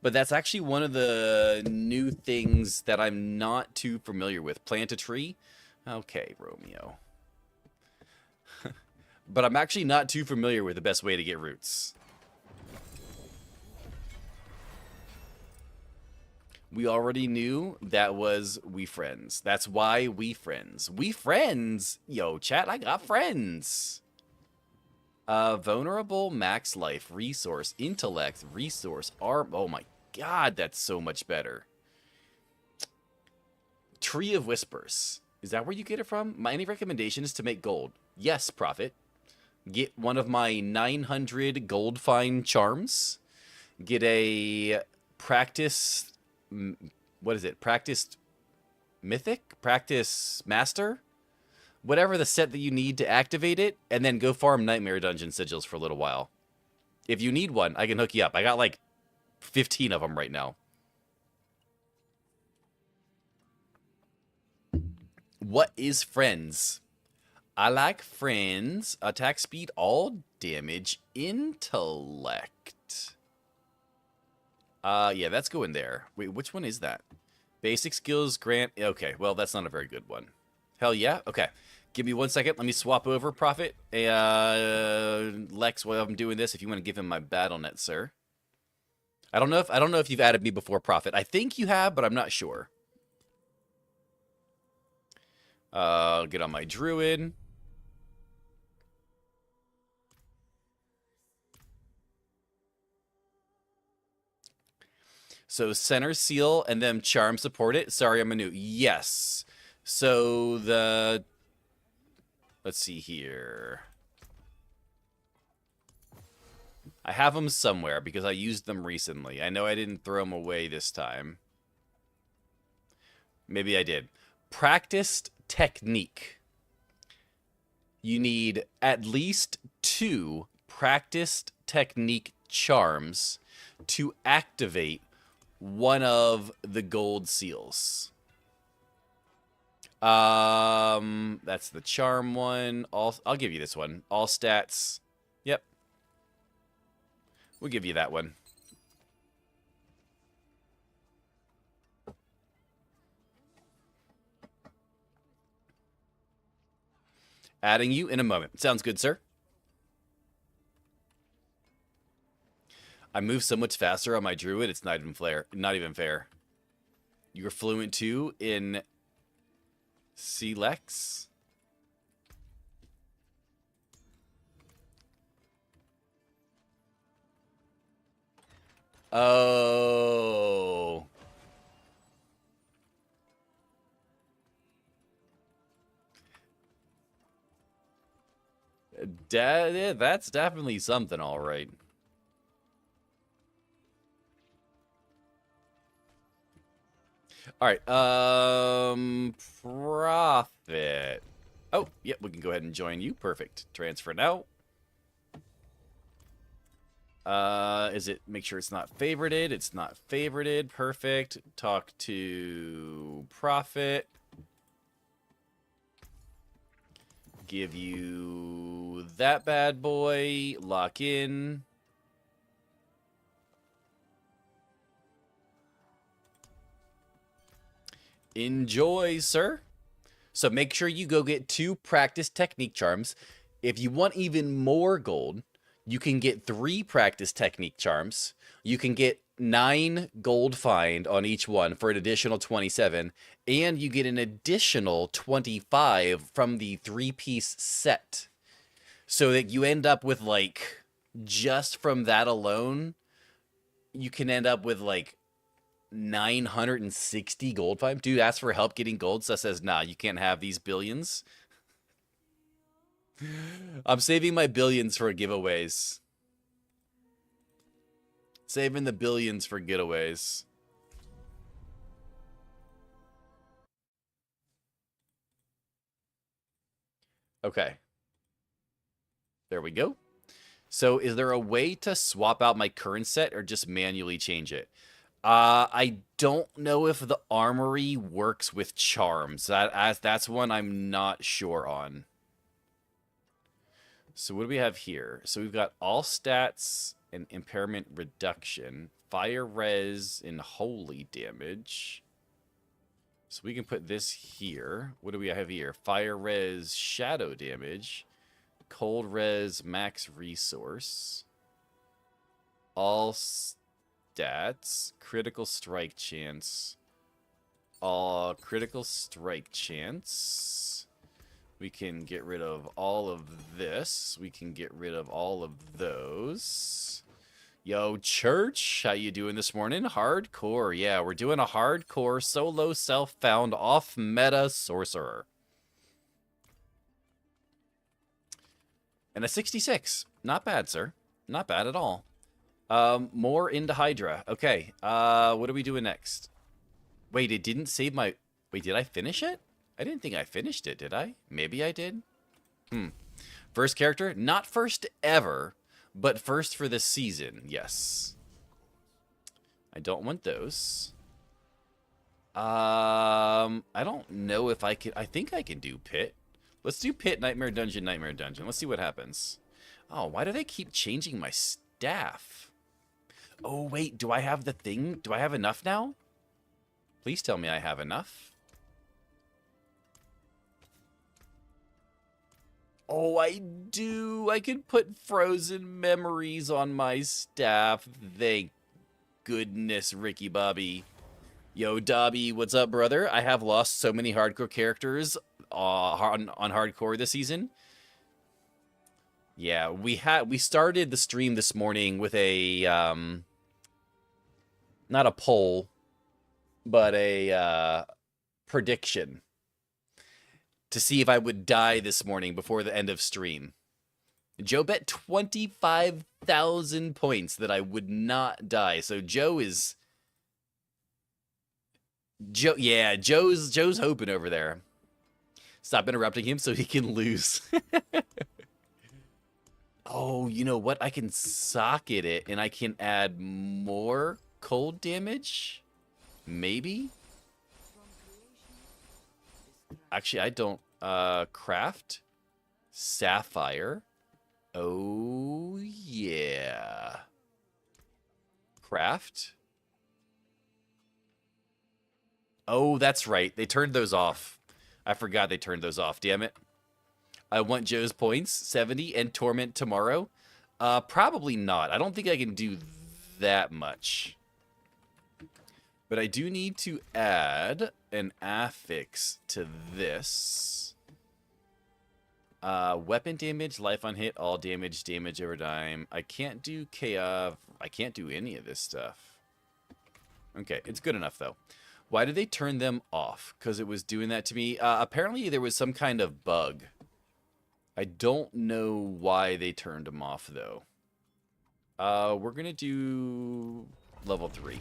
But that's actually one of the new things that I'm not too familiar with. Plant a tree? Okay, Romeo. But I'm actually not too familiar with the best way to get roots. We already knew that was We Friends. That's why We Friends. We Friends? Yo, chat, I got friends. Vulnerable, max life, resource, intellect, resource, arm. Oh my god, that's so much better. Tree of Whispers. Is that where you get it from? My only recommendation is to make gold. Yes, Prophet. Get one of my 900 gold fine charms. Get a practice... What is it? Practiced Mythic? Practice Master? Whatever the set that you need to activate it, and then go farm Nightmare Dungeon sigils for a little while. If you need one, I can hook you up. I got like 15 of them right now. What is Friends? I like Friends. Attack speed, all damage, intellect. Yeah, that's going there. Wait, which one is that? Basic skills grant. Okay, well, that's not a very good one. Hell yeah. Okay. Give me 1 second. Let me swap over, Prophet. Lex, while I'm doing this, if you want to give him my battle net, sir. I don't know if you've added me before, Prophet. I think you have, but I'm not sure. Get on my druid. So center seal and then charm support it. Sorry, I'm a new. Yes. So let's see here. I have them somewhere because I used them recently. I know I didn't throw them away this time. Maybe I did. Practiced technique. You need at least 2 practiced technique charms to activate one of the gold seals. That's the charm one. I'll give you this one. All stats. Yep. We'll give you that one. Adding you in a moment. Sounds good, sir. I move so much faster on my druid, it's not even fair. You're fluent too in Lex. Oh. That's definitely something, all right. All right, Profit. Oh, yep, we can go ahead and join you. Perfect. Transfer now. Is it, make sure it's not favorited? It's not favorited. Perfect. Talk to Profit. Give you that bad boy. Lock in. Enjoy, sir. So make sure you go get 2 practice technique charms. If you want even more gold, you can get 3 practice technique charms. You can get 9 gold find on each one for an additional 27. And you get an additional 25 from the 3-piece set. So that you end up with, like, just from that alone, you can end up with, like, 960 gold find. Dude asked for help getting gold, so says, nah, you can't have these billions. I'm saving my billions for giveaways. Saving the billions for giveaways. Okay. There we go. So is there a way to swap out my current set or just manually change it? I don't know if the armory works with charms. That's one I'm not sure on. So what do we have here? So we've got all stats and impairment reduction, fire res and holy damage. So we can put this here. What do we have here? Fire res shadow damage, cold res max resource, all stats, critical strike chance, all critical strike chance. We can get rid of all of this. We can get rid of all of those. Yo, Church, how you doing this morning? Hardcore. Yeah, we're doing a hardcore solo self-found off-meta sorcerer. And a 66. Not bad, sir. Not bad at all. More into Hydra. Okay, what are we doing next? Wait, it didn't save my... Wait, did I finish it? I didn't think I finished it, did I? Maybe I did? First character? Not first ever, but first for this season, yes. I don't want those. I don't know if I can... I think I can do Pit. Let's do Pit, Nightmare Dungeon, Nightmare Dungeon. Let's see what happens. Oh, why do they keep changing my staff? Oh, wait, do I have the thing? Do I have enough now? Please tell me I have enough. Oh, I do. I can put frozen memories on my staff. Thank goodness, Ricky Bobby. Yo, Dobby, what's up, brother? I have lost so many hardcore characters on hardcore this season. Yeah, we started the stream this morning with a not a poll, but a prediction to see if I would die this morning before the end of stream. Joe bet 25,000 points that I would not die. So Joe's hoping over there. Stop interrupting him so he can lose. Oh, you know what? I can socket it and I can add more cold damage? Maybe? Actually, I don't. Craft. Sapphire. Oh, yeah. Craft. Oh, that's right. They turned those off. I forgot they turned those off. Damn it. I want Joe's points, 70, and Torment tomorrow. Probably not. I don't think I can do that much. But I do need to add an affix to this. Weapon damage, life on hit, all damage, damage over time. I can't do chaos. I can't do any of this stuff. Okay, it's good enough, though. Why did they turn them off? Because it was doing that to me. Apparently, there was some kind of bug. I don't know why they turned them off, though. We're going to do level 3.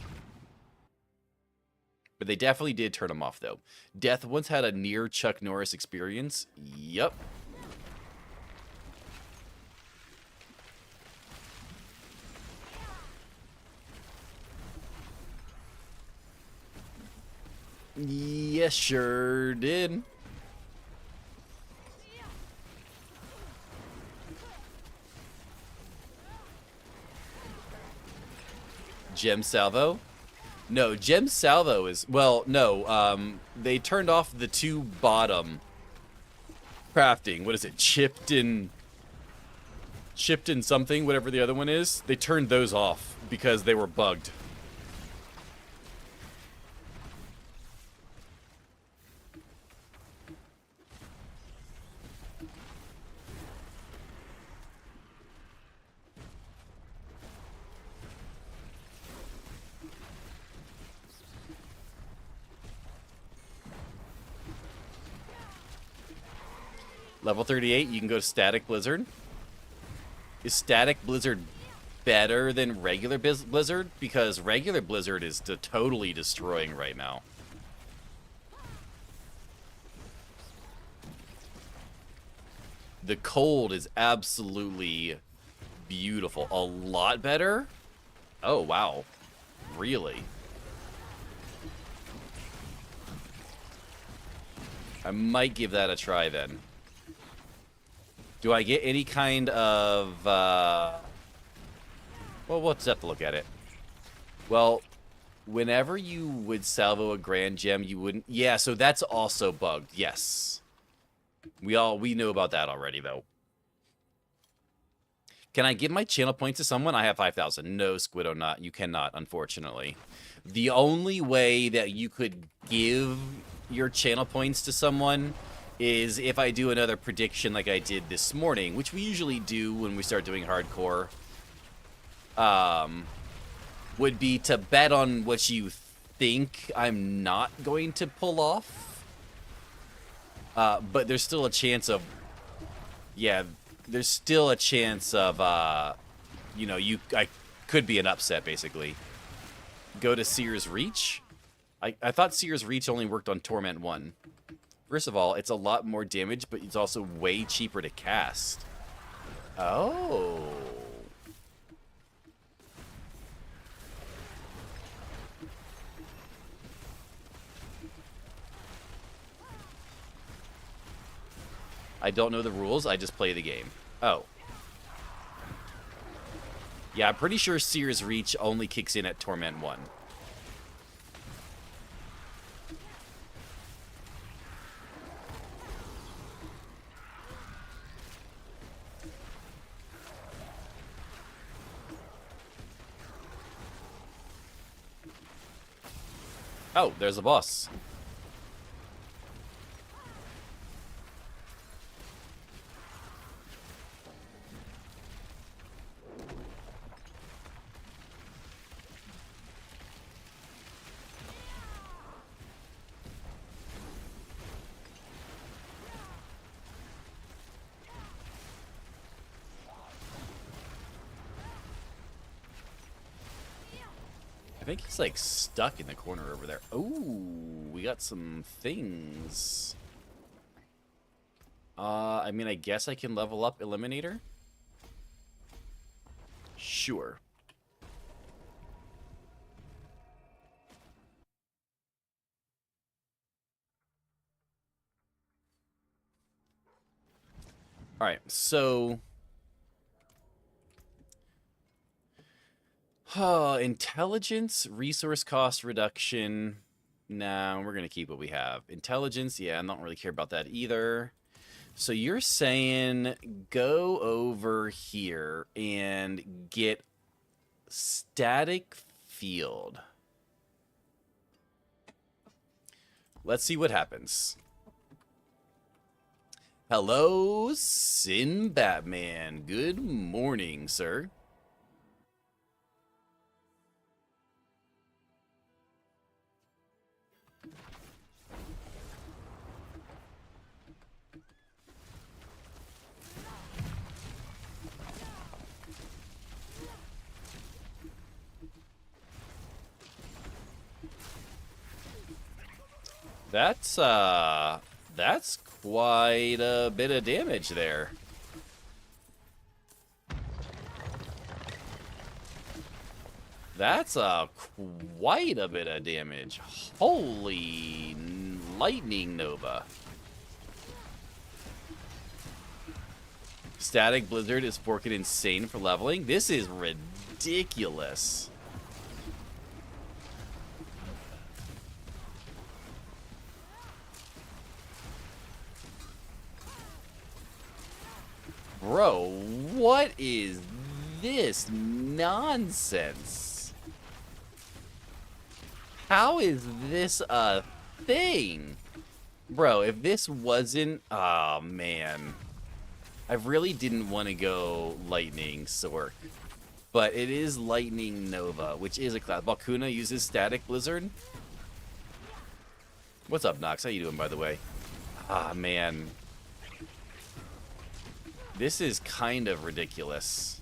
But they definitely did turn them off, though. Death once had a near Chuck Norris experience. Yup. Yes, sure did. Gem Salvo? No, Gem Salvo is... Well, no. They turned off the 2 bottom crafting. What is it? Chipped in something, whatever the other one is. They turned those off because they were bugged. Level 38, you can go to Static Blizzard. Is Static Blizzard better than regular Blizzard? Because regular Blizzard is totally destroying right now. The cold is absolutely beautiful. A lot better? Oh, wow. Really? I might give that a try then. Do I get any kind of, well, we'll just have to look at it. Well, whenever you would salvo a grand gem, you wouldn't... Yeah, so that's also bugged, yes. We know about that already, though. Can I give my channel points to someone? I have 5,000. No, Squiddo, not. You cannot, unfortunately. The only way that you could give your channel points to someone is if I do another prediction like I did this morning, which we usually do when we start doing hardcore, would be to bet on what you think I'm not going to pull off. But there's still a chance of, yeah, there's still a chance of, you know, I could be an upset, basically. Go to Seer's Reach? I thought Seer's Reach only worked on Torment 1. First of all, it's a lot more damage, but it's also way cheaper to cast. Oh. I don't know the rules, I just play the game. Oh. Yeah, I'm pretty sure Seer's Reach only kicks in at Torment 1. Oh, there's a boss. I think he's like stuck in the corner over there. Oh, we got some things. I mean, I guess I can level up Eliminator. Sure. All right, so intelligence, resource cost reduction. Nah, we're gonna keep what we have. Intelligence, yeah, I don't really care about that either. So you're saying go over here and get static field. Let's see what happens. Hello, Sin Batman. Good morning, sir. That's quite a bit of damage there. That's quite a bit of damage. Holy lightning nova. Static Blizzard is forking insane for leveling. This is ridiculous. Bro, what is this nonsense? How is this a thing? Bro, if this wasn't... Oh, man. I really didn't want to go Lightning Sork. But it is Lightning Nova, which is a class. Balkuna uses Static Blizzard. What's up, Nox? How you doing, by the way? Ah, man. This is kind of ridiculous.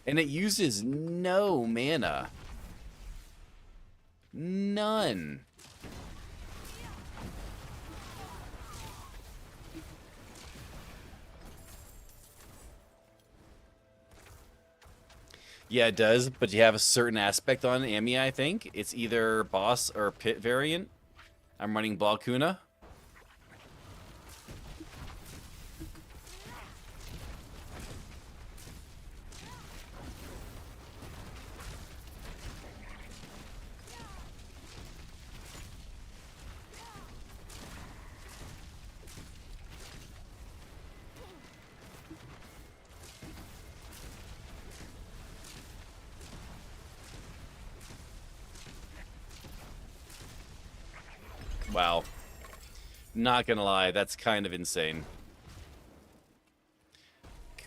And it uses no mana. None. Yeah, it does, but you have a certain aspect on Ami, I think. It's either boss or pit variant. I'm running Balkuna. Wow. Not gonna lie, that's kind of insane.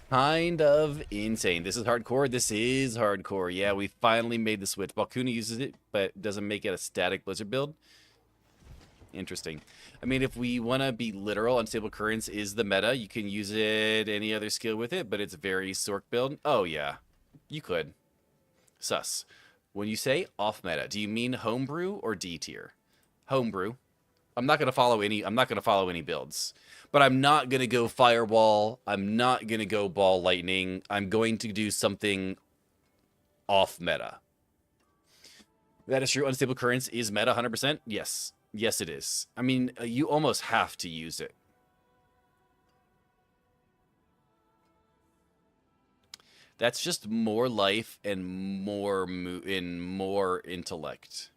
Kind of insane. This is hardcore. This is hardcore. Yeah, we finally made the switch. Balkuna uses it, but doesn't make it a static Blizzard build. Interesting. I mean, if we want to be literal, Unstable Currents is the meta. You can use it, any other skill with it, but it's very Sork build. Oh, yeah. You could. Sus. When you say off meta, do you mean homebrew or D tier? Homebrew. I'm not gonna follow any builds. But I'm not gonna go Firewall. I'm not gonna go Ball Lightning. I'm going to do something off meta. That is true. Unstable Currents is meta 100%. Yes. Yes, it is. I mean, you almost have to use it. That's just more life and more more intellect.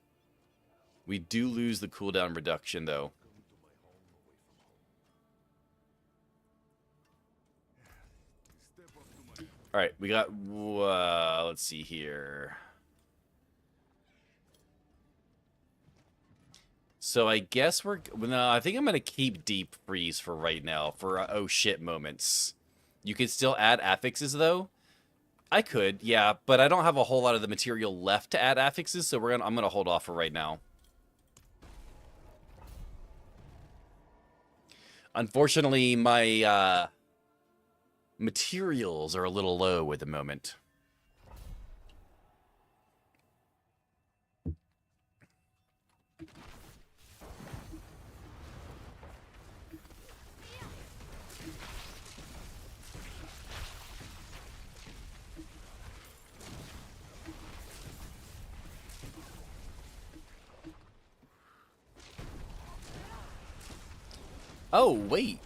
We do lose the cooldown reduction, though. All right, we got, let's see here. So I guess no, I think I'm going to keep Deep Freeze for right now, for oh shit moments. You can still add affixes, though. I could, yeah, but I don't have a whole lot of the material left to add affixes, so I'm going to hold off for right now. Unfortunately, my materials are a little low at the moment. Oh, wait.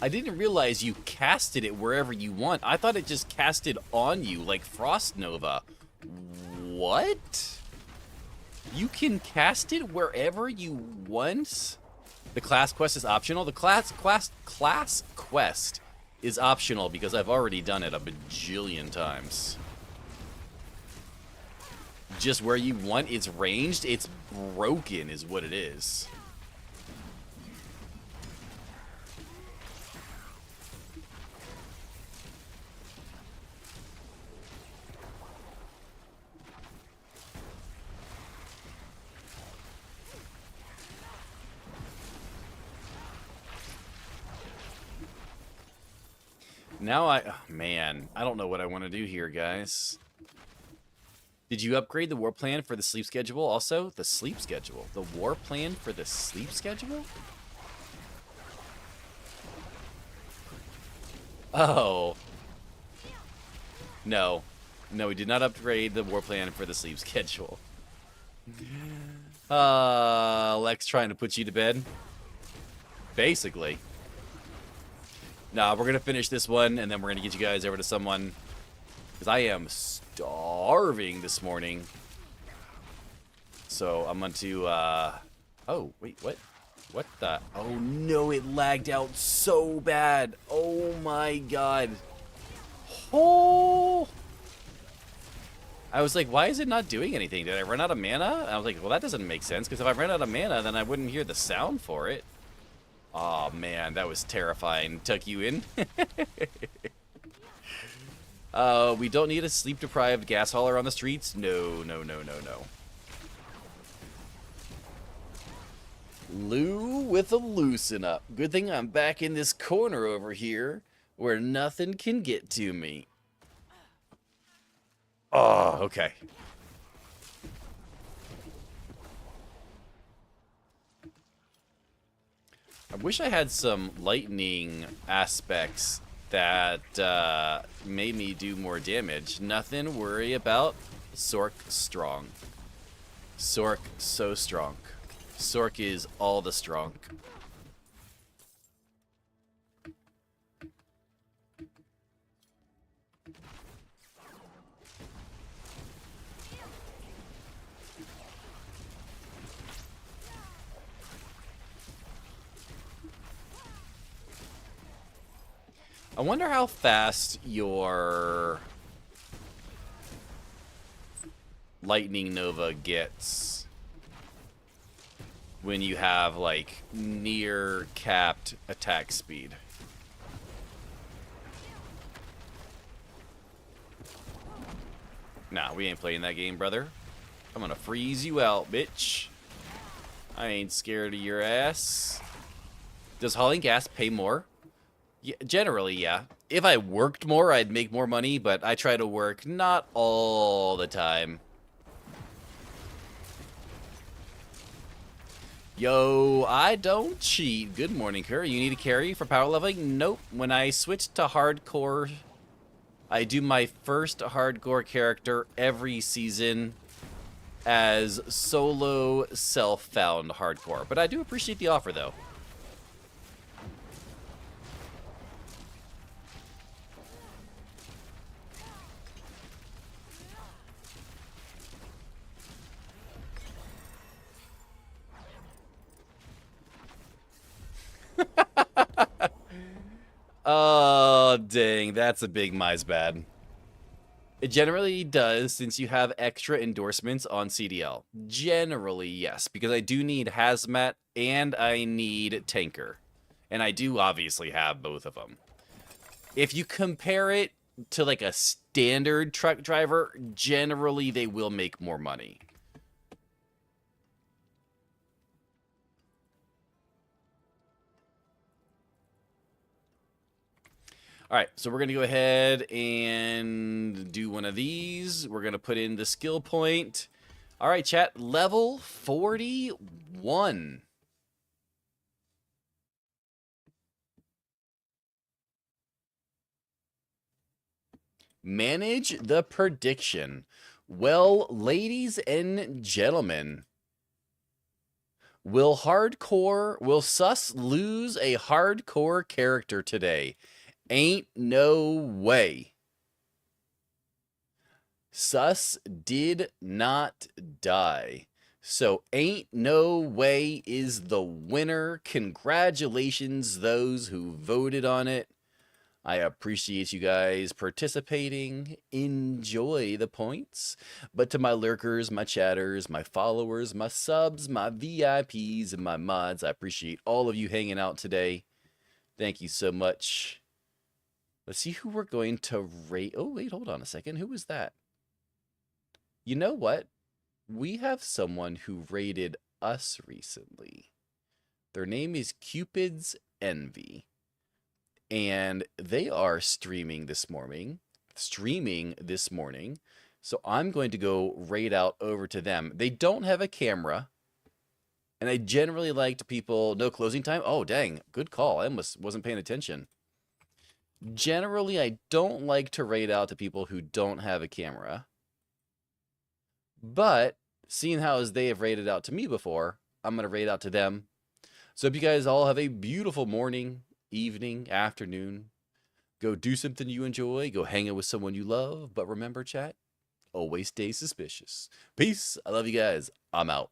I didn't realize you casted it wherever you want. I thought it just casted on you, like Frost Nova. What? You can cast it wherever you want? The class quest is optional? The class quest is optional because I've already done it a bajillion times. Just where you want, it's ranged, it's broken is what it is. Now oh, man, I don't know what I want to do here, guys. Did you upgrade the war plan for the sleep schedule also? The sleep schedule? The war plan for the sleep schedule? Oh. No. No, we did not upgrade the war plan for the sleep schedule. Lex trying to put you to bed? Basically. Nah, we're going to finish this one, and then we're going to get you guys over to someone. Because I am starving this morning. So I'm going to, oh, wait, what? What the? Oh, no, it lagged out so bad. Oh, my God. Oh! I was like, why is it not doing anything? Did I run out of mana? And I was like, well, that doesn't make sense, because if I ran out of mana, then I wouldn't hear the sound for it. Oh, man, that was terrifying. Tuck you in. We don't need a sleep-deprived gas hauler on the streets. No, no, no, no, no. Lou with a loosen up. Good thing I'm back in this corner over here where nothing can get to me. Oh, okay. I wish I had some lightning aspects that made me do more damage. Nothing to worry about. Sork strong. Sork so strong. Sork is all the strong. I wonder how fast your Lightning Nova gets when you have, like, near capped attack speed. Nah, we ain't playing that game, brother. I'm gonna freeze you out, bitch. I ain't scared of your ass. Does hauling gas pay more? Yeah, generally, yeah. If I worked more, I'd make more money, but I try to work not all the time. Yo, I don't cheat. Good morning, Curry. You need a carry for power leveling? Nope. When I switch to hardcore, I do my first hardcore character every season as solo self-found hardcore. But I do appreciate the offer, though. Oh, dang. That's a big mize bad. It generally does, since you have extra endorsements on CDL. Generally, yes, because I do need Hazmat and I need Tanker. And I do obviously have both of them. If you compare it to like a standard truck driver, generally they will make more money. All right, so we're going to go ahead and do one of these. We're going to put in the skill point. All right, chat, level 41. Manage the prediction. Well, ladies and gentlemen, will Sus lose a hardcore character today? Ain't no way. Sus did not die. So ain't no way is the winner. Congratulations, those who voted on it. I appreciate you guys participating. Enjoy the points. But to my lurkers, my chatters, my followers, my subs, my VIPs, and my mods, I appreciate all of you hanging out today. Thank you so much. Let's see who we're going to rate. Oh, wait, hold on a second. Who was that? You know what? We have someone who rated us recently. Their name is Cupid's Envy. And they are streaming this morning. So I'm going to go raid out over to them. They don't have a camera. And I generally like to people, no closing time. Oh, dang. Good call. I almost wasn't paying attention. Generally, I don't like to raid out to people who don't have a camera. But seeing how as they have raided out to me before, I'm going to raid out to them. So hope you guys all have a beautiful morning, evening, afternoon. Go do something you enjoy. Go hang out with someone you love. But remember, chat, always stay suspicious. Peace. I love you guys. I'm out.